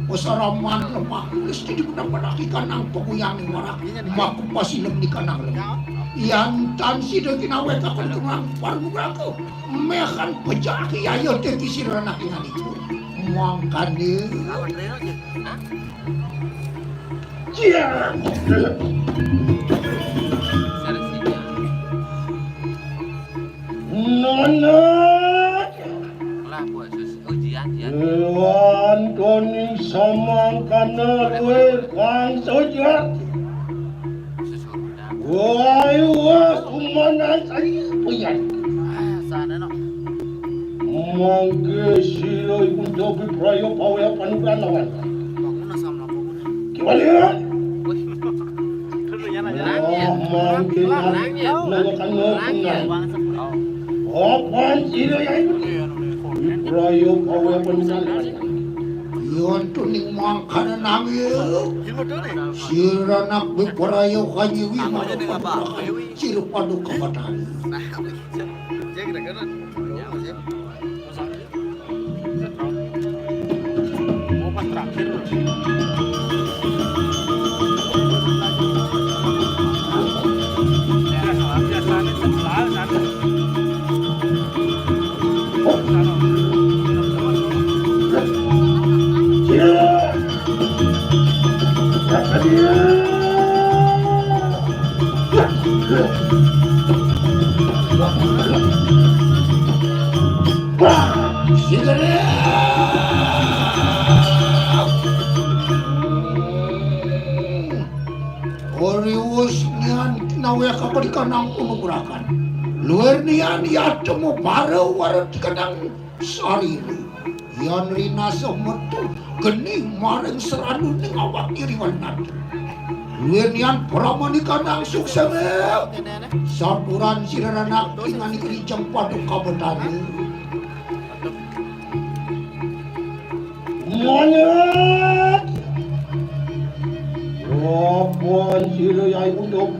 Wasaraman lemah. Mesti dibenak-benak ikanang penguyangi warak. Maku pasilem di kanang lemah. Yang tansi de kinawe kakon kemang warung beraku. Mekan pejaki ayo teki siranak inganiku. Muangkan dia. Iya. Nona. Wan koning samang kana luar kang soja. Wah, kumanan saya puyan. Mangke sila ikut dobi prayo pawe panukan lawan. Gimana? Mangke nalakan ngepungan. Apaan sila yang ikut? Prayo pawe panukan lawan. Yon tuning mangkana nangil. Siranak biparayo kanyiwi malukan. Sirupadu kabatan. Orius nian nawe kapal kanang umurakan. Luar nian ya temu baru warat kanang sariru. Yan rina semetu geni maring seranu ning awak kiri wanat. Luar nian pramani kanang sukseme. Sapuran sirananak ingani kerijang paduk kabetani. Monyet. Apaan sila yang untuk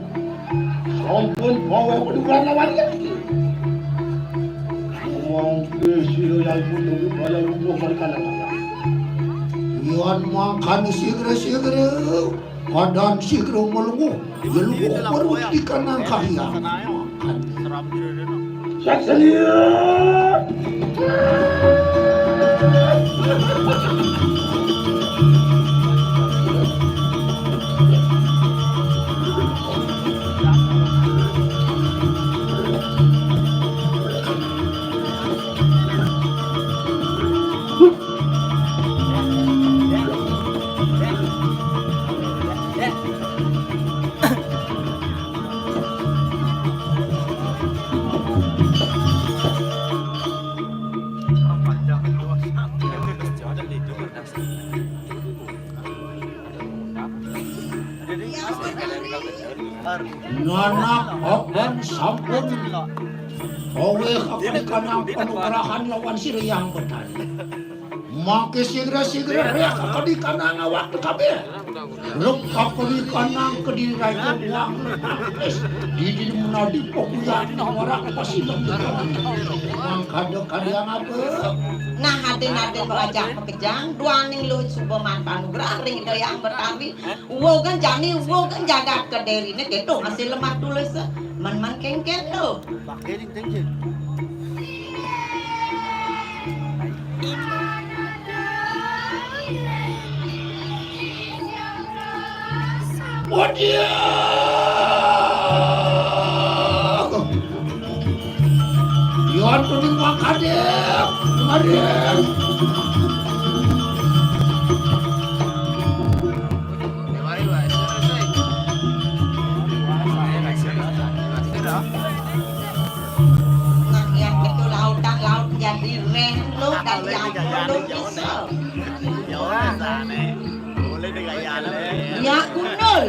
sampun pawe padukan lawan lagi. Mangke sila yang untuk prayo untuk balikan lawan. Yan mangkan sigre-sigre. Padan sigre melungu. Melungu baru di kanan kahiyang. Saksalia. Nanak open sampun Kowe kapal kanang penukarahan lawan siriyang betan. Mangke sigre-sigre rek kadi kana waktu kabeh. Ruk kakuli kana kediri raja uang. Di menadi pokuyan orang pasilem. Mangkado kalian apa? Nah hati-hati belajar pekejang duaning lu subaman panugrah ring yang bertami wogan jani wogan jaga kederine gitu masih lemah tulis man kengken lo Wadia Yon kuning wakadep Madem nah yang itu lautan laut jadi relo dan yang belum bisa ya kunul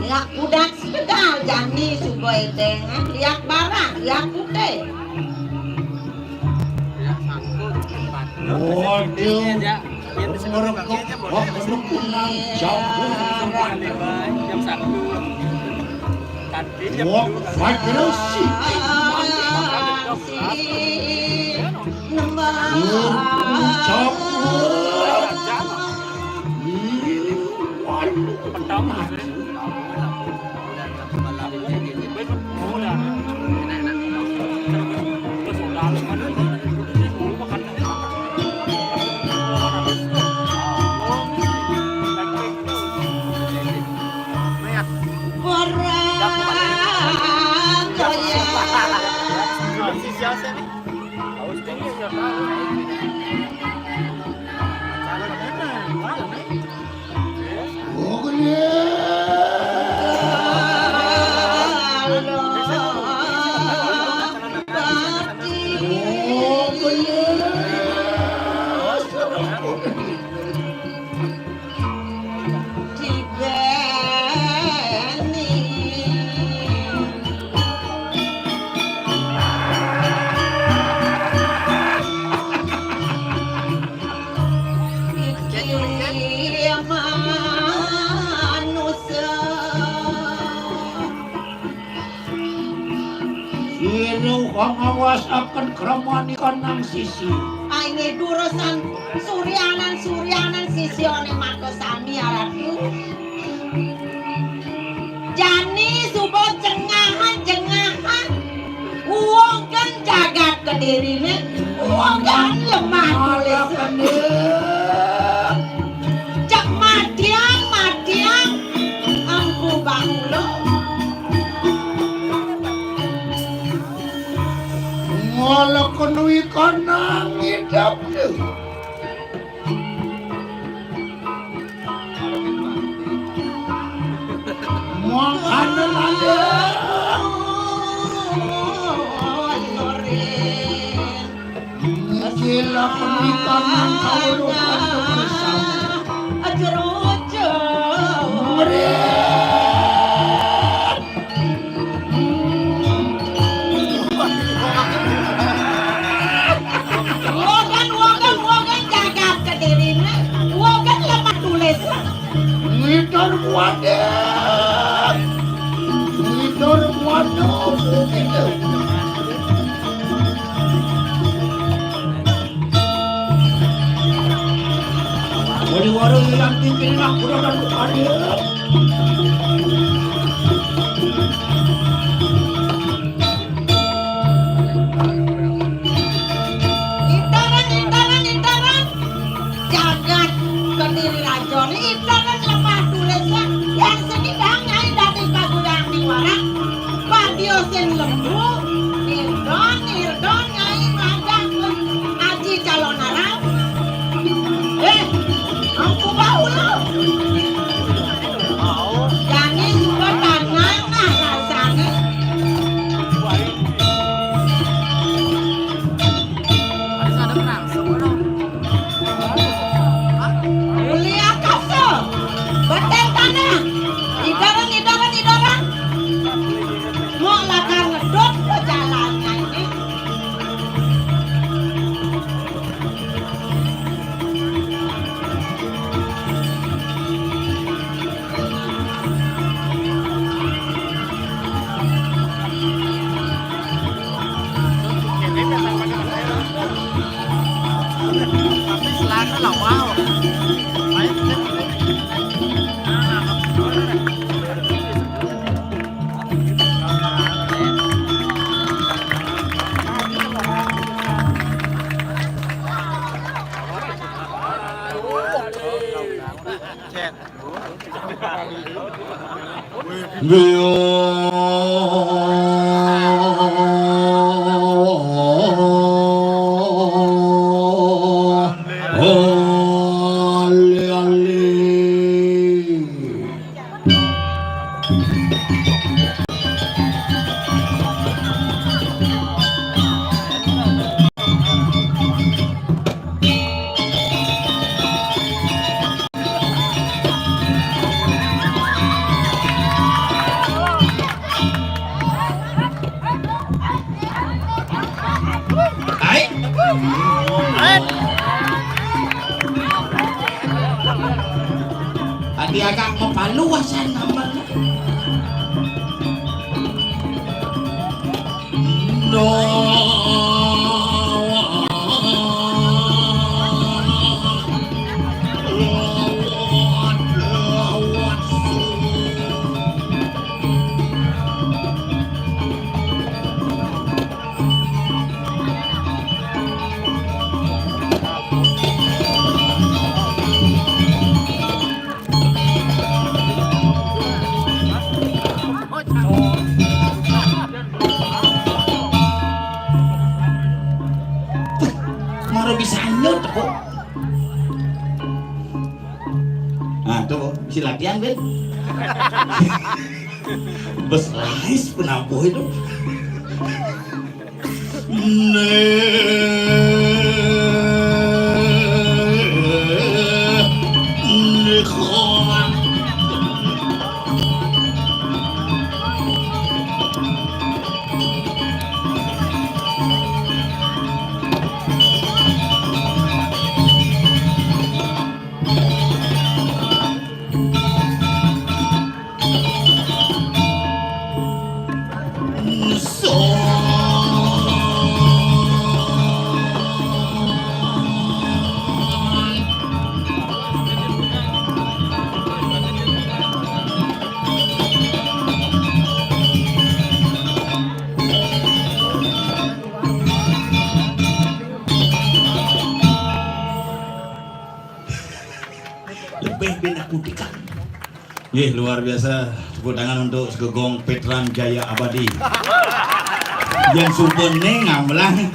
ya udah sekedar jani suboy dengan liak barang liak putih Waduh merekep wakenukunan jauh Wak fajro siti ucap Pengawas akan keramani kanang sisi. Ini durusan suryanan sisi one mako sami aratu. Jani subo cengahan. Uang kan jaga kedirine. Uang kan lemah tulis. Cak matiang ampu bangulo. Walau kenui kanang hidup tu Muang ada Gila kenui kanang kau lukan bersama Ajarojo Ngidor muadab begitu. Wari-wari yang tinggi nak kurang ada. Intaran jagat kediri rajon intaran lemah tulisnya yang sedang nyai dari kagulang di warang padio sen lembu nirdon nyai madang aji calon arang ampu bau lo Adi agak kepaluasan amal. Maro bisa nyut kok. Nah tuh, si latihan Ben. Bes lais penampuh itu. Lebih benakutika. Luar biasa. Tepuk tangan untuk Segegong Petran Jaya Abadi. Yang sumpene ngamlang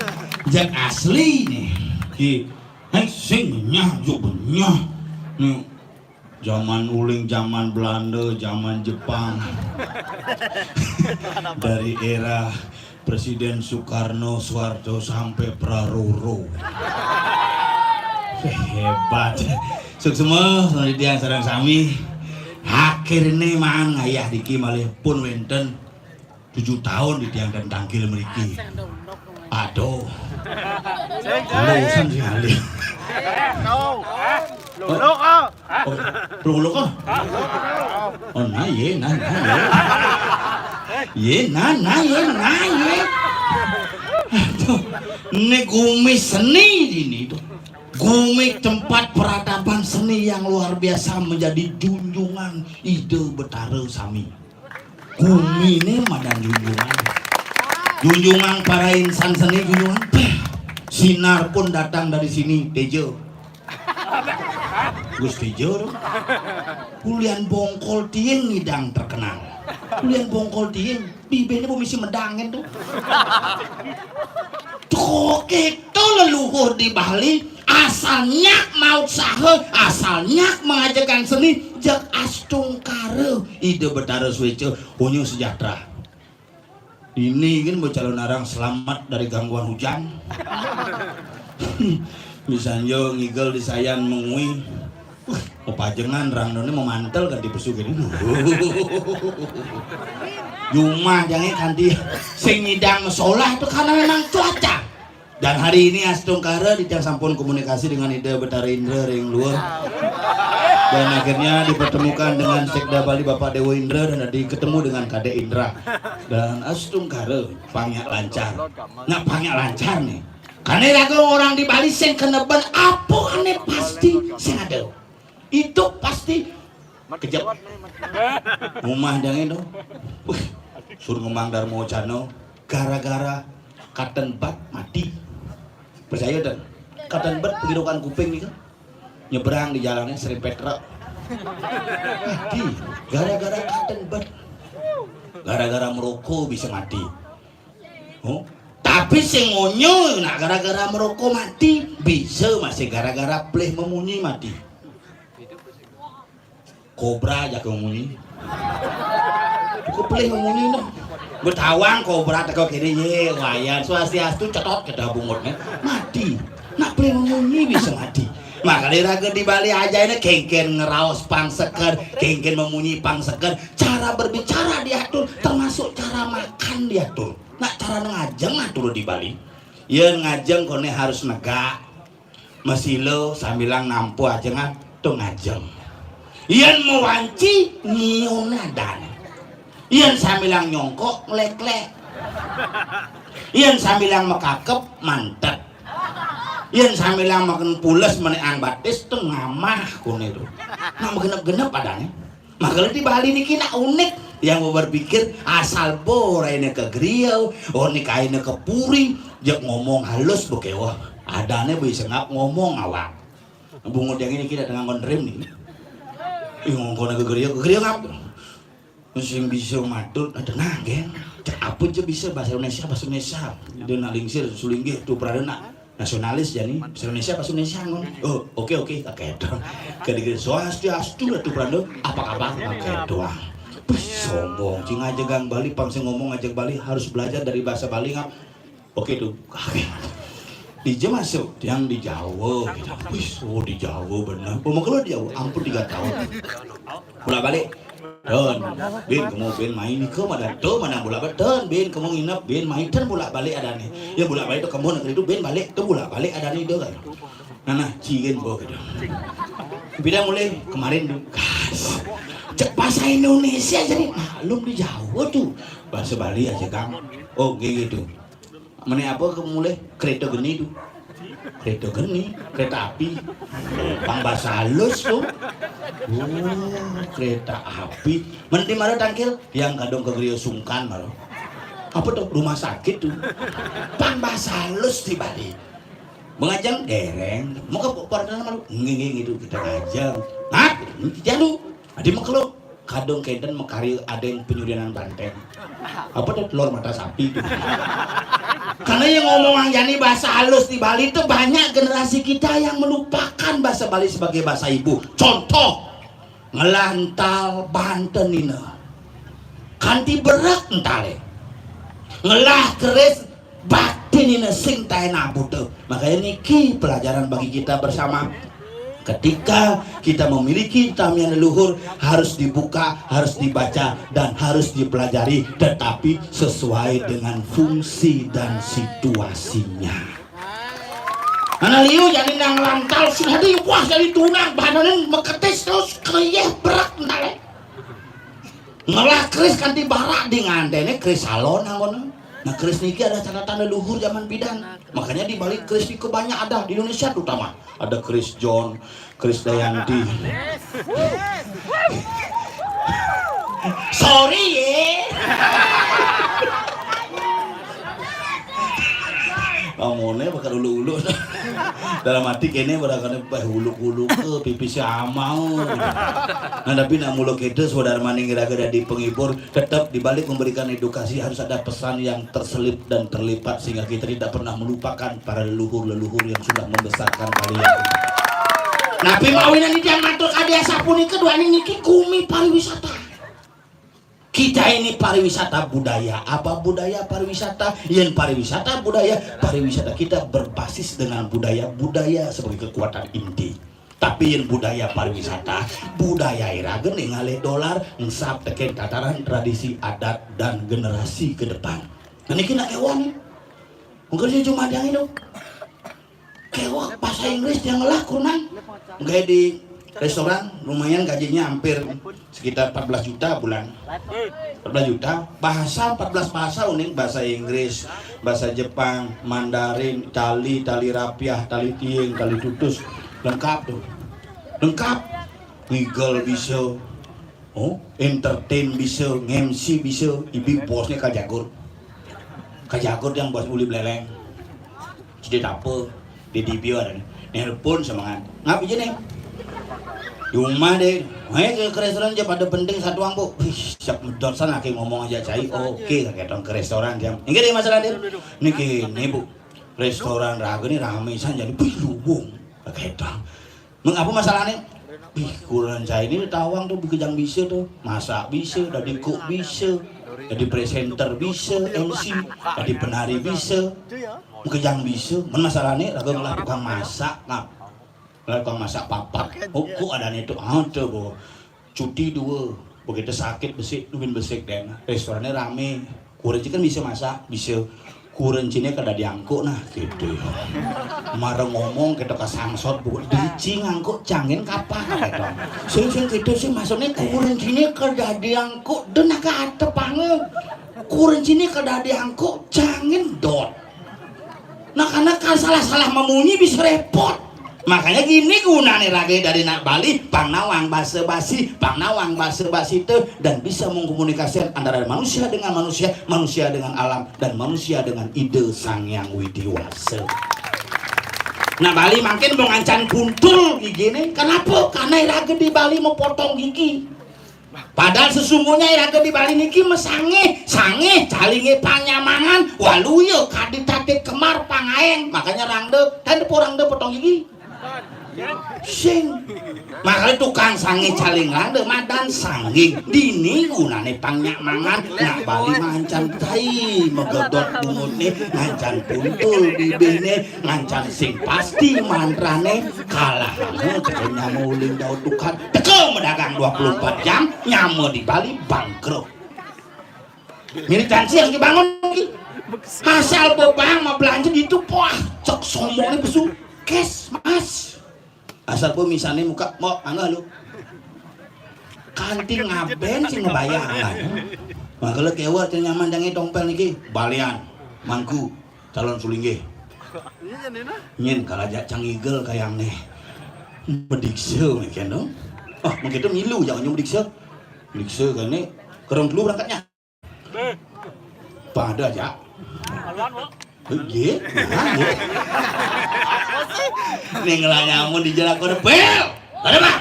jak asli nih. Sing nyah jo benyah. Nih zaman uling, zaman Belanda, zaman Jepang. Dari era Presiden Soekarno, Soeharto sampai Praroro. Hebat. Suk semua penelitian sareng sami. Akhirnya mang ayah diki malih pun wenten 7 tahun di tiang dan tangkil mriki. Aduh. Lulusan sih alih. Luluk ah. Luluk ah. Oh nah ye. Ye nah ye. Aduh. Ini kumis seni ini tuh. Gumik tempat peradaban seni yang luar biasa menjadi junjungan ide Betara Sami. Gumi ini madan junjungan para insan seni, junjungan sinar pun datang dari sini. Tejo Gus Tejo Kulian Bongkol Tieng ngidang terkenal. Kulian Bongkol Tieng bibirnya bomisi medangin tuh. Kok itu leluhur di Bali asalnya maut sahe, asalnya mengajarkan seni jak astungkare ide Betara Swece hunyu sejahtera. Ini kan calon arang selamat dari gangguan hujan. Misalnya ngigel di sayan mengui pepajengan rangdone memantel kan di pesugihan. Cuma jangan kanti sing ngidang mesolah itu karena memang cuaca. Dan hari ini astungkara dijang sampun komunikasi dengan ide Betara Indra ring luar. Dan akhirnya dipertemukan dengan Sekda Bali Bapak Dewa Indra dan ketemu dengan Kade Indra. Dan astungkara pangyak lancar. Nggak pangyak lancar nih. Karena lagu orang di Bali sing keneben apa aneh pasti sing ada. Itu pasti kejap. Rumah jangan dong. Suruh ngomong Darmo Cano gara-gara Katen Bat mati. Percaya dan Katen Bat pengirukan kuping nih kan nyebrang di jalannya Sri Petra mati gara-gara Katen Bat. gara-gara merokok bisa mati. Oh, tapi sing ngonyo nak gara-gara merokok mati, bisa masih gara-gara pleh memunyi mati. Kobra aja memunyi. Kok pleh memunyi no? Bertawang kobra teko kiri ye wayan swastiastu cetot ke dabungutnya mati. Nak pleh memunyi bisa mati. Makanya raga di Bali aja ini kengken ngeraos pang seker, kengken memunyi pang seker. Cara berbicara diatur, termasuk cara makan diatur. Nak cara ngajeng atur di Bali. Ya ngajeng kone harus negak. Masilo sambilang nampu aja tuh ngajeng. Yen mau wanci nyiun adan. Yen sambilang nyongkok ngelek-lek. Yen sambilang mekakep mantep. Yen sambilang makan pules meneang batis tuh ngamah kone itu. Nama genep-genep adanya. Makanya di Bali ini kena unik. Yang mau berpikir asal borainya ke griau, nikahinnya ke puri, jak ngomong halus bekewah. Adanya bisa ngap ngomong awak. Bungut yang ini kita dengan kondrem nih. Ngomong ke griau ngap. Mesin bisa matur, ada nagen. Cek apa aja bisa bahasa Indonesia. Dia nak lingsir sulinggih tuh pradana. Nasionalis jadi bahasa Indonesia bahasa Indonesia ngon. Oh oke kakek doang. Kedik swastiastu tuh prado apa kakek doang. Sombong, cing aja gang Bali, pang ngomong ngajak Bali harus belajar dari bahasa Bali ngap. Oke tuh kakek. Di masuk yang di Jawa gitu. Di Jawa benar. Mau kalau di Jawa ampun 3 tahun. Bolak balik. Dan bin kamu bin main ke mana tuh mana bolak balik dan bin kamu nginep bin main dan bolak balik ada nih ya bolak balik tuh kamu negeri itu bin balik tuh bolak balik ada nih doang nah cingin bawa gitu beda mulai kemarin tuh cek bahasa Indonesia jadi maklum di Jawa tuh bahasa Bali aja kang oh gitu mana apa kamu mulai kereta geni tuh kereta api bang bahasa halus tuh kereta api mending mana tangkil yang kadang ke Grio Sungkan malah apa tuh rumah sakit tuh bang bahasa halus di Bali mengajang dereng mau ke pardana malu nging itu kita ngajang nah jadu adi maklum kadang keden mekari ada yang penyudianan banteng apa tuh telur mata sapi tuh karena yang ngomong Anjani bahasa halus di Bali itu banyak generasi kita yang melupakan bahasa Bali sebagai bahasa ibu. Contoh ngelantal Banten ini kanti berak entale ngelah keris batin ini sing tae nabu tuh. Makanya niki pelajaran bagi kita bersama. Ketika kita memiliki tamian leluhur harus dibuka, harus dibaca dan harus dipelajari, tetapi sesuai dengan fungsi dan situasinya. Karena liu jadi nang lantal sih hadi wah jadi tunang badan meketes terus kayeh berak entale. Ngelah keris kanti barak di ngandene keris salon anggon. Nah keris niki ada catatan leluhur zaman bidan. Makanya di balik keris niki banyak ada di Indonesia terutama. Ada keris John, keris Dayanti. Sorry ye. Amone bakal ulu-ulu. Dalam hati kene barakane hulu-hulu ke pipis amau. Nah tapi nak mulo kita saudara maning gara-gara di penghibur tetap dibalik memberikan edukasi harus ada pesan yang terselip dan terlipat sehingga kita tidak pernah melupakan para leluhur-leluhur yang sudah membesarkan kalian. Nabi mawinan ini yang mantul kadia sapuni kedua ini kumi pariwisata. Kita ini pariwisata budaya. Apa budaya pariwisata? Yang pariwisata budaya. Pariwisata kita berbasis dengan budaya sebagai kekuatan inti. Tapi yang budaya pariwisata, budaya iragen ngale dolar, ngesap teken tataran tradisi adat dan generasi ke depan. Nah ini kena kewan nih. Mungkin dia cuma yang itu. Kewak bahasa Inggris yang ngelah kurang. Enggak di restoran lumayan gajinya hampir sekitar 14 juta bulan. 14 juta bahasa 14 bahasa unik, bahasa Inggris, bahasa Jepang, Mandarin, tali rapiah, tali tieng, tali tutus, lengkap tuh, lengkap. Wiggle bisa, entertain bisa, MC bisa, ibu bosnya kajagur yang bos uli beleleng, jadi apa, di DBO ada nih, nelpon semangat, ngap aja nih. Di rumah deh. Ke restoran aja pada penting satu ampu. Siap medot sana lagi ngomong aja cai. Oke, ketong ke restoran jam. Ini deh masalah deh. Niki Bu. Restoran raga nih rame san jadi lubung. Ketong. Mengapa masalahnya? Kurang cai ini tawang tuh bikejang bisa tuh. Masak bisa, dari cook bisa. Jadi presenter bisa, MC, jadi penari bisa. Bikejang bisa. Men masalahnya raga melakukan masak, ngap. Kalau masak papak, kok ada itu ada bu, cuti dua, begitu sakit besik, nubin besik dan restorannya rame, kurenci kan bisa masak, bisa kurencinya kada diangkut nah gitu. Marah ngomong kita ke sangsot bu, dici ngangkut cangin kapal gitu. Sing gitu sih maksudnya kurencinya kada diangkut, dan agak ada banget. Kurencinya kada diangkut, cangin dot. Nah karena kan salah memunyi bisa repot. Makanya gini gunanya rage dari nak Bali pangnawang basa basi itu dan bisa mengkomunikasikan antara manusia dengan manusia, manusia dengan alam dan manusia dengan ide Sang Yang Widiwasa. Nah Bali makin mengancan puntul gini kenapa? Karena rage di Bali mau potong gigi. Padahal sesungguhnya iraga di Bali niki mesange calinge panyamangan waluyo kaditatit kemar pangaeng makanya rangde dan porangde potong gigi. Sing makanya tukang sange calingan de madan sange dini gunane pangnya mangan nak Bali mancan tai megedot bungutne ngancan puntul bibine ngancan sing pasti mantrane kalah teke nyamu uling daud dukan teke medagang 24 jam nyamu di Bali bangkrut militansi yang dibangun asal bobang mau belanja gitu wah cok sombongnya besu kes mas asal pun misalnya muka mau angga lu kanting ngaben sih ngebayangan makanya kewa nyaman jangan tongpel niki balian mangku calon sulingge nyen kalajak cangigel kayak nih medikse mungkin dong oh begitu milu jangan medikse kan nih kerong dulu berangkatnya pada aja iya, nih ngelanyamun di jalan kode bel, ada bang.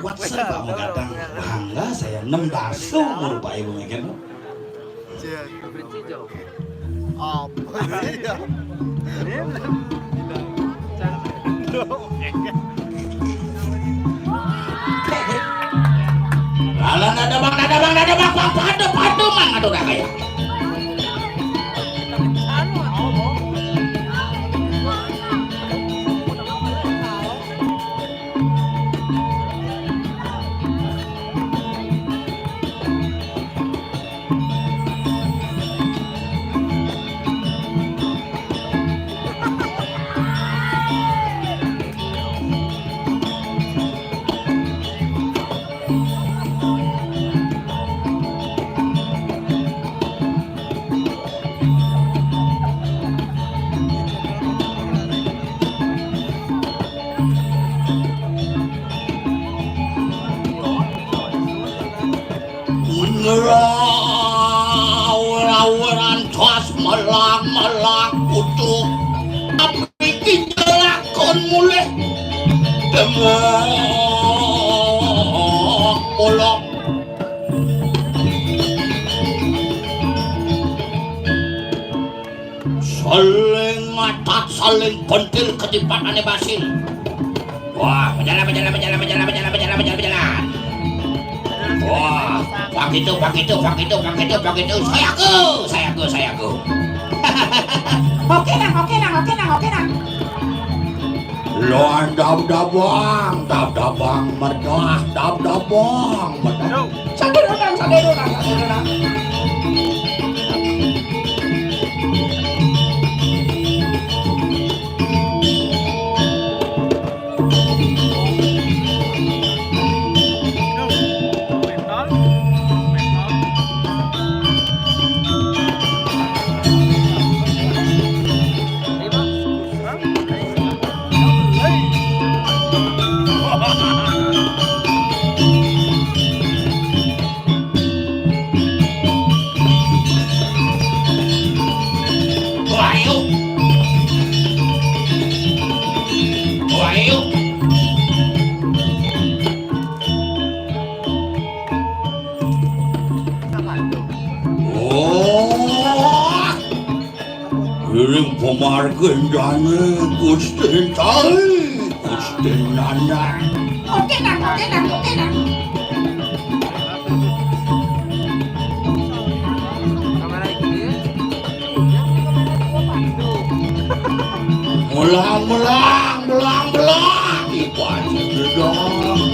Kuat saya pak mau kadang bangga saya 6 dasu merupai ibu mungkin. Alah ada bang, padu man aduh dah kayak. Rawan tos melang putuk tapi dijelakon mulai demok polok saling ngatat saling pentil ketipan aneh basil wah berjalan wah, pak itu, saya aku. Oke nang. Loan dab-dabang, merdah, dab-dabang. Sadar orang. Iring pemargendane Gusti Cai, Gusti Nana. Oke dan. Belang. Ibu aja dong.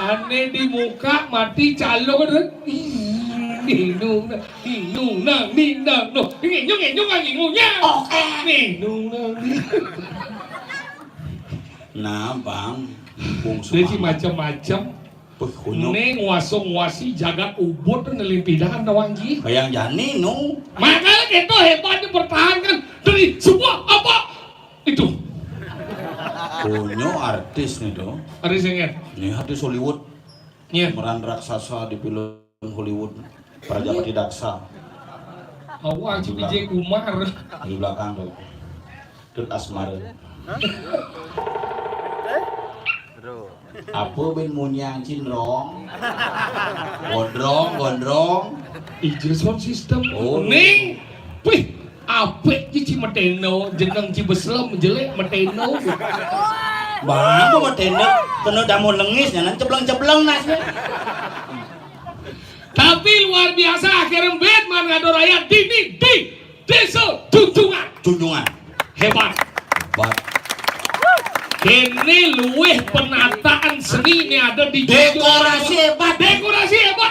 Aneh di muka mati calo kan Ninung nang ninang no ngenyong ngingunya ninung nang Nah bang Jadi macam-macam Ini nguasi jagat ubud nelimpidahan nawangji Bayang jani no Makanya kita hebatnya bertahankan dari semua apa itu Kunyo artis nih tuh Artis yang Ini artis Hollywood Pemeran raksasa di film Hollywood Prajapati Daksa Awak Vijay Kumar di belakang tuh Tut Asmara apa ben munyang cinrong gondrong Ijil sound system ning wih apik ci meteno jeneng ci beslem jelek meteno bang apa meteno kena damu lengis nyanan cebleng nasnya tapi luar biasa akhirnya Batman ngado rakyat di desa junjungan hebat Kene luweh penataan seni ini ada di dekorasi hebat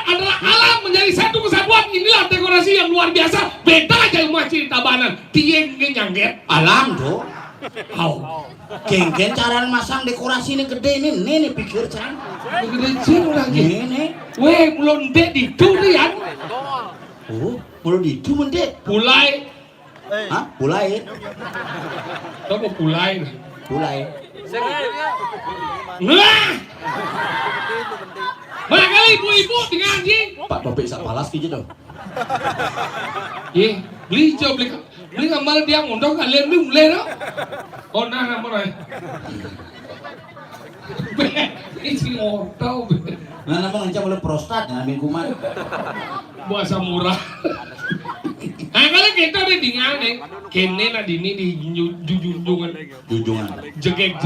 adalah alam menjadi satu kesatuan. Inilah dekorasi yang luar biasa. Beda aja rumah cerita Tabanan. Tieng nyangget alam tuh. Geng-geng cara masang dekorasi ini gede nih pikir can. Gede cing lagi. Ini. Weh belum dek di durian. Oh, belum di itu mendek. Pulai. Hah? Pulai. Kamu pulai. Nah. Makanya ibu-ibu dengan anjing. Pak Topik sak palas gitu dong. Ye, beli ngamal dia ngundang kalian belum beli no? Oh nah nama roy. Ini ngortau. Nah nama ngancam oleh prostat ngambil kuman. Buasa murah. Nah kalau kita udah dingane, kene na dini di junjungan. Jegek.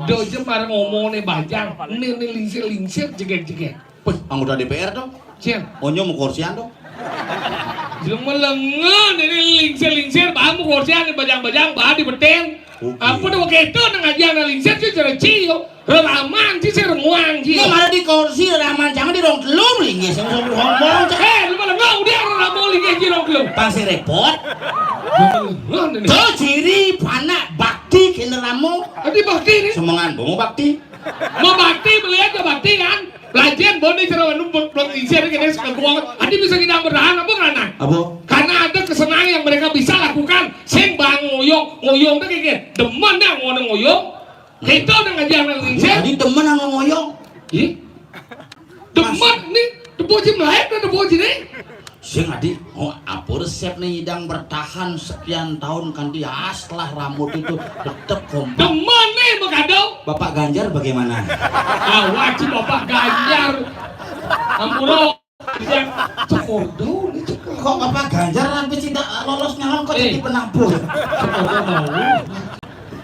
Doje bareng ngomong nih bajang, nih lingsir jegek. Anggota DPR dong. Sian. Onyo mau kursian dong. Jeleng melengen ini lingsir, bah mau kursian nih bajang, bah di beteng. Apa dah waktu itu ngajian lingsir sih cara cio, raman sih renguang cio. Ini malah di kursi raman, jangan di rong kelum linggis. Ngomong. Lu malah ngau dia ramu linggis di rong kelum. Pasti repot. Tuh ciri panak bakti kena ramu. Adi bakti nih. Semangan, mau bakti. Mau bakti beli aja bakti kan. Lajian boni cara numpuk belum insir kene sekebuang. Adi bisa kita bertahan apa karena? Karena ada kesenangan yang mereka bisa lakukan. Sing bang ngoyong tuh kayak demen dah ngoyong. Kita udah ngajian insir. Jadi demen sama ngoyong. Ih. Demen nih, depoji melayak dan depoji nih. Sing adik, oh apa resep nih hidang bertahan sekian tahun kan dia setelah rambut itu tetap kompak. Demen nih Makado. Bapak Ganjar bagaimana? Wajib Bapak Ganjar. Ampun yang cekodo nih cekok. Kok Bapak Ganjar sampai tidak lolos nyalon kok jadi penabur?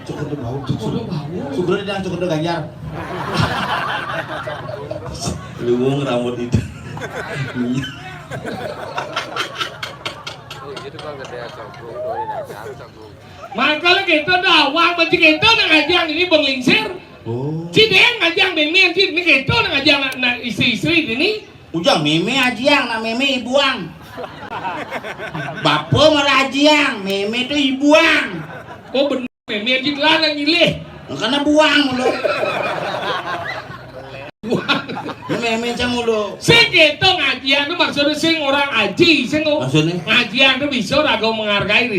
Cekodo bau. Sugro dan Cekodo Ganjar. Luwung rambut itu. Makanya kita dawang macam kita nak ngajang ini benglingsir. Cideng ngajang meme ini kita nak ngajang nak istri-istri ini. Ujang meme ajiang, nak meme ibuang. Bapak merajiang, meme itu ibuang. Oh benar meme di ladang ini. Karena buang mulu. Meme macam mulu. Sing kita ngajian itu maksudnya sing orang aji, sing maksudnya ngajian itu bisa rago menghargai,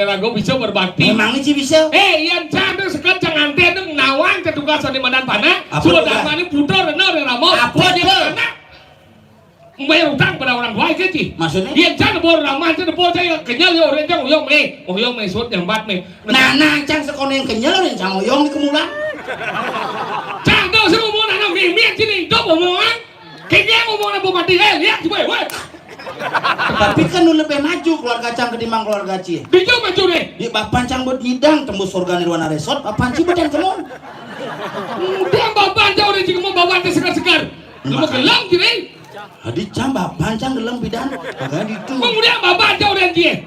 rago bisa berbakti. Memang ini bisa. Yang cantik sekat jangan teh itu nawang ketugasan di Medan Panah. Sudah dapat ini putar benar ramo. Apa dia mana? Membayar utang pada orang tua itu. Maksudnya? Yang cantik bor ramah cantik bor saya kenyal ya orang yang uyong me suat yang bat me. Nah cang sekolah yang kenyal orang cang uyong di kemulan. Cang tu saya ngomong anak mie sini itu omongan. Kayaknya ngomong apa mati lihat coba weh. Tapi kan lu lebih maju keluarga cang ketimbang keluarga Ci. Bijak maju deh. Di bapak cang buat nyidang tembus surga nirwana resort, bapak Ci buat yang kemon. Dia bapak cang udah jika mau bawa teh segar-segar. Lu mau gelam gini. Hadi cang bapak cang dalam bidan, makanya itu. Kemudian bapak cang udah dia.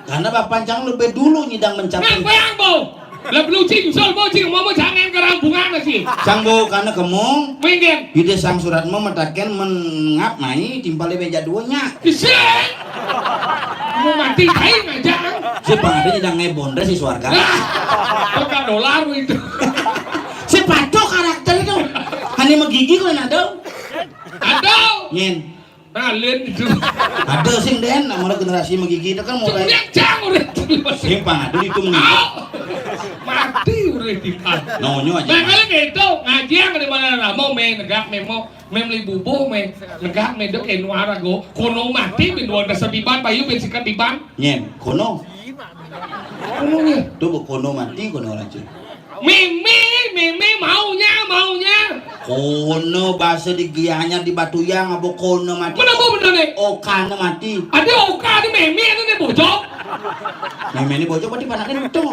Karena bapak cang lebih dulu nyidang mencapai. Ngapa yang bau? Lebih lucu soal bau cing mau jangan kerampungan sih. Cang bau karena kemong. Mungkin. Ide sang surat mau metaken mengap mai timpali beja duanya. Bisa. Mau mati kain aja. Si pangade nyidang ngebondre si suarga. Bukan dolar itu. Si paco karakter itu. Hanya megigi kau ada. Ada. Nyen. Alien itu. Ada sing den, namanya generasi megigi itu kan mulai. Kemudian cang udah. Sing pangade itu megigi. Mati udah dipan. Nonyo aja. Makanya gitu ngajian di mana lah mau main negak mau membeli bubuk main negak main dek enuara go kono mati bin dua dasar diban bayu bin sikat diban. Nyen, kono. Kono nih. Tuh kono mati kono aja. Mimi maunya. Kono bahasa di gianya di Batuyang apa kono mati. Mana mau bener nih? Oka mati. Ada oka ada mimi itu nih bocok. Mimi ini bocok berarti panakin itu.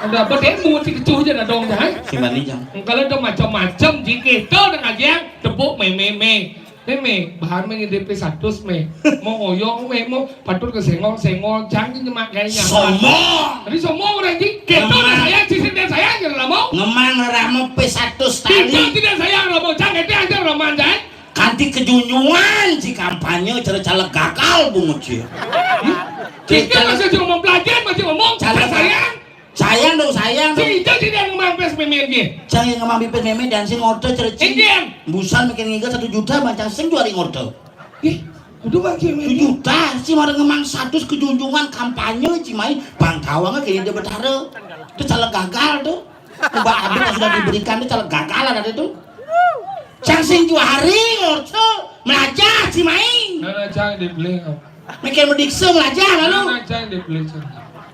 Ada apa dia mau kecuh aja dong dah. Simpan jang. Kalau ada macam-macam jika itu dengan aja tepuk meme. Meme bahan mengidip satu me. Mau oyong me mau patut ke sengol jangan nyemak kayaknya. Sombong. Tadi sombong orang ji. Kita saya cisin dan saya jangan mau. Ngemang ramo P1 tali. Tidak saya mau jangan itu aja roman jai. Kanti kejunyuan si kampanye caleg gagal bungut sih. Kita masih cuma mempelajari masih ngomong. Sayang dong sayang. Si itu tidak ngomong pes meme dia. Jangan ngomong bipet meme dan sing order cerci. Indian. Busan makin ngiga 1 juta macam sing juari order. Udah bagi 1 juta sih mau ngemang 100 kejunjungan kampanye cimai bangkawangnya kayaknya dia betara. Itu caleg gagal tuh. Mbak Abid yang sudah diberikan itu caleg gagal ada itu. Cang sing juari order melajah cimai. Nana jangan dibeli. Mikir mendikse melajah lalu. Nana jangan dibeli.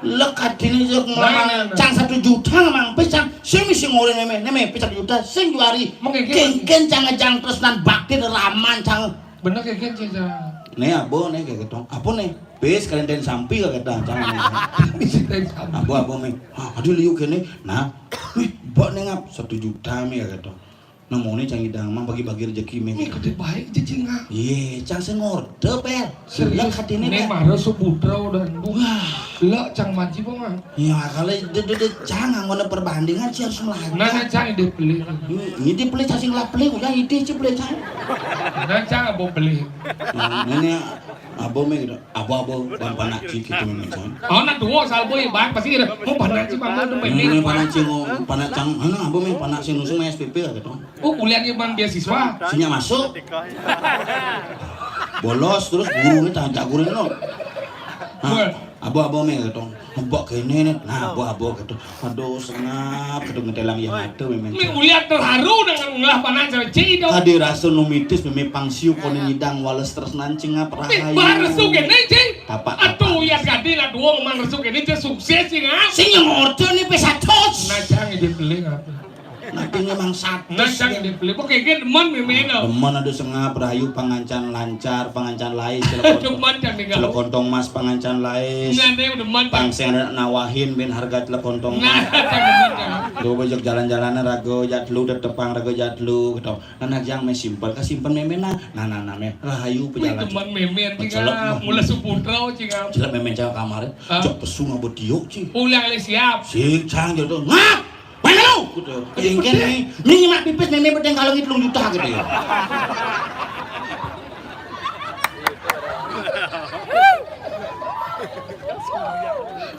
Lekat ini jauh ngelaman cang 1 juta ngemang pisang sing misi ngoleh neme pisang 1 juta sing juari ken cang terus nan bakti raman cang bener kayak gitu nih abo nih kayak gitu apa nih bes kalian dan sampi kayak gitu cang abo nih aduh liu kene nah bok nengap 1 juta nih kayak gitu namanya cang hidang mah bagi-bagi rezeki nih gede baik cicing ah iya cang sing ngorde per lekat ini nih marah subutra udah lah cang manci pongan ya kalau cang ngono perbandingan sih harus melaju nah cang dibeli ini dibeli cacing lah beli udah ide sih beli cang nah cang abo beli ini abo me gitu abo dan panakci gitu memang oh nak dua salbo ya bang pasti mau panakci bang tuh ini panakci mau panakcang mana abo me panakci nusung SPP gitu oh kuliahnya bang beasiswa sinya masuk bolos terus gurunya tak jagurin no Abo-abo me gitu. Mbok kene nih. Nah, abo-abo gitu. Aduh, sengap gitu ngetelang yang ada memang. Ini uliat terharu dengan ngulah panan cerci itu. Tadi rasa numitis memang pangsiu kono nyidang wales terus nancing apa rahayu. Bah resu kene cing. Tapak. Atuh ya gadi lah dua ngomong resu kene cing sukses sih ngap. Sing yang order nih pesatos. Nah jangan dibeli ngap. Nanti memang satu. Nah jangan dibeli. Pokoknya kan demen memang. Demen ada sengap rahayu pangancan lancar, pangancan lain. Demen jangan tinggal. Celok maspangancan lain. Nah dia demen. Pangseng ada nawahin ben harga telekontong. Nah jangan. Lu bojok jalan-jalan rago jatlu tetepang rago jatlu gitu. Nah yang me simpel kasimpen memena. Nah me rahayu pejalan. Teman memen tinggal mulai suputra tinggal. Jelek memen cewek kamar. Cok pesu ngabot diuk sih. Ulang le siap. Sing cang gitu. Ngap. Mana lu? Gitu. Jengken nih. Mini mak pipis memen bedeng kalung itu juta gitu ya.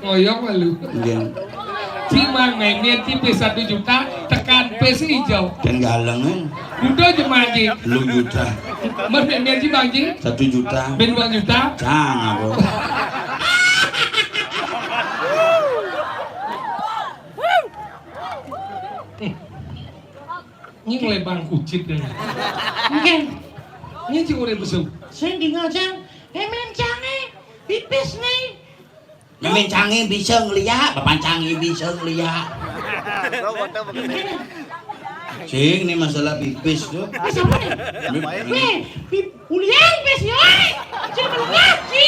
Ngoyong malu. Iya. Cimang memen tipis 1 juta tekan pes hijau. Dan galeng Udah jemaji. lu juta. Mas memen cimang ji. 1 juta. Ben 2 juta. Cang aku. Ini mulai bang kucit deh. Oke. Ini cik udah besuk. Sing tinggal Cang. Memen Cange. Pipis nih. Memen canggih bisa ngeliat, bapak canggih bisa ngeliat. Sing ini masalah pipis tuh. Pipis apa nih? Uliang pipis ya. Coba ngaji.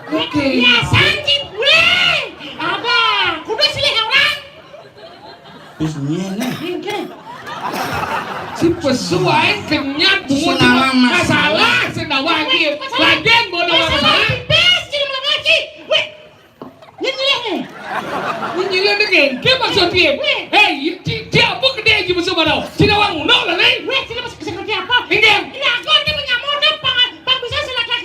Oke. Ya sanji boleh. Ada. Kudu silih orang. Pisnya nih. Si pesuai kenyat bungut masalah sedang wajib. Lagian bodoh masalah. Nyileh deh, dia maksud dia. Hei, dia apa kedai aja besar baru? Cina wang uno lah nih. Weh, sini masih kerja apa? Ini aku ini punya modal pang bisa selak-lak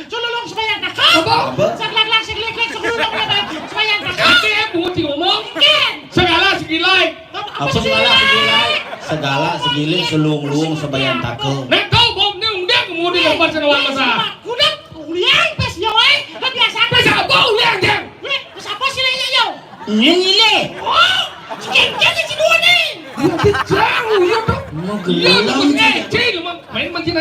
cololong supaya kakak. Apa? Selak-lak sebelum supaya kakak. Kakek bungut ngomong. Segala segilai. Apa segala segilai? Segala segilai selung-lung sebayang takel. Nek kau bom ni undang kemudian dapat cina wang masalah. Udah, uliang pes yo, biasa. Pes apa uliang jeng? Pes apa sih lagi yo? Nyile. Oh, jangan si dua nih. Jauh ya tuh. Mau Ya gelang. cil main macam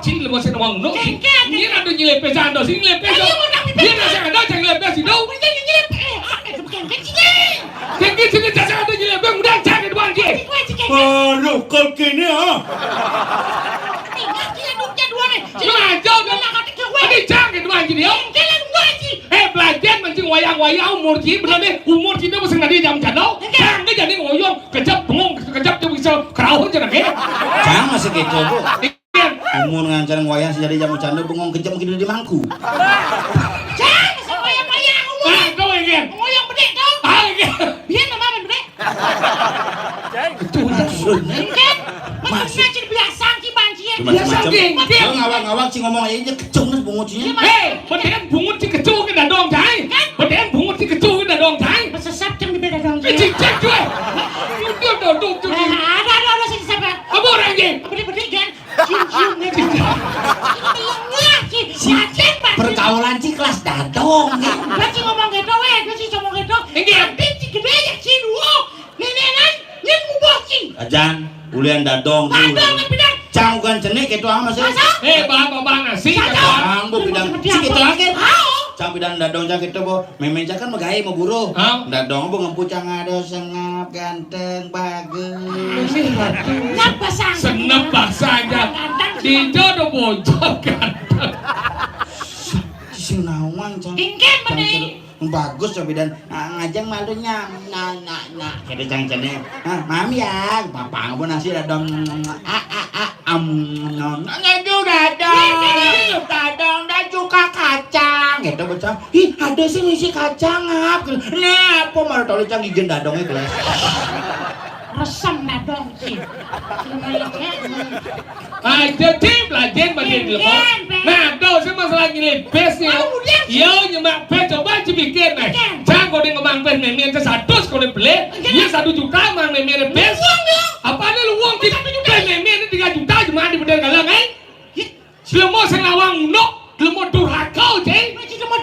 cil lemah sen wang no. Ini ada nyileh pesan do, sini nyileh pesan. Dia nasi ada jangan nyileh pesan do. Bukan kecil. Tinggi sini jangan ada nyileh pesan udah jangan doang je. Aduh, kau kini ah. Tinggal dia dua nih. Lu aja udah ini jangan doang je dia. Belajar mancing wayang-wayang umur ji bener deh umur ji dia mesti nadi jam jano. Jangan jadi ngoyong kejap bengong kejap dia bisa kerauhan jangan deh. Jangan masih gitu bu. Umur ngancar wayang sejadi jamu canda bengong kejam gitu di mangku. Jangan sama wayang umur. Ah, kau ingin? Ngoyong gede kau. Ah, ingin? Biar nama gede. Maksudnya? Masih ngajar biasa ki banjir. Macam-macam. Lo ngawang-ngawang sih ngomong aja kecung nih bungutnya. Hei, beneran bungut si kecu kita dong cai. Beneran bungut si kecu kita dong cai. Sesap jam di beda dong. Cicak juga. Duduk. Ada sih siapa? Apa orang je? Beda kan? Cium gitu. Si pergaulan si kelas dadong. Baci ngomong gitu weh, baci ngomong gitu. Tapi si gede ya si dua. Nenenan yang muboki. Ajan, ulian dadong. Dadong bidang. Cangguan jenik itu apa sih? Bang nasi. Cang bu bidang si gitu lagi. Cang bidang dadong cang gitu bu. Memenca kan megai mau buru. Dadong bu ngempu cang ada sengap ganteng bagus. Ngapa sang? Senep bahasanya. Di jodoh bojok ganteng. Si nawang cang. Ingken benih. Bagus coba dan ngajang malunya nah jadi cang-cangnya mami ya papa ngapa nasi dadong juga dadong dan juga kacang gitu bocah ih ada sih ngisi kacang nah apa malah tau cang gigin dadongnya gelas resem dadong sih jadi belajar bagian di lemah nah kau sih masalah ngilih bes nih yo nyemak bes coba bikin nih jangan kau dia ngemang bes memang itu 100 kau dia beli dia 1 juta mang memang bes apa nih lu uang kita bes memang ini 3 juta cuma di bedel galang kan belum mau selawang no belum mau durhaka ceng masih cuma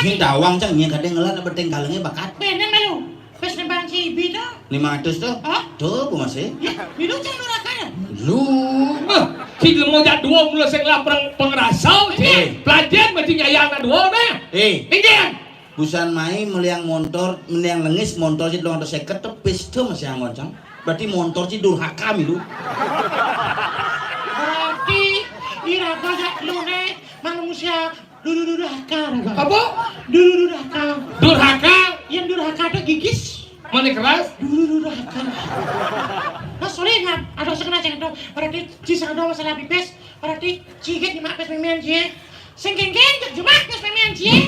Hing dawang cang nya kadang ngelan beteng galengnya bakat. Bener malu. Pas nembang cibi dah. 500 tuh. Hah? Tuh, Bu Mas. Minum cang nurakan. Lu. Si mau jadi dua mula saya ngelap pengerasau. Pelajar mesti nyayang dua dah. Ingin. Busan mai meliang motor, meliang lengis motor sih doang saya ketepis tuh masih yang ngoncang. Berarti motor sih durhaka milu. Berarti iraga gak lu nih manusia durhaka. Apa? Durhaka. Durhaka. Yang durhaka ada gigis. Mana keras? Durhaka. Mas soleh ingat ada sekena ceng itu. Berarti cisang dong masalah pipes. Berarti ciget nyemak pes pemian cie. Sengkeng-keng jemak pes pemian cie.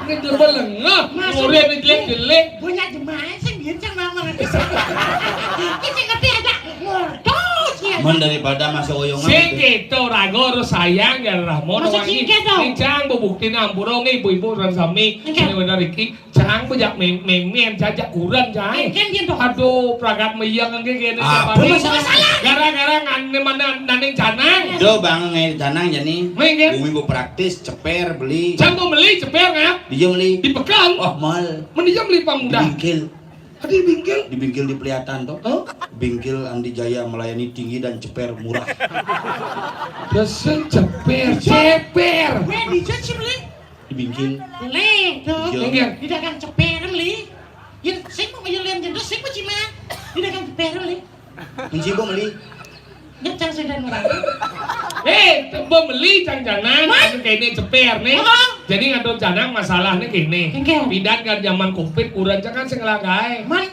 Ini coba lengah. Murid ini jelek-jelek. Banyak jemaah sing biar cang mama ngerti. Kita ngerti aja ngordo cie. Men daripada masih oyongan. Si gitu rago sayang ya Rahmo. Masa cingket dong? Ini cang buktiin ampuro ibu-ibu dan suami. Ini benar Riki. Cang bejak memen jajak kurang cang. Kan dia tuh. Aduh pragat meyang kan gini. Apa masalah? Gara-gara ngane mana naning canang. Do bang ngai tanang jadi. Mengin. Bumi bu praktis ceper beli. Cang mau beli ceper ngap. Dia beli. Di pekan. Oh mal. Mending beli pamuda. Bingkil. Di bingkil. Di bingkil di Pelihatan toh. Bingkil Andi Jaya melayani tinggi dan ceper murah. Dosen ceper. Weh dicuci beli. Di bingkil. Le tuh. Iya. Di dagang ceper beli. Ya saya mau ngeliat jendela saya mau cima. Di dagang ceper beli. Mencibo beli. Nyecang sudah murah. Beli jangan-jangan ada kene ceper nih. Jadi ngatur janang masalahnya kene. Pindah ke zaman Covid urang jangan sing ngelagai. Man,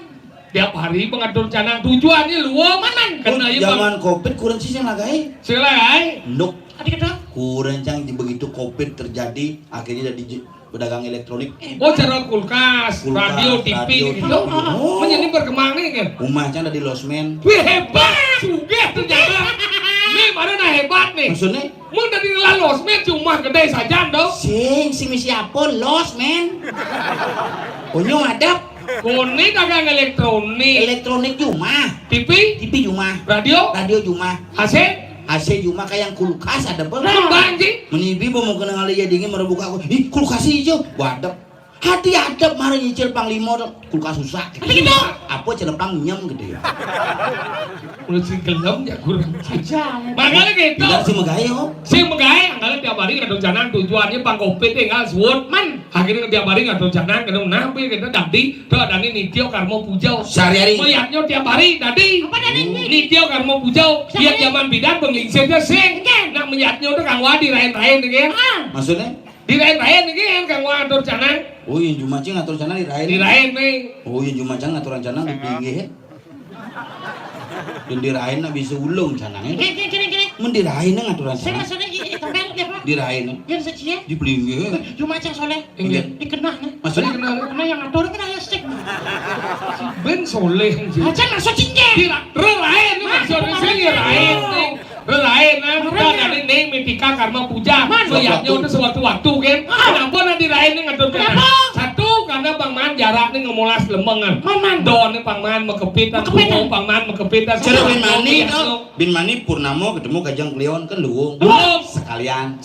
Tiap hari mengatur canang tujuannya luar man. Kena ieu Zaman Covid kurang sih yang lagai. sing ngelagai. Nduk. adik kedok. Kurang cang begitu Covid terjadi akhirnya jadi pedagang elektronik. Oh cara kulkas, radio, TV gitu. Menjadi berkembang nih kan. Rumah cang ada di losmen. Wih hebat, sugih ternyata. Nih mana nah hebat nih. Maksudnya? Mun dari lalos men cuma gede saja dong. Si misi apa los men? Punya madap. Kone dagang elektronik. Elektronik cuma. TV cuma. Radio cuma. AC cuma kayak yang kulkas ada apa? Kembang sih. Menibi mau kena ngali ya dingin merebuka aku. Ih kulkas hijau. Wadap. Hati adab mari nyicil panglima kulkas susah. Gitu. Apa celempang nyem gede. Udah sih gelem ya kurang Saja. makanya gitu. Tidak si megayo. Si megae anggalan tiap hari ngadon janang tujuannya pang Covid tinggal suwun man. Akhirnya tiap hari ngadon janang kadang nabi kita dadi tuh adani nityo karmo pujau. Sehari-hari. Mayatnya tiap hari dadi. Apa dadi? Nityo karmo pujau. Biar zaman bidan penglingsirnya sing. Nak menyatnya udah kang wadi rain-rain nih kan. Maksudnya? Dirain-rain nih kan kang wador janang. Oh iya cuma cing ngatur sana dirain. Dirain nih. Oh iya cuma cing ngatur sana di pinggir. Dan dirain na bisa ulung canangnya. Gini. Mendirain na ngaturan Saya sana. maksudnya tombel dia apa? Dirain na. Yang secia. Di pinggir. Cuma cang soleh. Enggak. Dikenah nih. Maksudnya Karena yang ngatur kan ayah stik. Ben soleh anjing. Aja masuk cingge. Rerain nih maksudnya sih rain nih. Rerain nah dari nih mitika karma puja. Mayatnya udah sewaktu-waktu kan. Kenapa nanti rain nih ngatur kan? Satu karena Bang Man jarak nih ngemolas lemengan. Don nih Bang Man mekepitan. Bang Man mekepitan. cara bin mani Purnamo ketemu Kajang Kleon kan luwung. Sekalian.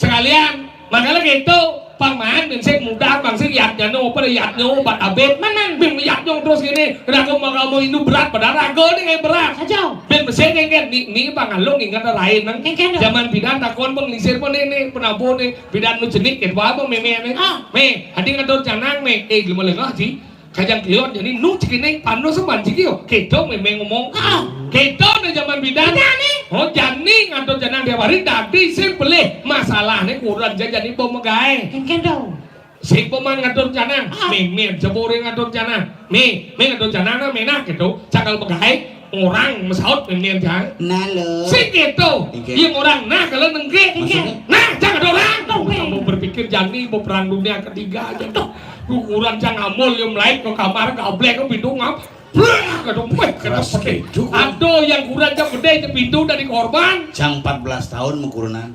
Makanya gitu. Bang Man dan saya muda bang saya yatnya no pada yatnya obat abet man bin yatnya terus gini ragu mau itu berat pada ragu nih kayak berat Saja. bin mesin kan nih bang alung ingat lain nang zaman bidan takon penglisir pun ini penabuh nih bidan nu jenik kan apa meme nih hadi ngador canang nih gimana lagi sih Kajang Kleon jadi nu cikini panu seman cikio gitu meme ngomong gitu nih zaman bidan oh jani ngador canang dia hari tadi sih pelih masalahnya kurang jadi bom megai Kendau. si peman ngatur canang meme jebore ngatur canang me ngatur canang na menak gitu cakal megai orang mesaut meme jangan Nalo. si gitu yang orang nah kalau nengke nah jangan orang kamu berpikir jani mau perang dunia ketiga aja tuh ukuran jangan amul yang lain ke kamar ke ablek ke pintu ngap aduh yang kurang jam gede pintu dari korban Cang 14 tahun mukurunan.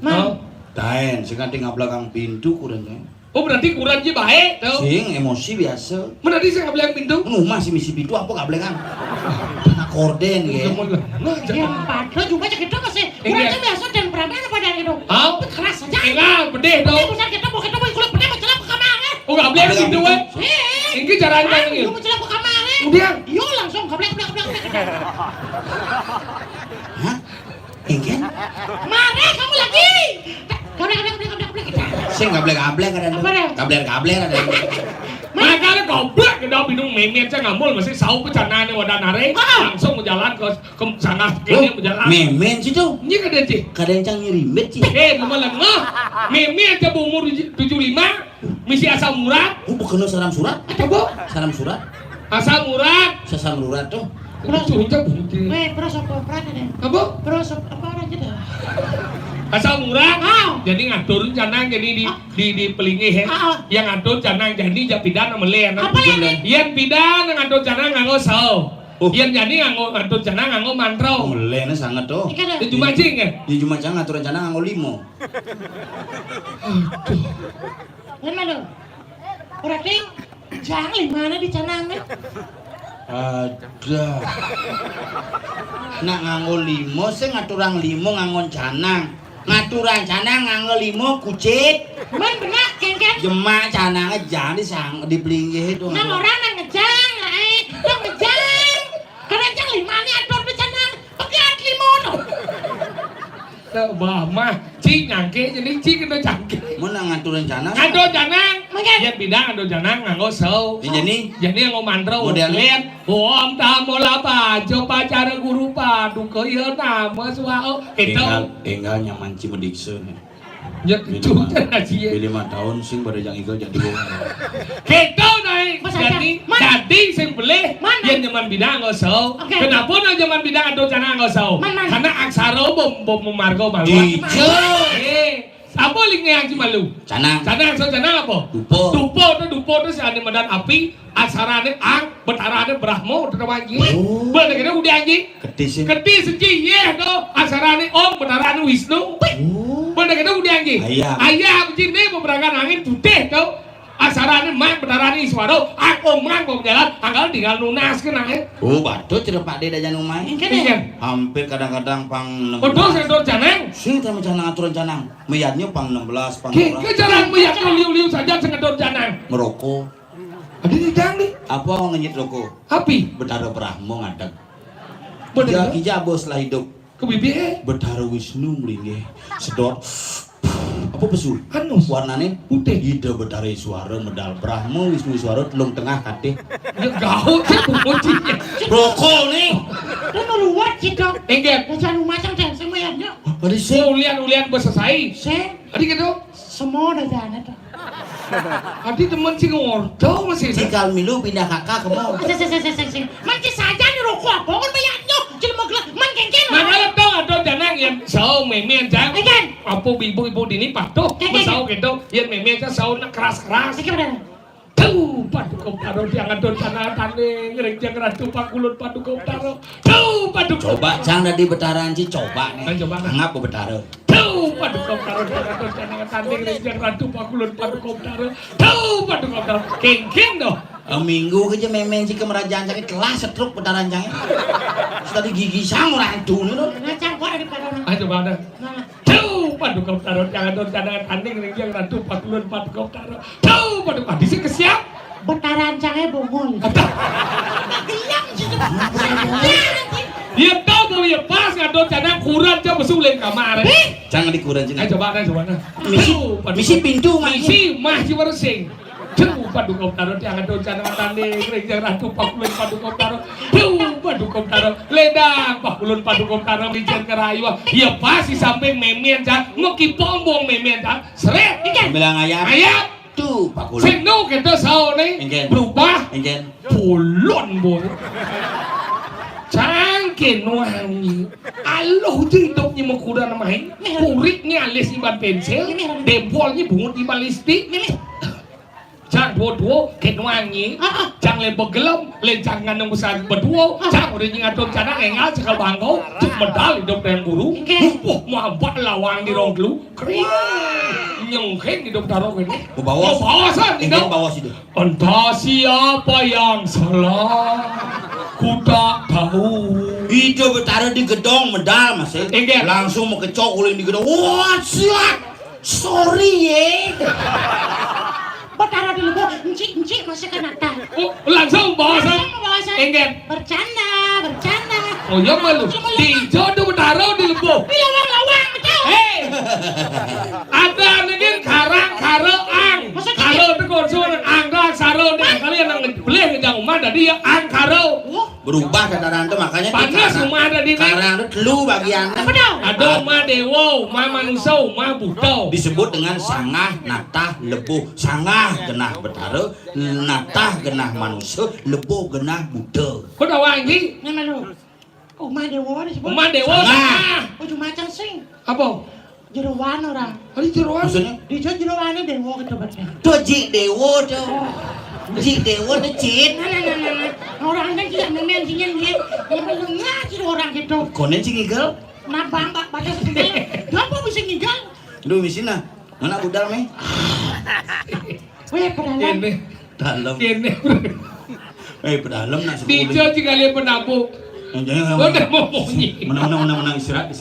Daen sing kanthi ngablakang pintu kurangnya. oh berarti kurang aja baik tuh Sing emosi biasa. berarti saya nggak pintu Ngumah si misi pintu apa ngablekan. Anak korden ya. Yang padahal juga cek itu masih. Kurang cek biasa dan berapa pada itu. Hah? Keras saja. Enggak, bedeh dong. Besar kita mau kulit pedih mau celap ke kamar. Oh gablek gitu weh. Ini caranya ini. Mau celak ke kamar. Udah. Yo langsung gablek. Hah? Ingin? Mare kamu lagi. Gablek. Saya gablek ada. Gablek ada. Makanya goblok ke dalam minum memen saya ngamul masih sau ke canane wadah nare langsung jalan ke sana kene berjalan. Memen sih tuh. Ini kada sih. Kadang cang nyerimet sih. Mau lengah. Memen aja umur 75 misi asal murad. Oh bukan salam surat? Coba. Salam surat? Asal murad. Sasam murad tuh. Suncak bunyi. Prosop peran deh. Apa? Prosop apa aja dah. Asal murah, jadi ngatur canang jadi di pelingi yang ngatur canang jadi japidan melen. Apa lagi? Yang pidan ngatur canang nganggo sao. Yang jadi ngatur canang nganggo mantrau. Melen sangat tuh. Di Jumacing ya? Di Jumacing ngatur rencana nganggo limo. Mana? Berarti jangan limana di canangnya. Ada. Nak nganggo limo, saya ngaturang limo nganggo canang. Ngaturan canang nganggo limo kucit. Man benak kengket. Jemak canangnya jangan disang di pelinggih itu. Nang orang nang ngejang, nang ngejang. Karena jang limanya atur di canang. Pakai limo no. Bah mah cing nyangke jadi cing itu cangke. Mau nang ngaturan canang? Ngatur canang. Yang bidang ngatur canang nganggo sao. Jadi nganggo mantrau. Modelnya. Om tamola pajo pacara guru padu kaya nama suao. Itu. Enggal nyaman cimedikse. Ya cuca aja. 5 tahun sing pada jang igal jadi wong. Kita naik. Jadi sing boleh yang zaman bidang ngosau. Kenapa na zaman bidang atau canang ngosau? Karena aksara bom memargo malu. Ijo. Apa linknya yang malu? Canang. Canang apa? Dupo itu si ane medan api. Aksarane ang, betarane brahmo, terwangi. Boleh kita udah anjing. Ketis sih, iya do. Aksarane om, betarane Wisnu. Boleh kita udah anjing. Ayah begini beberangkan angin putih tau. Asarane mak betarane Iswaro. Aku mang mau jalan, anggal tinggal lunas kena. Oh batu cerep Pak Deda jangan main. Hampir kadang-kadang pang 16. Betul saya do canang. Sing sama canang aturan canang. Meyatnya pang 16, pang 16. Ke jalan meyat liu-liu saja sengador canang. Merokok. Ada di jangdi. Apa ngenyit rokok? Api. Betara Brahmo ngadeg. Bener. Ija bos lah hidup. Kebibi. Betara Wisnu melinggih. Sedot. Apa pesu? Anu. Warnane putih. Ida betara Iswara medal Brahmo Wisnu Iswara telung tengah kate. Ya gaul sih kuncinya. Rokok nih. Itu luar sih dok. Enggak. Jangan macam dan semuanya. Ada sih. Ulian selesai. Saya. Adi gitu. Semua udah jalan tuh. Adi teman sih ngordo masih. Cikal milu pindah kakak ke mall. Mancing saja nih rokok apa kan banyak jadi mau gelas man kengken. Mana tau ada janang yang sao memen jang. Apa ibu-ibu dini patuh. Sao gitu. Yang memen kan sao keras-keras. Tuh padu kau taruh jangan don sana tane ngerejang ratu pakulun padu kau taruh. Tuh padu. Coba jangan di betaran sih coba nih. Coba ngap ke betara. Tuh padu kau taruh jangan don sana tane ngerejang ratu pakulun padu kau taruh. Tuh padu kau taruh kengkeng doh. Minggu aja memen sih kemerajaan sakit kelas setruk betaran jangan. Tadi gigi sang orang itu nih loh. Ngacang kok ada pada orang. Ayo coba ada. Tuh padu kau taruh jangan don sana tane ngerejang ratu pakulun padu kau taruh. Tuh padu kau bisa kesiap. Bentaran canggih bongol. Diam sih. Dia tahu bahwa dia pas ngadon canang kurang coba suling kamar. Jangan dikurang jangan. Ayo coba ada. Misi pintu misi masih bersing. Tuh padu kau taruh yang ngadon canang tanding rejang ratu pakulun padu kau taruh. Tuh padu kau taruh ledang pakulun padu kau taruh lijan kerayu. Dia pas di samping memen jang ngoki pombong memen jang seret. Bilang ayam. Ayam. Tuh pakulun. Sing no kita sao nih berubah. Pulon boy. Cangkin wangi. Aloh hidupnya mau kuda namanya. Kuriknya alis iban pensil. Dempolnya bungut iban listrik. Cang dua-dua ket wangi. Cang lebok gelem. Lencang ngandung besar berdua. Cang udah nyengatur canang engal cekal bangkau. Cuk medal hidup dengan guru. Wah mabat lawang di rong dulu. Kering. Nyengkeng hidup taruh ini. Bawasan hidup. Bawas hidup. Entah siapa yang salah. Ku tak tahu. Itu bertaruh di gedong medal mas. Langsung mau kecok uling di gedong. Wah siap. Sorry ye. Betara di lebo, encik masih kan nata. Oh, langsung bahasa. Enggak. Bercanda. Oh ya malu. Di jodoh betara di lebo. Bila lawang betul. Hei. Ada lagi karang ang. Karo itu konsul ang dah saro deh. Kalian yang beli yang rumah ada dia ang karo. Berubah kata Ranto makanya Panas rumah ada di karang itu telu bagiannya. Ada rumah dewa, rumah manusia, rumah buta. Disebut dengan sangah, natah, lebuh. Sangah genah betara, natah genah manusia, lebuh genah buta. Kau tahu ini? Nama lu. Rumah dewa disebut. Rumah dewa sangah. Oh cuma macam sing. Apa? Jeroan orang. Ada jeroan? Maksudnya? Di jeroannya dewa ketebaknya. Tuh jik dewa tuh. Jik dewa tuh cit. Nah. Orang kan tidak memen singen dia. Yang belum ngaji orang gitu. Konen sih ngigel? Nah bambak pada sebenarnya. Kenapa bisa ngigel? Duh misina. Mana budal meh? Weh pedalam. Dalam. Kene. Pedalam nak sepuluh. Dijo jika kalian penabuk. Kau udah mau bunyi. Menang istirahat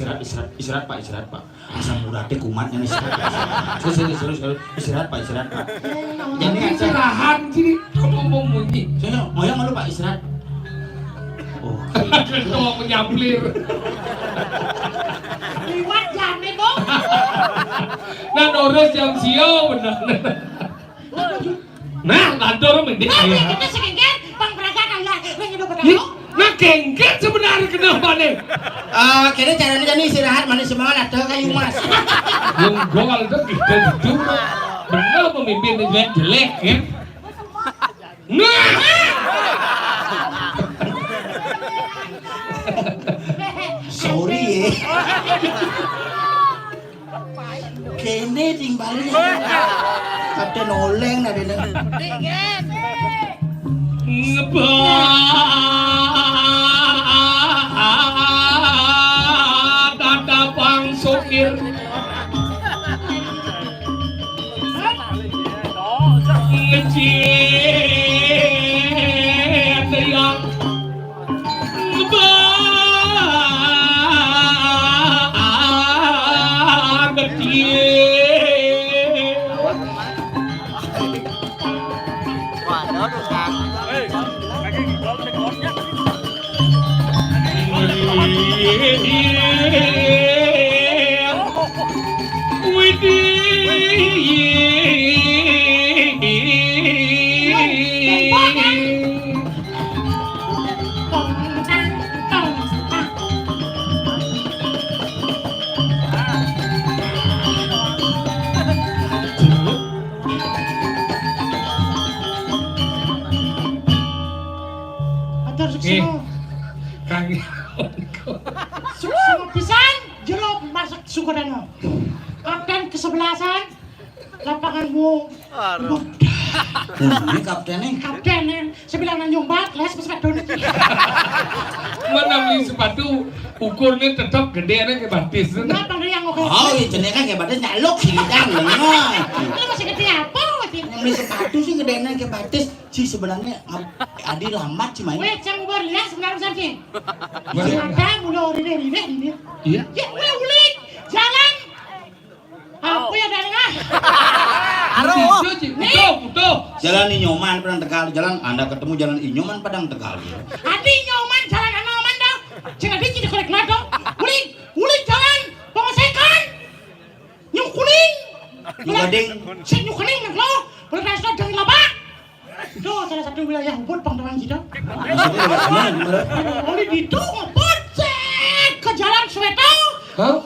pak. Asam uratnya kumatnya nih istirahat. Terus istirahat pak. Jadi istirahat sini. Kau mau bunyi. Saya ngoyang malu pak istirahat. Oh. Kau mau menyablir. Liwat jam itu. Nah norus jam siau benar. Nah kantor mending. Kita sekengket bang peragakan lah. Hidup pedang. Nah kengket sebenarnya kenapa nih? Kayaknya caranya jadi istirahat mana semangat atau kayu mas. Yang gol itu gitu. Benar pemimpin jelek ya. Nah. Sorry ya. Kene tinggalin. Kapten oleng ada dengan. Tata pang sopir. Ngecet yang Semua pisan jeruk masak Sukodano. Kapten kesebelasan lapanganmu. Ini kaptennya. Kaptennya sebilang nyumbat les sepatu. Mana beli sepatu ukurnya tetap gede kayak batis. Kenapa yang oke? Oh, iya jenis kan kayak batis nyaluk sih kan. Ini masih gede apa? Beli sepatu sih gedean kayak batis. Sih sebenarnya Adi lambat sih main. Weh, cang gue lihat sebenarnya saja. Ada mulu ini. Iya. Ya, ulik jalan. Apa ya dari ah? Betul. Jalan Inyoman Padang Tegal. Jalan Anda ketemu jalan Inyoman Padang Tegal. Adi Inyoman jalan Anoman dong. Jangan di sini korek lado. Ulik jalan pengosekan. Nyung kuning. Nyung gading. Nyung kuning lo. Boleh rasa dari labak. Itu salah satu wilayah Ubud Pangdam kita. Maksudnya lewat mana? Oleh itu Ubud ke jalan Soweto. Hah?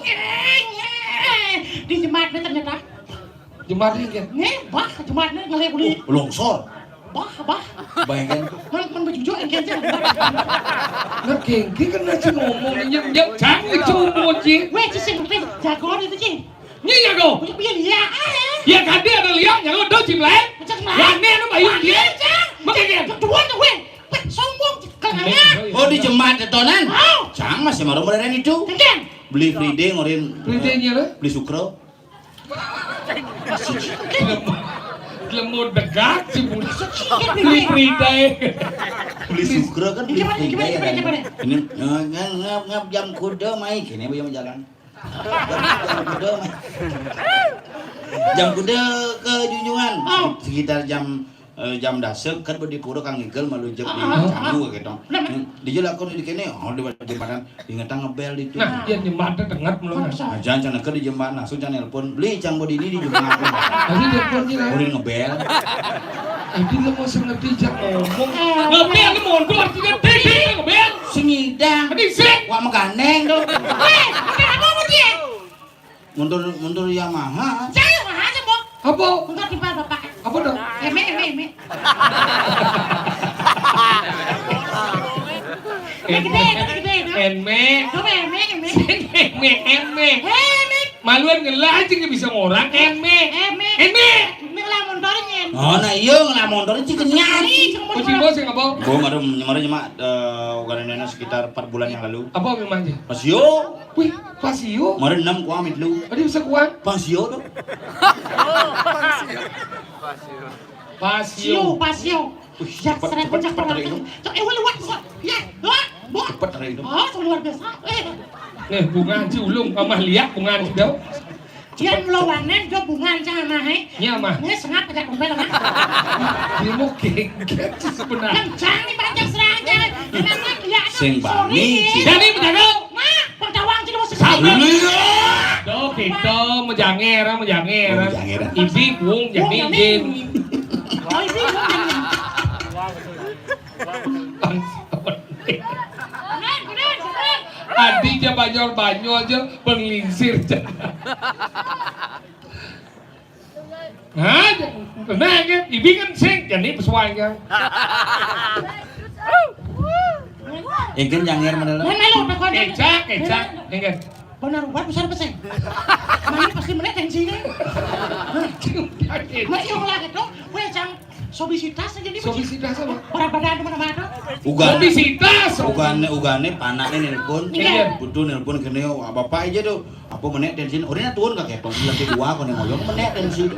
Di jembatan ternyata. Jembatan kan? Nih, bah jembatan ngelih beli. Longsor. Bah. Bayangkan. Man berjujur engkau. Nah kengki kan nasi ngomong nyem cang itu moci. Weh, cing penting jago itu cing. Ini jago. Biar dia. Ya kan dia ada liang yang udah cimlek. Yang ini ada bayu dia. Makanya kedua tuh weh. Sombong kalanya. Oh di jembatan tonan. Cang masih mau modern itu. Beli free day ngorin. Free day-nya lah. Beli sukro. Lemur degak sih beli free day. Beli sukro kan beli free day ya kan. Ini ngap jam kuda mai kene bayam jalan. Jam kuda mai. Jam kuda ke Junjungan sekitar jam dasar kan bodi kuda kang ngigel malu jep di canggu gitu. Di jalan aku di kene di padan di ngetang ngebel di itu. Nah, dia jembatan dengar belum? Jangan cenah ke di jembatan langsung can nelpon beli cang bodi ini di jembatan. Tadi telepon dia. Udah ngebel. Tadi lo mau ngerti jak ngomong. Ngebel lu mau keluar tidak ngerti ngebel. Sengidang. Tadi sih. Wah meganeng tuh. Kenapa mau dia? Mundur Yamaha. Saya Yamaha aja, Bok. Apa? Enggak tiba Bapak. Apa dong? Eme. Eme. Maluan ngelah aja nggak bisa ngorang. Eme. Ngelamun barengin. Oh nah iya ngelamun dari ciken nyari. Kucing bos yang apa? Gue ada nyemarnya mak ugarannya sekitar 4 bulan yang lalu. Apa memang aja? Pasio. Wih, pasio. Kemarin 6 ku amit lu. Tadi bisa kuat? Pasio tuh. Pasio. Cepet hari itu. Cepet hari itu. Luar biasa. Nih bunga haji ulung kamah liak bunga haji daw. Yan lawanan do bungan sama he. Nya mah. Nya sengap pada kumpel kan. Dia mau geget sebenarnya. Kencang nih banyak serangnya. Kenapa kelihatan? Sing bani. Jadi menjaga. Nah, pengtawang kita mau Sabli. Do kita menjanger. Ibi bung jadi izin. Oh, ibi bung. Adi aja banyor aja penglingsir aja. Hah? Tenang kan? Ibi kan sing jadi pesuai kan. Ikan janger mana? Melu tak kau Kecak, ingat. Benar buat besar besar. Mana pasti melihat tensinya. Mak yang lagi tu, wejang sobisitas aja di. Sobisitas apa? Berat badan mana-mana. Sobisitas. Ugane panaknya nelpon. Iya. Butuh nelpon kene bapak aja tuh. Apa menek tensin? Orangnya turun kakek tong lagi dua kono ngoyong menek tensin.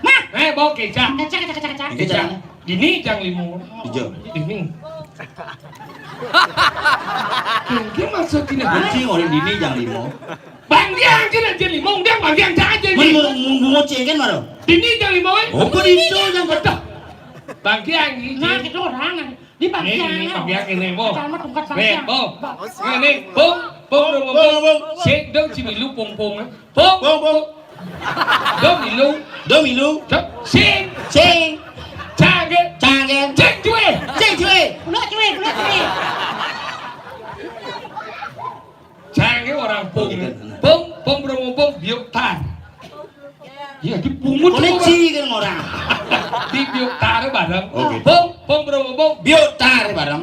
Nah, bawa kecak. Kecak. Gini jang limu. Ijo. Ini. Kengki maksudnya Kucing orang dini jang limo. Bang dia aja limo, dia bang dia aja ni. Mau cengken mana? Dini jang limo eh. Oh, dini jang betul. Bang dia ni. Nah, kita orang di bagian. Ini bagian ini bo. Sama tungkat Nih bagian. bo. Ini bong. Sek dong cimilu pong. Bong. Domilu. Sing. Canggih. Ceng cuy. Pulau cuy. Canggih orang pong. Pong biok tar. Ya dipungut koleksi kan orang. Di biok tar bareng. Oke. Pong biok tar bareng.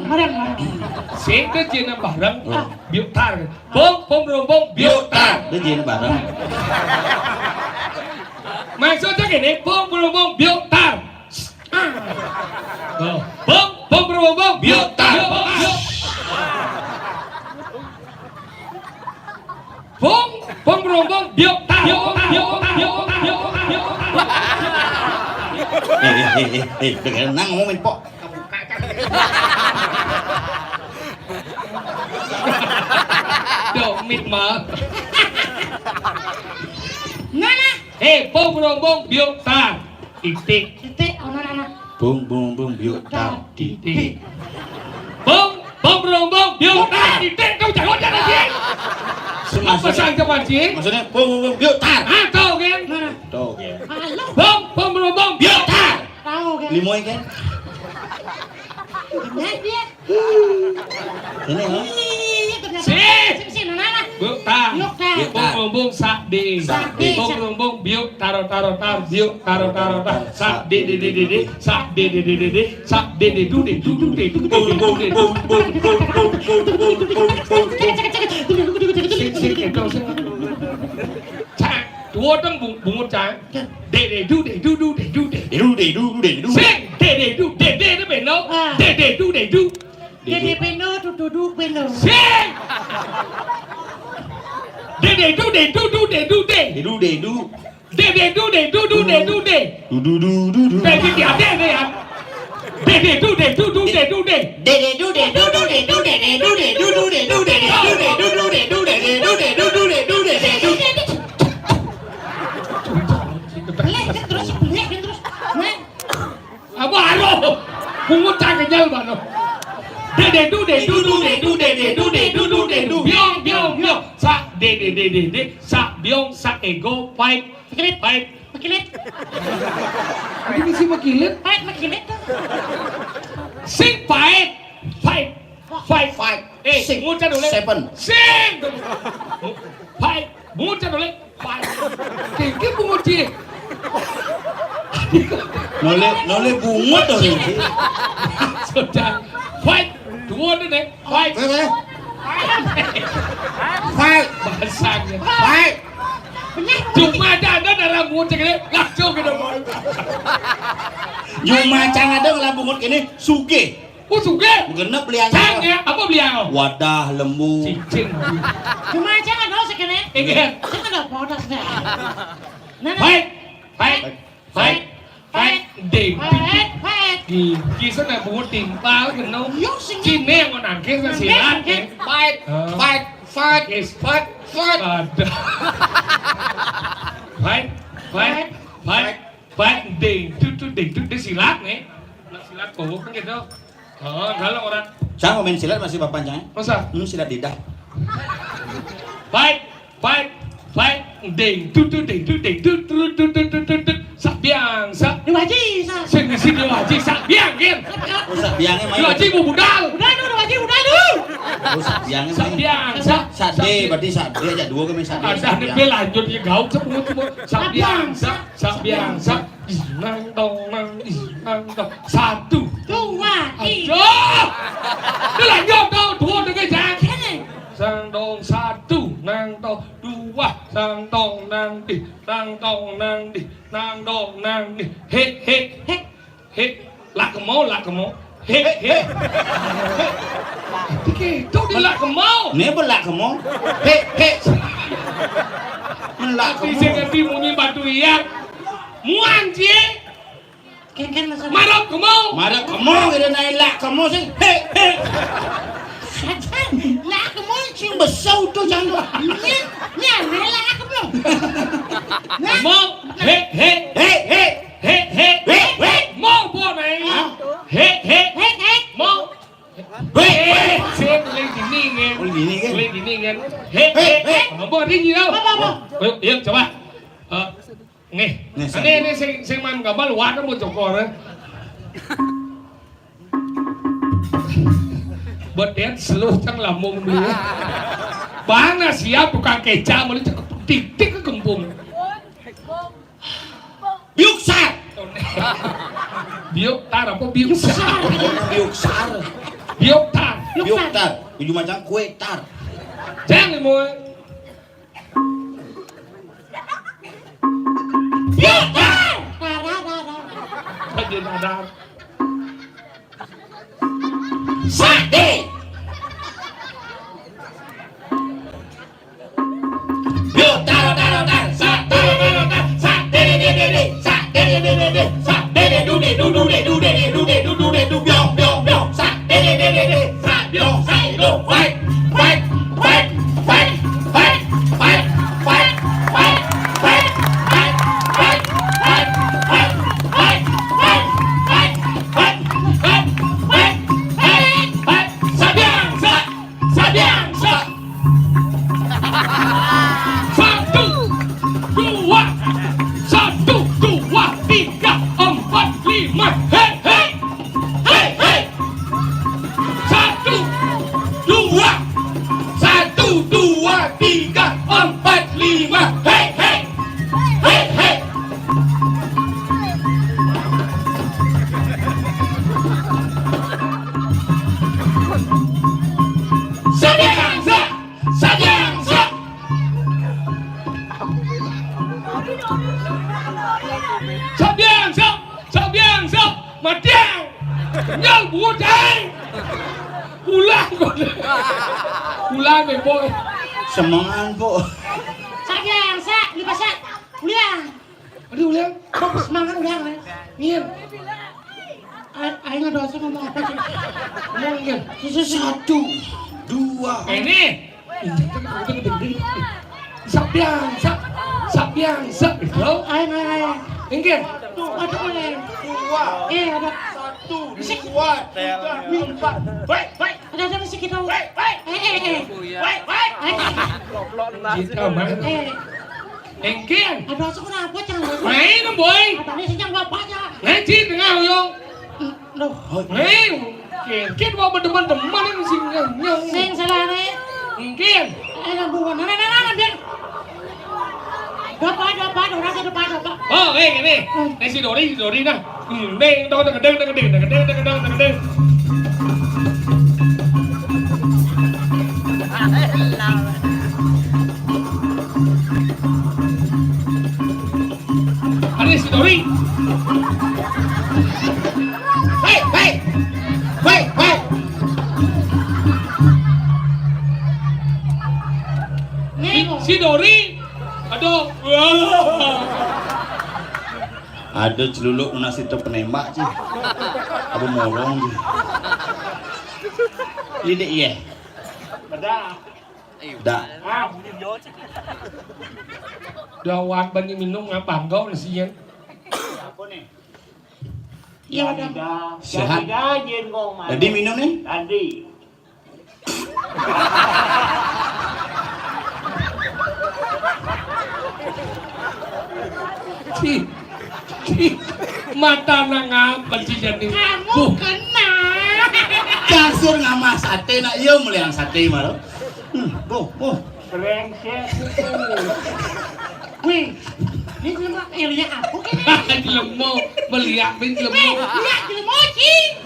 Sing ke jeneng bareng. Biok tar. Pong biok tar. Dia jeneng bareng. Maksudnya gini, pong biok tar. Pong biok tar. Pong biok tar. Dengan nang ngomongin pok. Domit mah. Nana. Pong biok tar. Titik. Anak-anak. Bung biok tar. Titik. Bong biok tar. Titik. Kau jangan dia. Apa sang kepancing? Maksudnya bung biok tar. Tahu kan? Tahu kan. Halo. Bong biok tar. Tahu kan? Limoy kan? Nah, dia. Ini loh. Si Nana. Biok tar. Bong sak di. Bong biok taro biok taro sak di sak di du. Dua teng bungut cang. De du. Sing de du itu beno. De du. Dede peno, du peno. Sing. De du. Jadi dia de ya. De du. Baru bungut tak kenyal baru. De du biong sa de sa biong sa ego fight makilit ini si makilit sing fight ngucap dulu sing fight ngucap dulu fight kiki bungut sih noleh bungut dong sudah fight dua deh fight bahasanya fight cuma ada dalam bungut ini langsung ke depan cuma cang ada dalam bungut ini suge genep belianya cangnya apa beliau wadah lembu cincin Cuma aja nggak tahu sekene. ingat Saya nggak podos deh. fight ding Fight. kisah nak bungut timpal kena cine yang nangkis na silat fight ding tu silat nih silat kowo kan gitu kalau orang Cang main silat masih papanjang masa silat lidah fight ding sak biang sak Diwaji, sing diwaji sak biang kan sak biangnya main diwaji budal udah dulu. sak biangnya sak main biang sak D berarti sak D aja dua kami sak D ada bel lanjut ya gaul semua sak biang sak nang dong satu Dua, ayo lanjut dua dengan jangan sang dong satu nang dong dua sang dong nang di nang dong nang di he lak kemau he itu di lak kemau ini belak kamu he melak tapi kamu saya ngerti bunyi batu iang muan cie Kan masuk. marah kemau kita naik lak kamu sih he Lah kamu sing besau tuh jangan. Lah kamu. mau he mau boleh he mau saya boleh dingin he mau dingin tau yuk coba ini sing man gambar warna mau cokor buat dia seluruh cang lambung beli bana siap tukang kecap mau tik ke gembung biuksar biuktar apa biuksar biuktar tujuh macam kue tar jangan mau biuktar lagi dadar sate biuktar Ulang deh boy. Semangat po. Sayang, di pasar. Ulang. Aduh ulang. Semangat ulang. Ngir. Ayo dosa ngomong apa sih? Ulang ngir. Satu, dua. Ini. Sabiang. Ayo. Ayo. Ngir. Aduh, dua. Ada 1, 2, 3, 4. Baik. ada musik kita. Baik. Kita mah. Engkian. Ada masuk kenapa jangan. Main dong boy. Tadi sejak bapaknya. Nanti tengah yo. Loh, Main. Engkian mau berteman-teman ini sing nyong. sing salah nih. Engkian. Bukan. Nah, biar. Dapat, orang dapat. Oh, ini. Si Dori dah. Deng, gedeng. Ada si Dori. Baik. Si Dori. Aduh. Ada celuluk nasi itu penembak sih. Apa morong sih. Ini iya. Dah. Dawan bani minum ngapa enggak nasinya? Apa nih? Iya udah. Sehat. Jadi ngomong mana? Tadi minum nih? Tadi. Mata nangap sih jadi. Kamu kena. Kasur ngama sate nak iya mulai yang sate malah. Boh. Brengsek. Wih, ini cuma lihat aku kan? Jelemo, melihat bin jelemo. Lihat jelemo sih.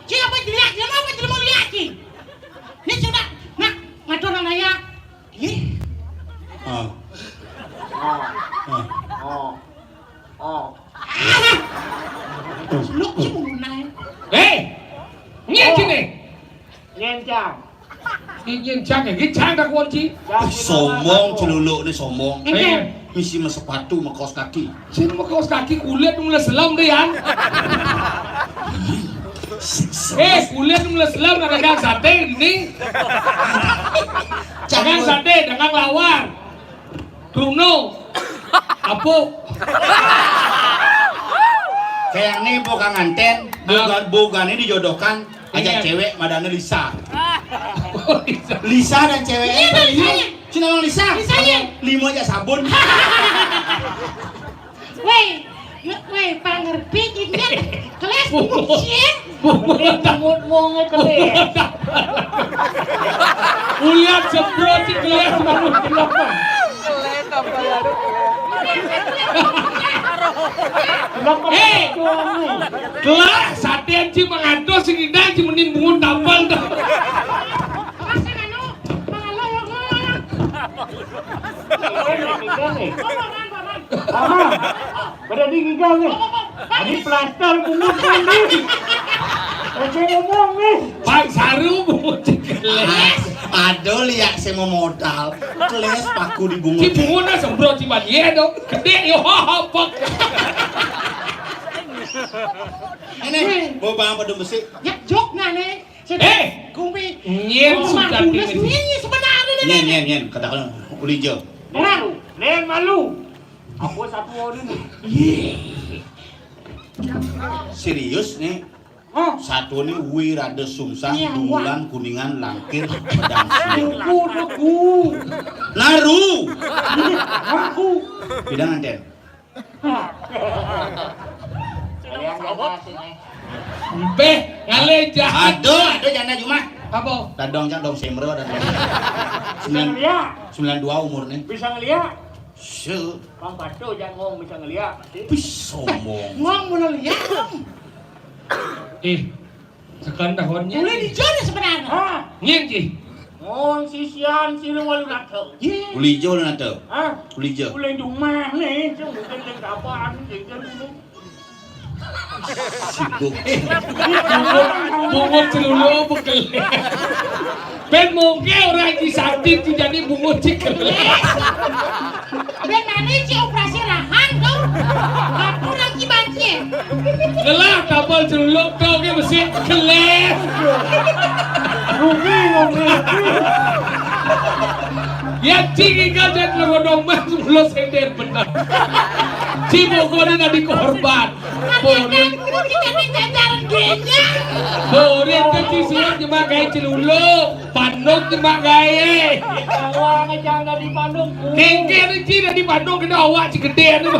Siapa lihat sih? Ini sudah nak ngatur naya. Lu sih munai. Nghe sini. Nyencang. Nyencang cái trang dah kunci. Sombong celuluk ni sombong. Misi mas sepatu sama kaos kaki. Sini mau kaos kaki kulit mulai selam deh yan. Kulit mulai selam ada dagang sate ini. Dagang sate, dagang lawar. Bruno. Apa? Kayak nih bukan nganten, bukan ini dijodohkan. Ajak cewek, madana Lisa. Lisa dan ceweknya. Si nama Lisa. Limo aja sabun. Weh, pangerti gini. Kelas bucin. Mungut keles. Uliat semprot si keles bangun kenapa? Kelas satian ci mengados sing indah ci menimbungun tambal dah. Berarti gigal nih. Ini plaster bungut ini. Oke ngomong nih. Bang Saru bungut ci keles. Aduh lihat saya mau modal. Keles paku di bungut. Ci bungut semprot ci banyak dong. Gede yo hopok. Ini mau bang pada besi. Ya jok nih. Kumpi. Nyen sudah ini sebenarnya. Nyen katakan ulijo. Nen malu. Aku satu orang nih. Serius nih. Satu nih wirada sungsang, Dungulan, Kuningan, Langkir, Pedang Siung. Naru. Aku. Bidang anten. Beh, ngale jahat. Aduh janda cuma. Apa? Dadong semro dan 92 umur nih. Bisa ngeliat. Se. Kang Pasto jangan ngomong bisa ngeliat. Sombong. Ngomong mau lihat dong. Sekarang tahunnya. Boleh dijodoh sebenarnya. Nyen ci. Ngomong sisian si lu walu nato. Ulijo lu nato. Ulijo. Boleh rumah nih, cuma mungkin kapan tinggal dulu. Sibuk. Bungut celulu bekel. Ben mungkin orang di sakit jadi bungut cikele. Ben nanti si operasi rahang dong. Aku lagi banjir. Lelah kapal celulu kau ke mesin keles. Rugi. Ya cing kau jangan ngerodong mas mulut sender benar. Cibogor ini tadi korban. Borin Borin kan cisuan cuma kayak celuluk Bandung cuma kayak Awang jangan di Bandung. Kengker Cina di Bandung kena awak cigede tu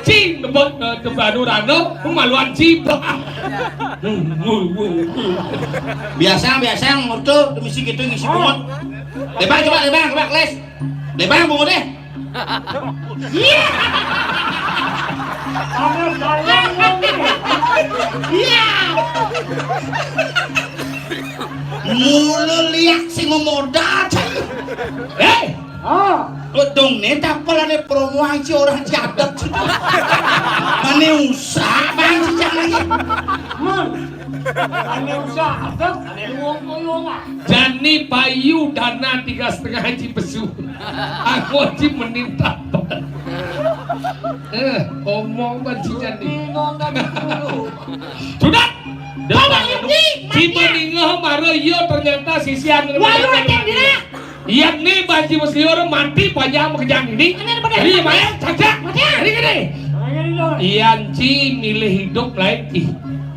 Cin Nebot ke Bandung Rano Maluan cipa Biasa mutu mesti gitu ngisi bungut. Lebang coba les. Lebang bungut deh. Iya. Iya. Mulu liak sing ngomodat. Dong nih tapal ada promo aja orang cadat. Mana usah bang sejak lagi. Ane usah ada, ane luang. Jani payu dana 3,5 haji pesu. Aku wajib meninta. Omong banci Jani. Sudah. Cuma ningah marah yo ternyata sisian. Iya nih banci muslior mati panjang kejang ini. Jadi mana cacak. Ini gini. Ian Ci milih hidup lain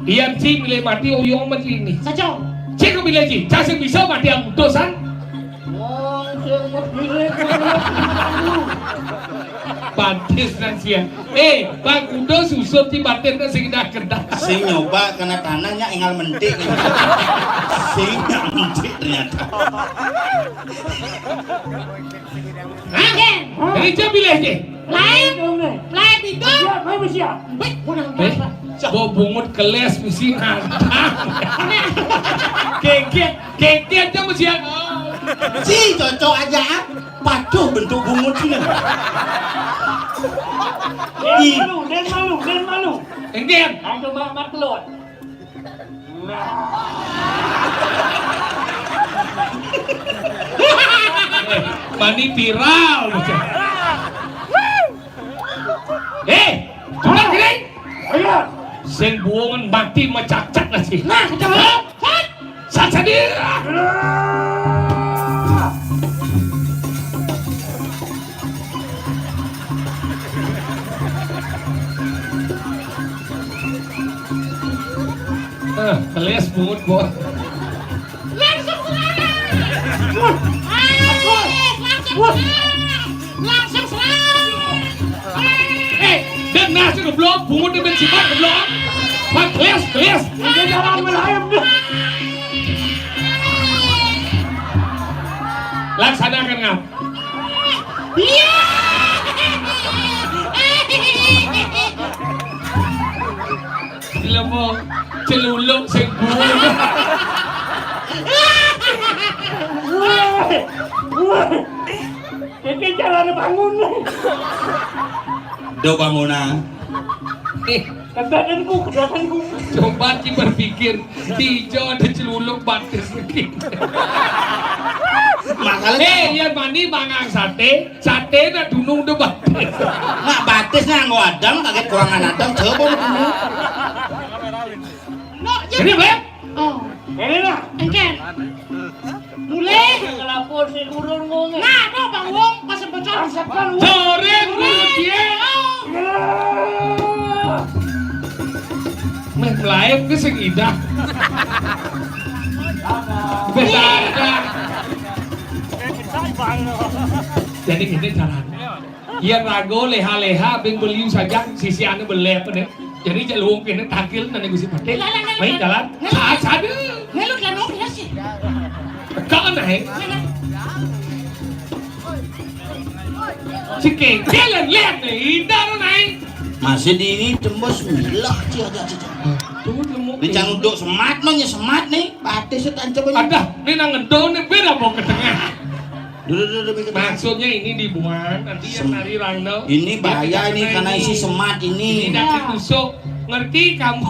Ian Ci milih mati oyong mati ini. Sajo. Cik kau milih Ci. Cak bisa mati yang dosan. Batis nansian. Bang Udo susut di batin kan sing dah kedah. Sing nyoba kena tanahnya engal mentik. Sing mentik ternyata. Jadi Cik pilih Cik. Lain itu. Siap. Bawa bungut keles mesti ngantang. Keket aja mesti Si cocok aja. Paduh bentuk bungut sini. Dan malu. Enggen. Aku mak telur. Mani viral macam. Tulang gini. Ayo. Sing buangan mati macacak nasi. Nah, coba. Sat dia. Keles bungut bos. Langsung serang. Dan nasi keblok, bungut di bensipan keblok. Pak keles. Jangan melayam deh. Laksanakan ngap. Iya. Gila mo, celuluk sing bungut. Ini jalan bangun. Do bangunan. Kedatanku. Coba Ci berpikir hijau ada celuluk batis lagi. Makanya ya mani mangang sate na dunung do batis. nak batis na ngodang kaget kurangan adang coba dulu. Jadi Beb? Ini lah. Engken. Mulai. Kelapor si kurun ngomong. Nah, no Bang Wong pasang bocor. Sore dia. Live ke sing indah. Besarnya. Jadi gini caranya. Ia rago leha-leha bing beliu saja sisi ane belep nih. Jadi jalung kene takil nane gusi pate. Main jalan. Sade. Nelu kan oke ya sih. Kau naik. Cikeng jalan lihat nih indah naik. Masih di ini tembus milah aja. Dicang uduk semat nih semat nih. Batis tancap aja. Ada, ini nang ngendong nih beda mau ke tengah. Dulu Maksudnya ini dibuang nanti yang nari rangno. Ini bahaya ini karena isi semat ini. Ini nanti tusuk, ngerti kamu?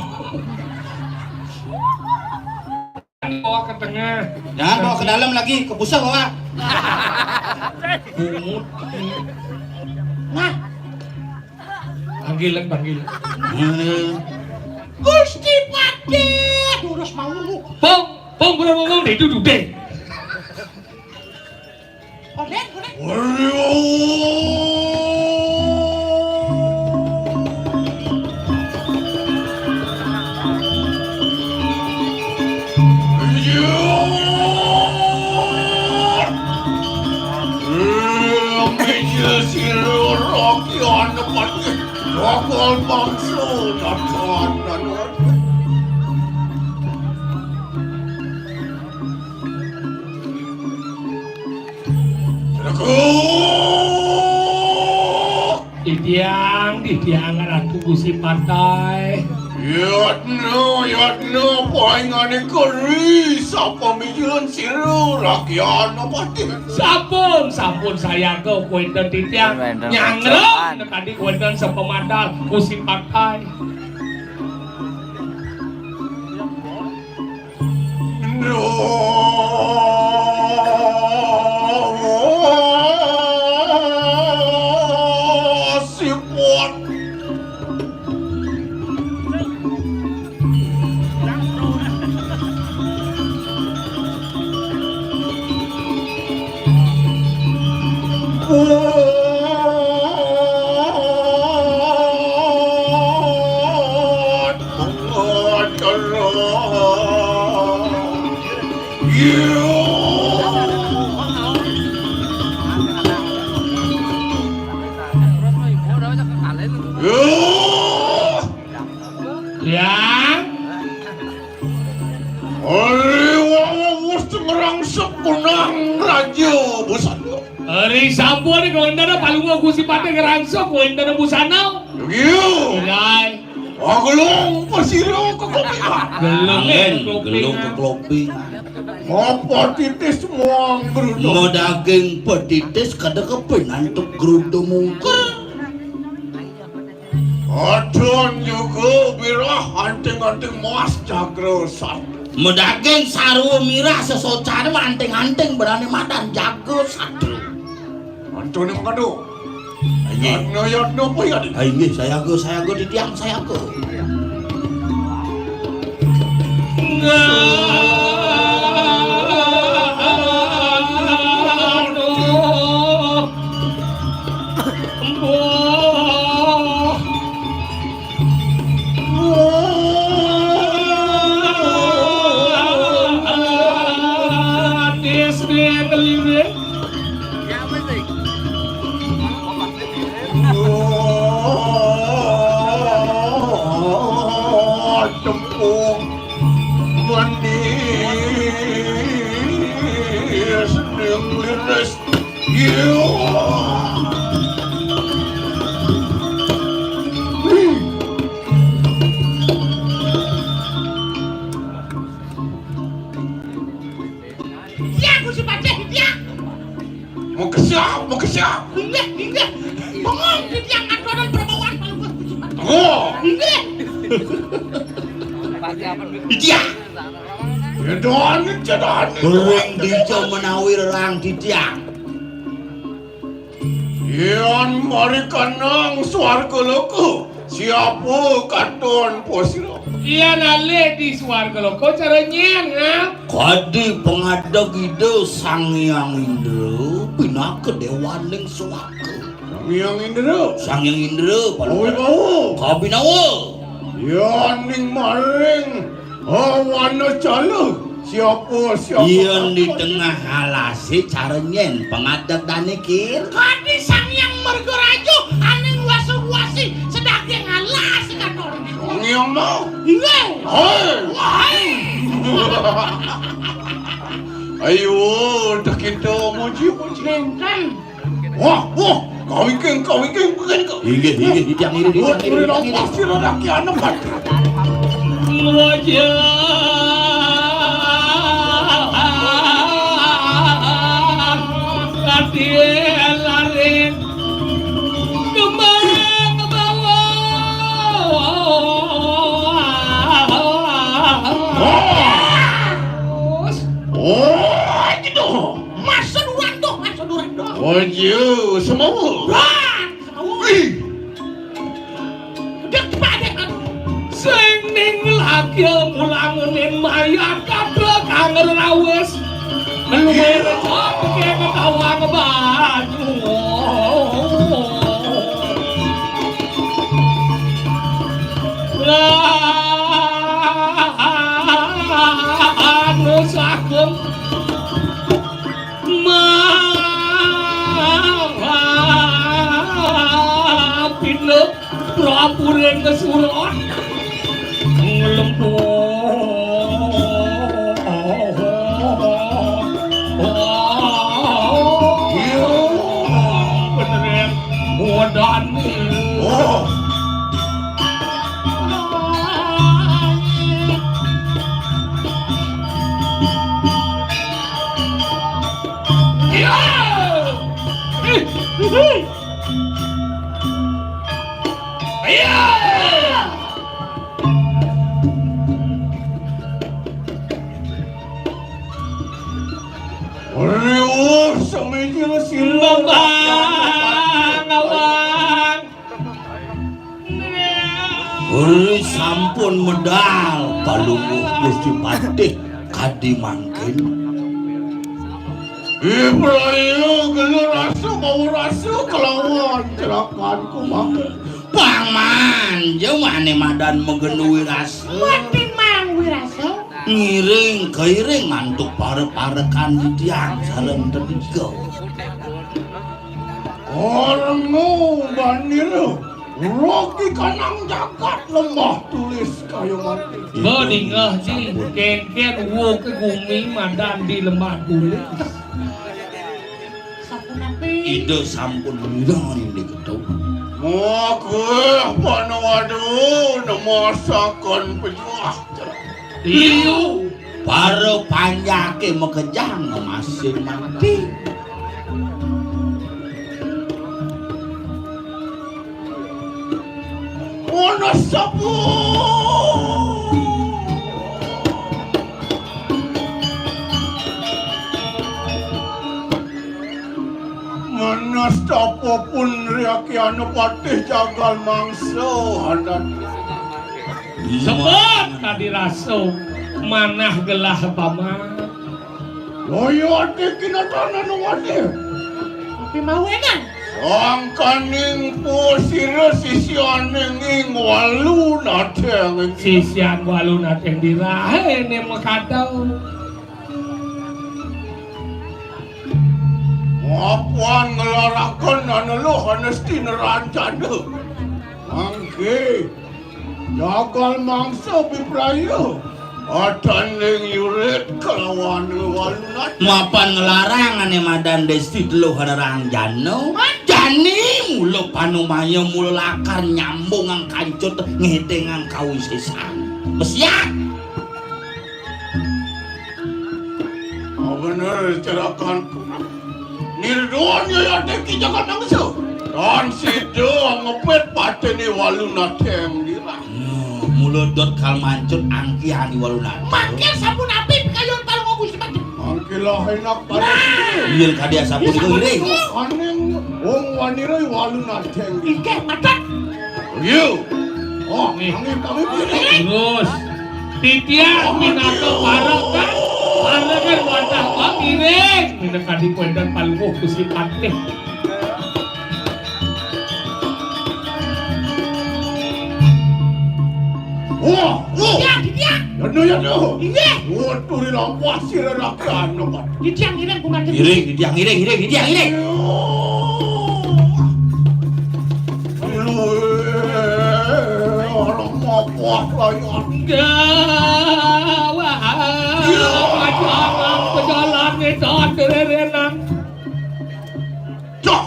Bawa ke tengah. Jangan bawa ke dalam lagi, ke pusat bawa. Bungut. Nah, Panggilan. Gusti Pati. Urus mau. Pong berapa deh duduk deh. Boleh. Bakal bangsa dadan. Didiang Ratu Gusi Pantai. Yatno, poingane keri, sapa mijulan siru rakyat pati. Sampun saya ke kuenten Didiang nyangreng tadi kuenten sepemandal Gusi Pantai. Sampun ni kau indana palungo Gusi Pantai ngerangsok kau indana busana. Yo. Dai. Gelung pasiro ke kopi. Gelung ke kopi. Mau petitis semua gerudo. Mau daging petitis kada kepenan untuk gerudo mungker. Adon juga birah anting-anting mas jagro satu. Mau daging sarwa mirah sesocane anting-anting berani madan jago satu. Antoni mengadu. Yatno apa ya? Ayo saya go Didiang saya go. Mau kesiap. Hingga. Bengong Didiang adonan perempuan. Hingga. Didiang. Cedan. Bereng dijo menawi rerang Didiang. Yan mari kanang swarga loko. Siapa katon posiro? Iya nale di swarga loko cara nyeng ha. Kadi pengadeg ide Sang Hyang Indra pinaka dewaning swarga. Sang Hyang Indra Paluwi bau. Kabinawa. Yaning maring awana calo. Siapa? Iyan di tengah halasi cara nyen pengadeg danikir. Kadi Sang Hyang Margaraja aning wasi-wasi sedake ngalas katon. Sang Hyang mau. Iya. Hai. Ayo, dah kita muji. Nengkan. Wah, kawin bukan kau. Hingga Didiang ini. Pasti lelaki anak mati. Larin kembang ke bawah. Gitu. Masa durando. Wajib semua. Dek pada kan. Sing ning lagi mulangenin mayat kabeh kanger rawes. Meluwe recok ke ketawa ngebaju. Anu sagem pinep apureun kesuron beneran bodan sampun medal balungguh Gusti Patih kadi mangkin Ibrahim gelur rasu mau rasu kelawan cerakanku mangkin Paman jemane madan megenui rasu Mati mang wiraso ngiring keiring ngantuk pare-parekan di tiang sareng tedigo orangmu bandiru Roki kanang jagat lemah tulis kayu mati. Bodingah ji, ken wo ke gumi madan di lemah tulis. Ide sampun menang di ketau. Gue mana waduh nemasakan pejuah. Liu, baru panjake mekejang masih mati. Mana sapu? Mana sapu pun riakian patih jagal mangsa hadan. Sebut tadi raso manah gelah paman. Loyo ade kinatanan wade. Tapi mau enak. Angkaning po sira sisianing ing walu nateng sisian walu nateng dirahe ne makadau Apuan ngelarakan anelo hanesti nerancana mangke jagal mangsa biprayo ataning yurit kelawan walu nateng mapan ngelarang ane madan desti telu hadarang jano jani mulo panumaya mulo lakar nyambung ang kancut ngedeng ang kawisesan mesiak bener cerakanku nirdonya ya deki jagat mangsa dan sido ngepet pateni walu nateng dirang mulo dot kal mancut angki ani walu nateng Mangke sampun apit kayon palung ogus sepatu angki lah enak pada iya kadia sapun itu iring aneng wong wanira walu nateng ike matat yo oh angin kami pilih terus titian minato parakan parakan wadah bang iring minakadi kuendan palung Gusti Patih oh dia yano iya turi lampas sira rakan nopat ditiang iring bukan iring orang mapuah layan gawah pajangan pejalan ngedan dererenan cok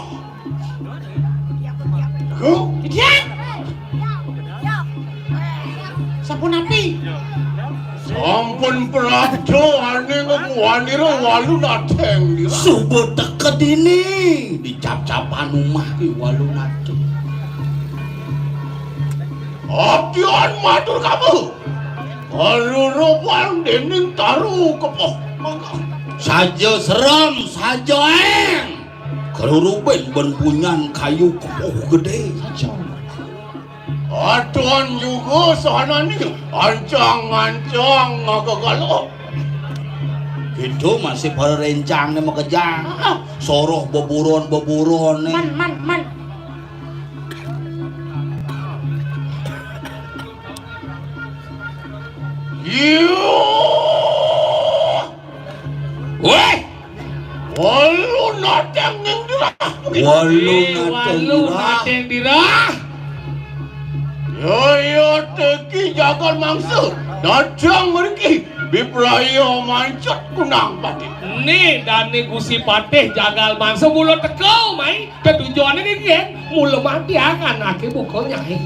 ditiang sampun api sampun prajo aneh wanira walu nateng subuh teket ini dicap-capan rumah ki walu nateng Abdian matur kamu alurupang dening taru kepoh saja serem saja keruruben ben punyan kayu kepoh gede saja Atuan juga sana ni ancang-ancang ngagagalok itu masih pada rencang nih makejang soroh beburon man weh walu nateng yang dirah walu nateng dirah Yo teki jagal mangsa datang meriki biprayo mancot kunang patih. Ni dani Gusti Patih jagal mangsa mula teko mai ketujuannya ni kan mula mati akan ake buka nyai.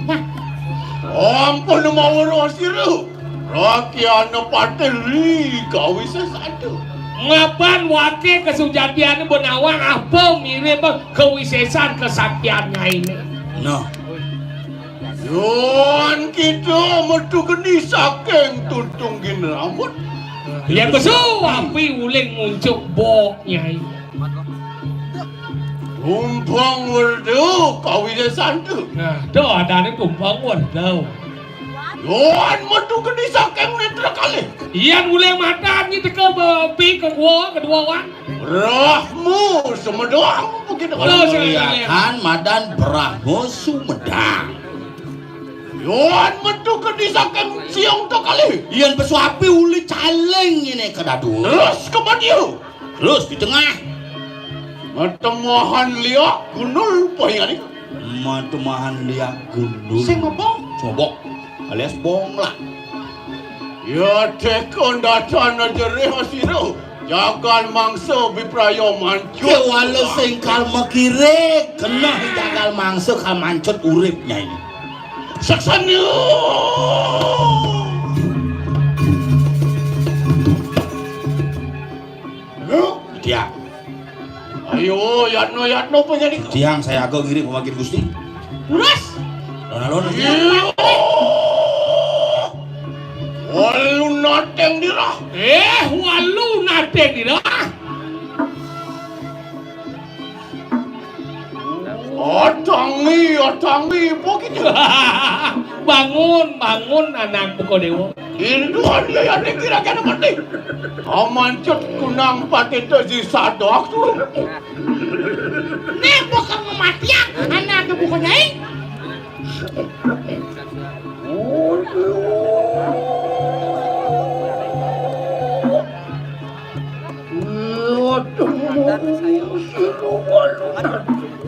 Ampun mau rosiru. Rakyat Patih li kau bisa satu. Ngapan wakil kesujatian benawang apa mirip kewisesan kesaktiannya ini. Nah. Yon kita metu geni saking tuntungin rambut. Ya besul, api uling muncul boknya. Tumpang werdu kawin santu. Nah, dah ada ni tumpang werdu. Yon metu geni saking netra kali. Ian uling mata ni teka bepi kedua wan. Rahmu Sumedang begitu kalau kelihatan Madan Brahmo Sumedang. Yon metu ke disakan siang tu kali. Ian pesuapi uli caleng ini ke dadu. Terus ke Badiu. Terus di tengah. Matemahan liak gunul poingan ni. Matemahan liak gunul. Sing mabong. Sobok. Alias bong lah. Ya tekon datan jerih asiru. Jagal mangsa biprayo mancut. Ke walau singkal makire kena jagal mangsa kal mancut uripnya ini. Saksanya. Dia. Ayo yatno punya ni. Tiang saya agak kiri pemakin Gusti. Uras. Lona. Walu nateng dirah. Walu nateng dirah. Otangi begitu. bangun anak buko dewa. Induan dia yang dikira-kira mati. Amancut kunang pati tezi sadok tu. Nih bukan kematian, anak buko nyai.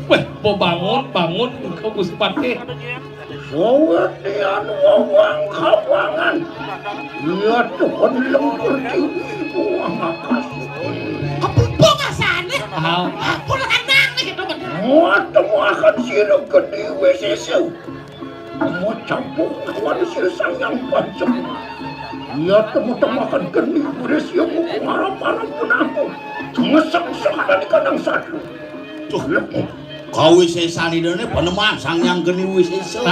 Weh, bangun kau Gusti Patih. Sewetian wawang kawangan. Lihat Tuhan lembur di uang akas. Apa pengasane? Apa lanang nih itu? Temu akan siruk ke di WCC. Mau campur kawan sirsang yang pancam. Lihat temu-temu akan geni beresio buku harap-harap pun aku. Ngesang-sang ada di kandang satu. Tuh, kau wisesani dene peneman sang yang geni wisesa.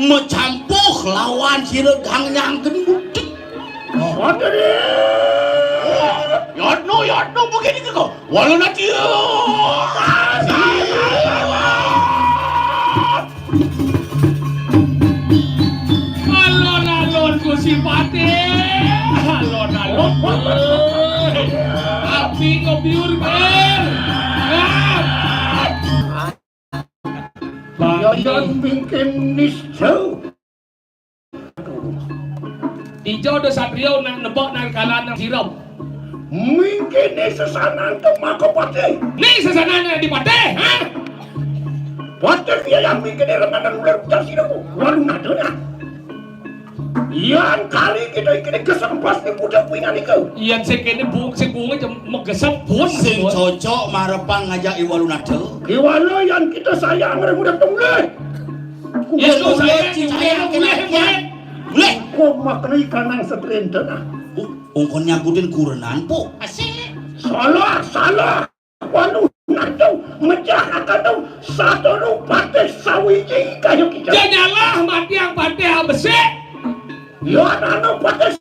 Mecampuk lawan siregang yang geni budik. Yatno begini kau. Walau nanti. Alon Gusti Patih. Alon. Api ngobiur ber. Bayan bikin niscau. Ijo do satrio nak nebak nak kalah nak sirau. Mungkin ni sesanan ke Mako Patih. Ni sesanan di Patih, ha? Patih dia yang bikin ni remanan ular putar sirau. Walau nadanya. Yang kali kita ikut kesempas ni budak puingan ikau. Yang sekene buk sekunga jam megesap pun. Sing cocok marepang ngajak iwalu nado. Iwalu yang kita sayang orang budak temulai. Ya tu saya boleh. Kau maknai kanang setren tengah. Ongkon nyangkutin kurenan po. Asyik. Salah. Walu nado mecah akan satu Patih sawiji kayu kita. Janganlah mati yang Patih besek. Ya nado Patih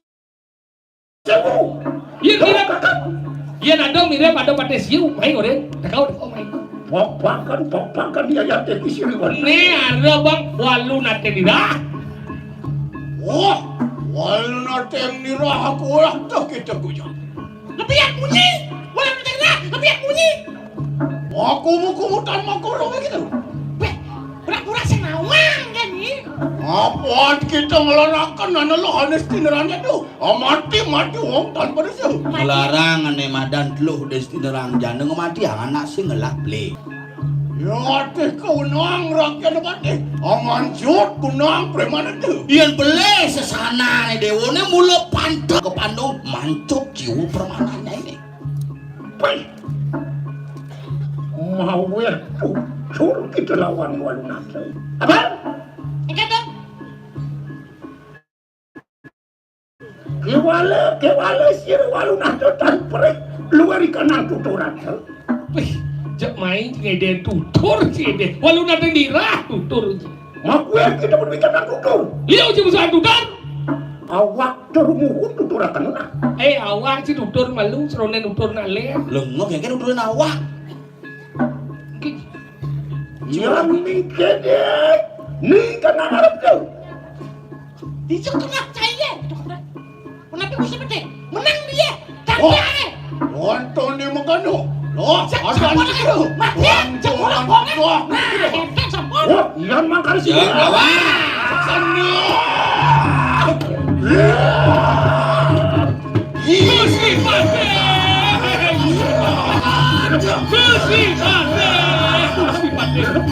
sewu. Ya nado mirip pada Patih siu. Mai orang. Takau mai. Papakan dia yang teki sini. Ni ada bang walu nate dirah. Wah, walau nanti nirah aku lah tak kita kuja. Lebih yang bunyi. Walau nate dirah. Lebih yang bunyi. Aku mutan makurung begitu. Weh, pura-pura senawang kan ni. Apa kita ngelarangkan anak lo destinerannya tu? Mati wong tanpa resu. Melarang ane madan teluh destinerang jana ngemati anak sing ngelak play. Ya teh keunang rakyat patih. Amanjut kunang preman itu. Yang beli sesana nih dewone mula pantuk ke pandu mancut jiwa permanannya ini. Pai. Mau ya tuh kita lawan walunat. Apa? Kata Kewala sir walunat tan perek luar ikan tuturan. Wih, jak main ngeden tutur ngeden. Walau nanti dirah tutur. Mak gue kita berbicara tentang tutur. Lihat uji musuhan tutur. Awak termuhun tutur akan nak. Awak si tutur malu seronen tutur nale. Lengok yang kan udah awak. Yang mikir ni kan Arab tu. Dijak kena saya. Kenapa bisa betul? Menang dia. Tapi Nonton dia magano. Loh, asan itu? Mati. Jangan bohong. Nah, hebat sampun. Oh, yang makan sih. Kursi pantai. Kursi pantai. Kursi pantai.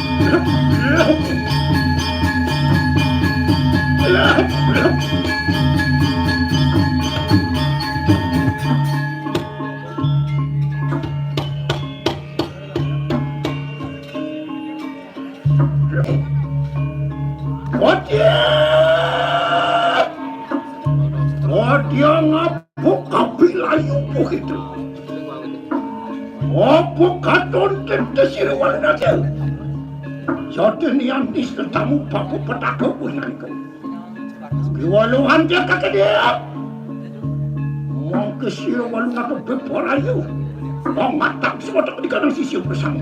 Dia ngapuk kapilayu begitu. Apa katon tertesir warna dia? Jadi niantis tetamu paku petaka punya itu. Diwaluhan dia kakek dia. Mau kesir walu ngatu beporayu. Mau matang semua tak di kanan sisi bersama.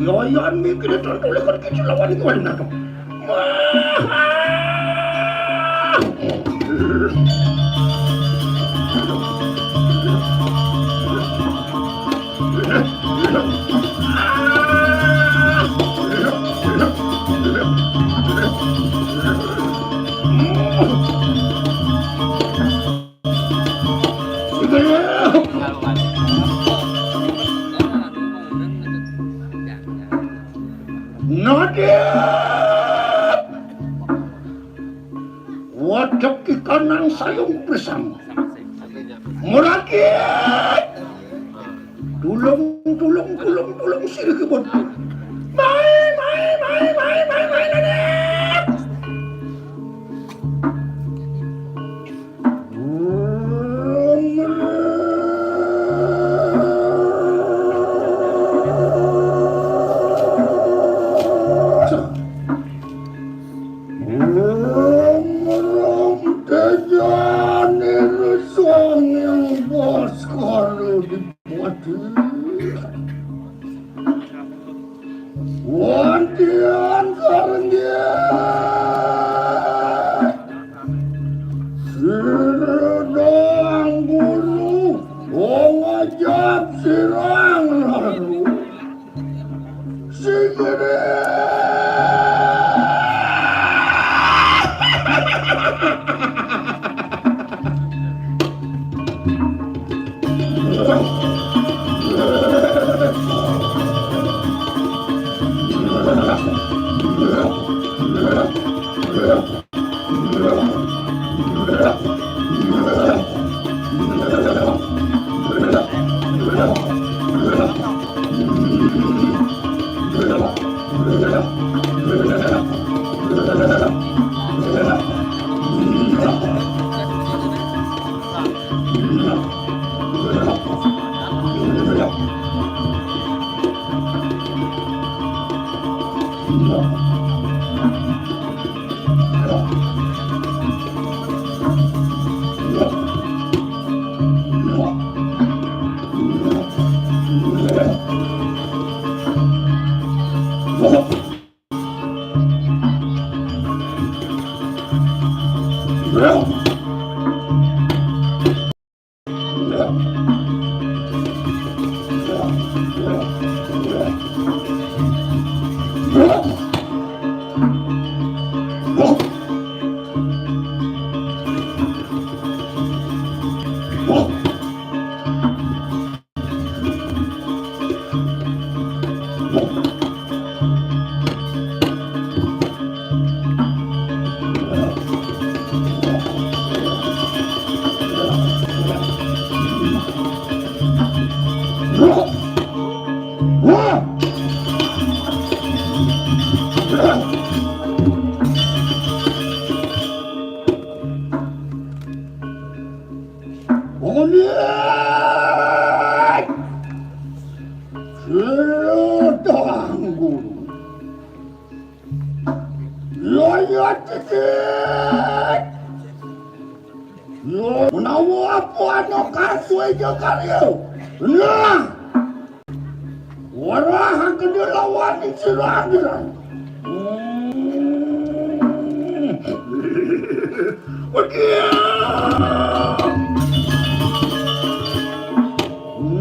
Yoyan mikir tertulis kan kecil lawan itu ada nato. Wajak ikan sayung bersama merakit tulung sirih kebun mai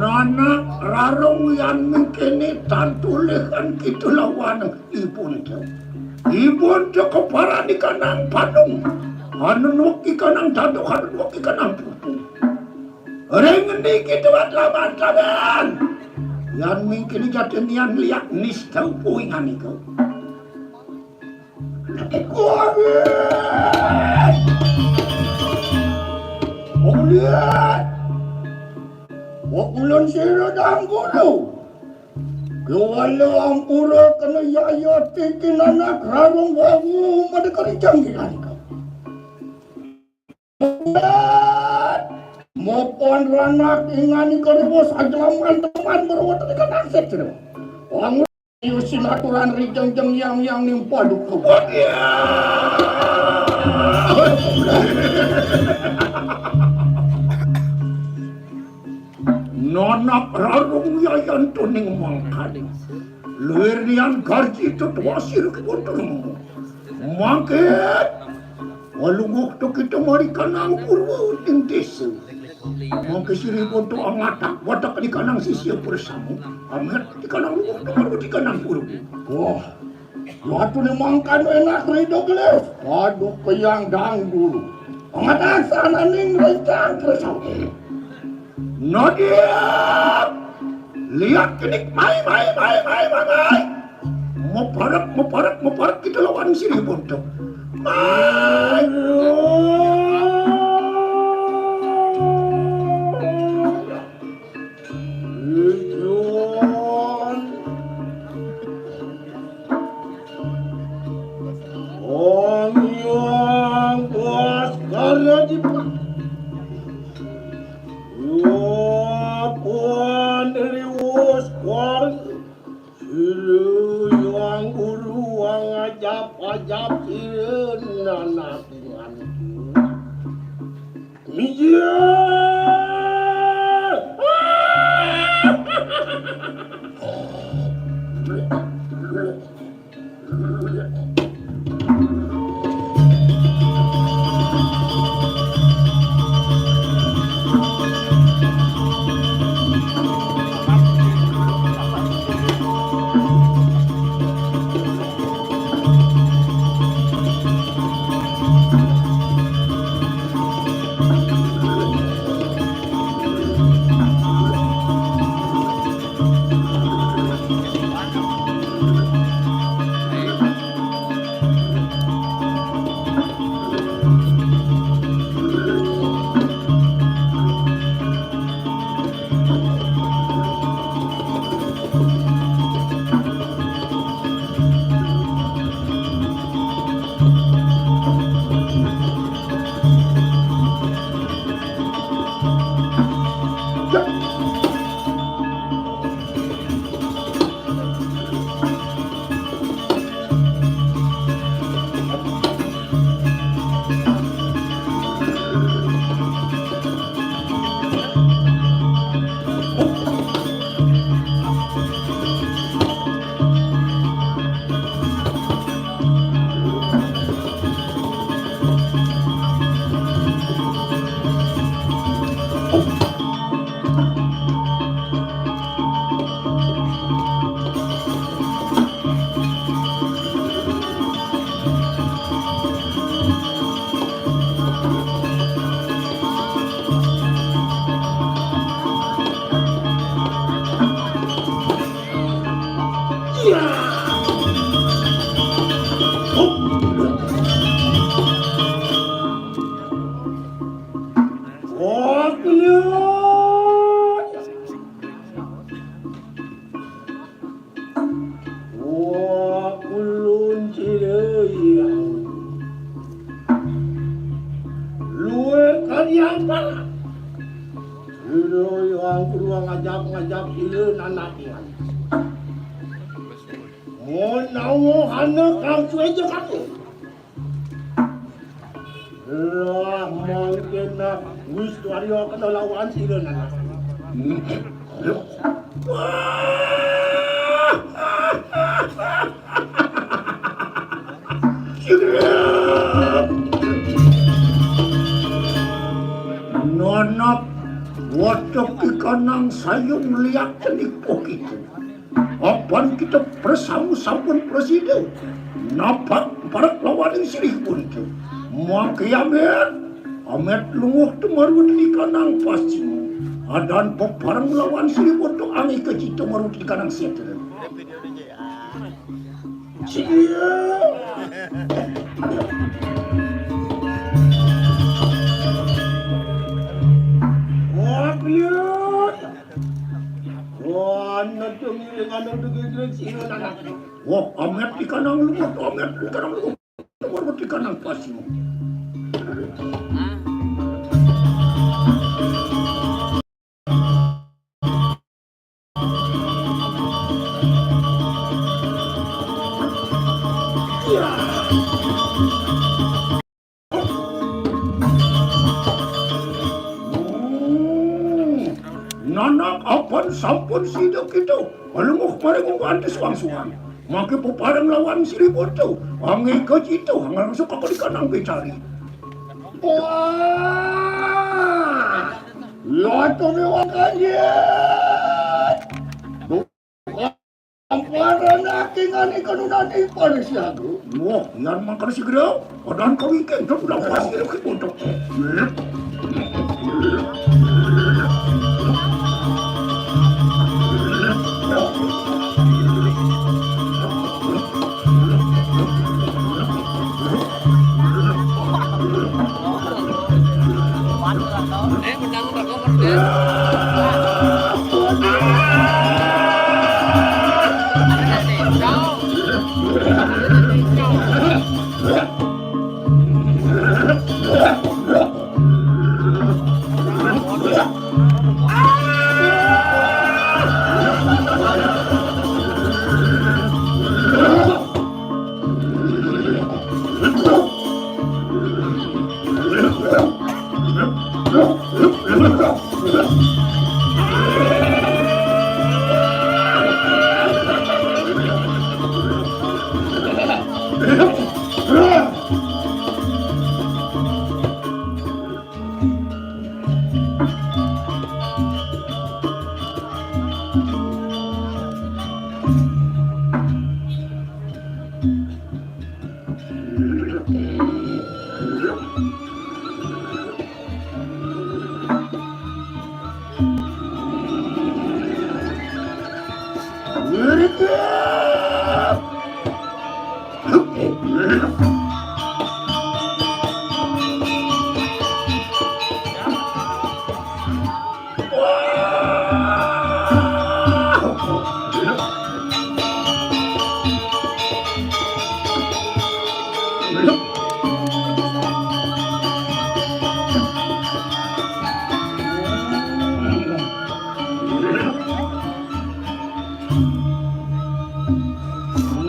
Nana rarong yang mengkini tantulehan gitu lawan ibun jo. Ibun jo keparan di kanang padung. Hanun waki kanang daduk, hanun waki kanang pupu. Rengendi gitu laban laban. Yang mengkini jatin yang liat nis tau puingan iko. Oh lihat. Wakulan sira dang gulo. Kewala ang pura kena yaya titin anak rarong wawu madekari janggilan ka. Mopon ranak ingani karibos aglaman teman berawat dekat aset sira. Ang yusin aturan rijang-jang yang nimpadu ko. Nonak rarong yayan tuning mangkaling. Lirian garji itu tuasir kebuntung. Mangket. Walungok to kita mari kanang purwo ting desa. Mangke siripon to ang atak. Watak di kanang sisiya persamu. Amet di kanang lungok to mari di kanang purwo. Wah. Waktu ni mangkan enak rido geles. Aduh kayang dang dulu. Ang atak sana ning rencang persamu. Nadia, lihat kenik mai. Mau parak kita lawan sini bontok. Mai. Yang bos karena di dari waskwar silu yang guru ang ajap silu nanatingan iya ngajak ieu nanakian. Mun nawo hana kang cuy jeung aku. Lah mungkin geus wario kana lawan ieu nana. Nonop wacok ikanang sayung liak cenik itu. Apaan kita bersama sampun presiden napak parak lawan yang silih pun itu. Maka amet lunguh temarut ikanang pasti. Adan peparang lawan silih pun itu angi kecita marut ikanang seter. Wah, amet ikanang lumut, amet ikanang lumut, marut ikanang pasti. Nanak apan sampun sidak itu. Alungok maring antes wangsuan. Maka peparang lawan silipon itu. Angi kecito hangang suka ikanang becari. Wah! Lato mewakannya. Amparan aking kanunan ipan siya. Wah, yan makan sigera. Adan kawikin. Ito lang pasir kipuntok.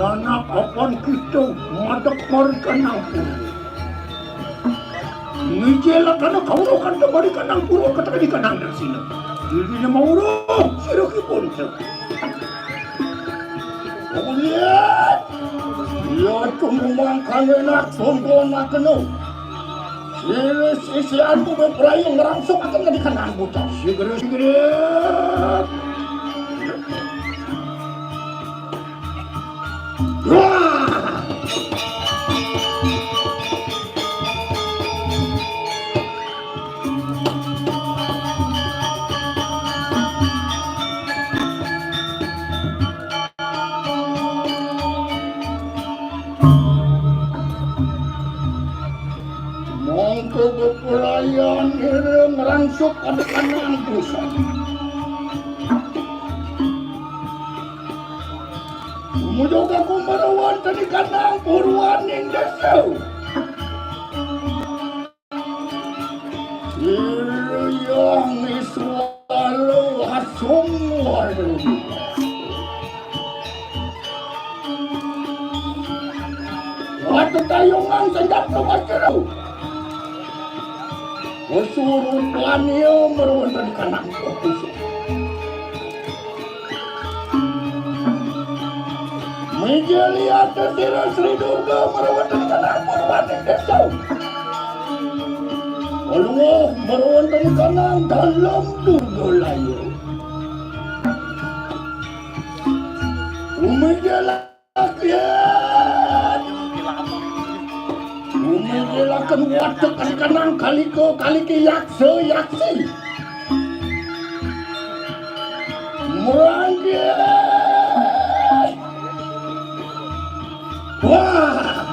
Nanak apan kita madak marikan puro. Nijela kana kauro kanta marikan puro kata di kanang sini. Jadi na mauro siroki pun. Kemudian ya tumumang kanenak sombong nakeno. Sisi aku berperayung ngerangsok akan di kanang buta. Sigere. Yan ireng rangsuk anak-anak pusat. Umujoga kumarawan tadi kanang purwan indesau. Yang iswalu hasung walu. Waktu tayungan senjat kemasirau. Kesurupan iyo meruan tadi kanang pusat. Menjadi atas diri Sri Durga merawatkan kanang purwan indesau. Allah merawatkan kanang dalam Durga layu. Umejelakan watakan kanang kalike yaksa yaksi. Merangge. Wah.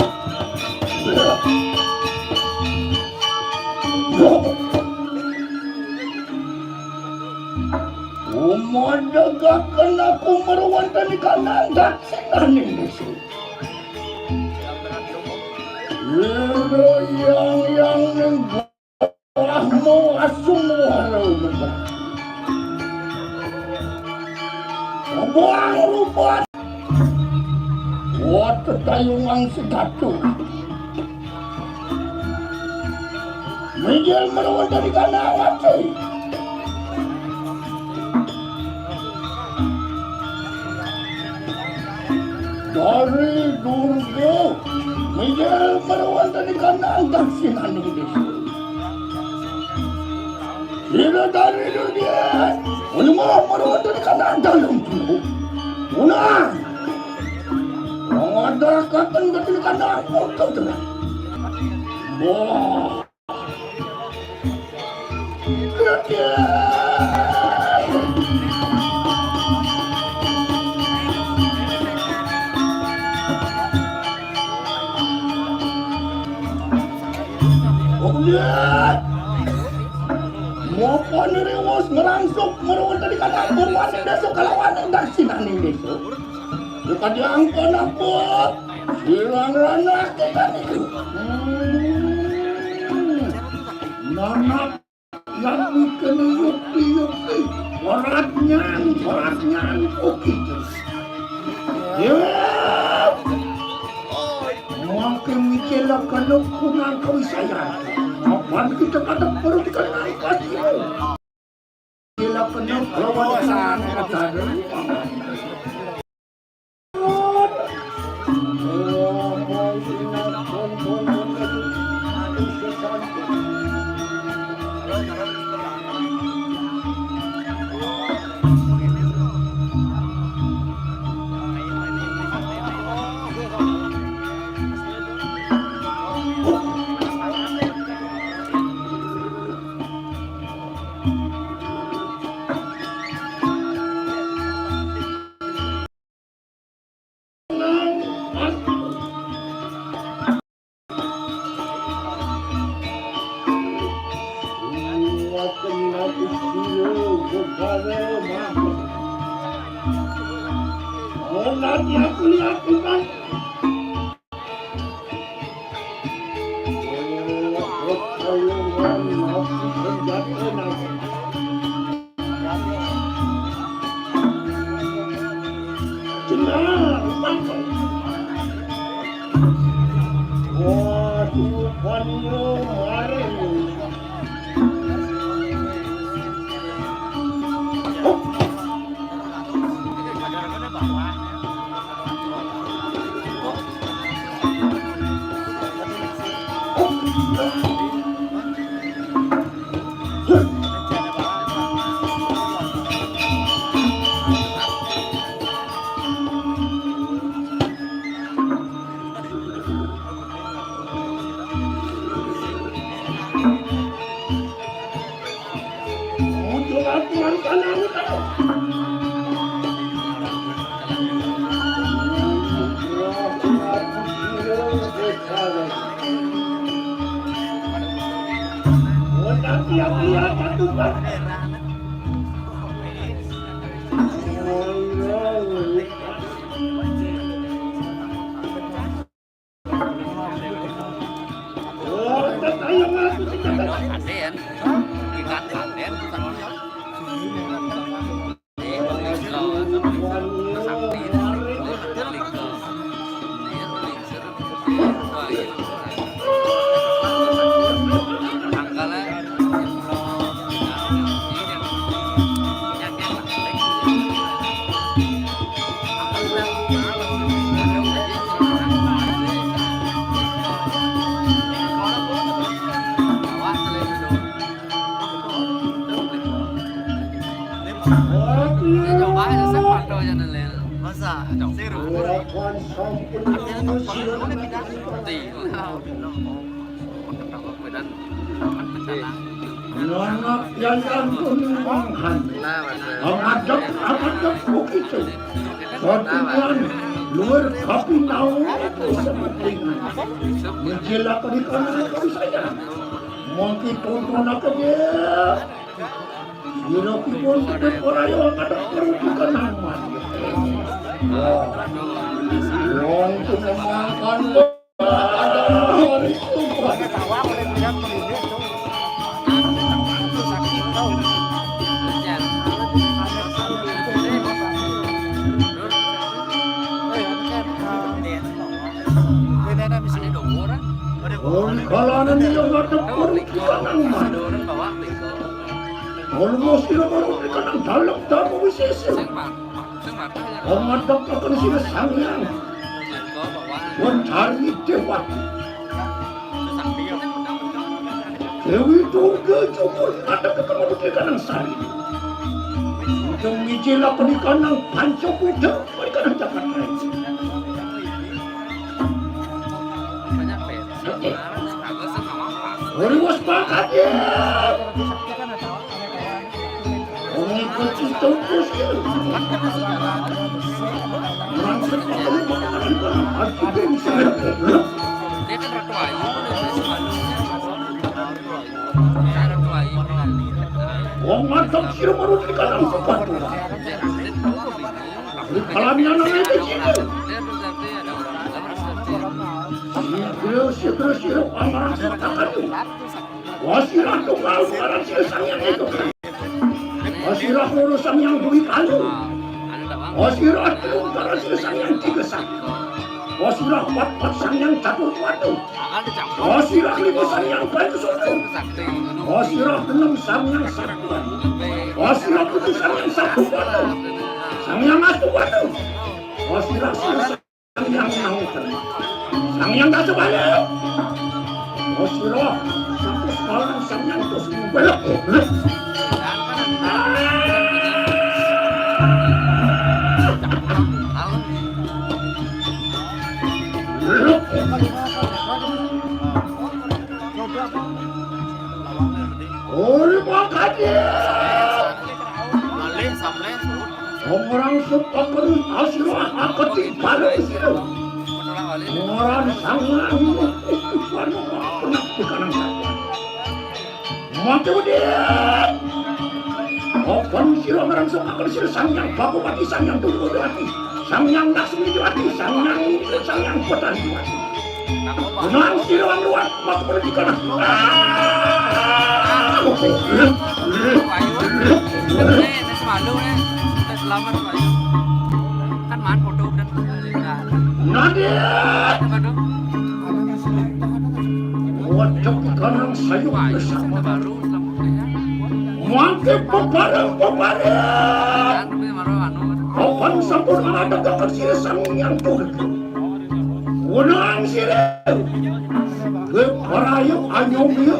Umadagakan aku merawatan kanang daksinan ini. Yang nenggahmu asung walau benar. Buang rupat. Buat tayungan segatu. Menjel merawat dari kanang hati. Dari Durga menjel merawat dari kanang daksinan ini. Tidak dari dunia. Ulama merawat dari kanang dalam tubuh. Unang. Mengadakan dari kanang motor terang. Wah. Lihat, mau paniriwas merangsuk merawat dari kanang purwan indesau kalawan daksinan indesau. Dekat yang penakut, silang ranak kita itu. Nanak yang kena yuki, waratnya oke. Ya, makin mikirlah kalau kunang kewisayan. Apaan kita kata perut kanang kasih. Mikirlah kalau lawan kanang kata. Iya cantukan. Aden, ikan aden, coba aja sempat doa jangan lel. Masa? Seru. Anak yang kuningkan, amadok begitu. Satuan luar kapinau sepentingan. Menjelakan ikan itu saja. Mungkin tonton aku dia. Hiroki pun tidak orang yang ada perhatikan aman. Yang itu memakan hari itu. Kalau nanti yang ada perhatikan aman. Almost sila marunong ng dalang damo wisesa. Umadak akan sila sangyang. Wancari dewat. Dewi Durga jumur ada kekemudian ng sari. Itong mijila panikan ng Pancabuddha panikan ng Jakarta. Oriwas bakat ya. Mengikut itu terus langsung pakai makanan hati dan saya dia kan ratu ayu ratu ayu wong mantap sira marut di kanan sepatu di kalannya namanya kecil sira amarang setakat wasirah tunggal barang sira sangyang itu wasirah urusan yang duit kalu wasirah tunggal urusan yang tigesak wasirah pat-pat sang yang catur watu wasirah lipusan yang baik suatu wasirah enam sang yang satu wasirah putusan yang satu watu sang yang satu watu wasirah sang yang naukan sang yang tak sebalik wasirah satu sekarang sang yang terus belok orang sepakat asirah akati pada sira orang sangat ikutan pernah di kanan saya mati dia opan sira orang sepakat sira sang yang baku mati sang yang dulu hati sang yang laksmi hati sang yang potan hati menang sira luar mak pergi kanan malu nih selamat Pak kan main foto dan Nadia wajah kanan sayur bersama baru mangke pebareng kapan sampun ada kakak sira sang yang turut unang sira ke parayuk anyong dia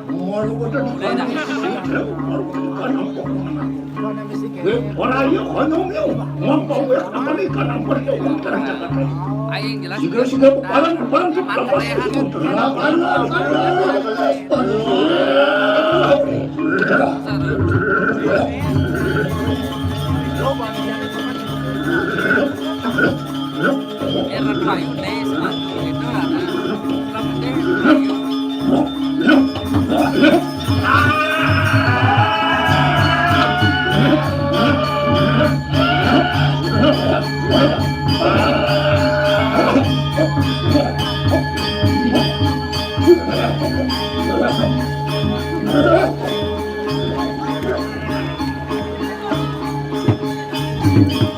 malu ada di kanan sira malu di kanan Orangnya kondomnya, mampu akan ikan ampar jauh kerana Jakarta. Jika barang kita pasti terlepas. Thank you.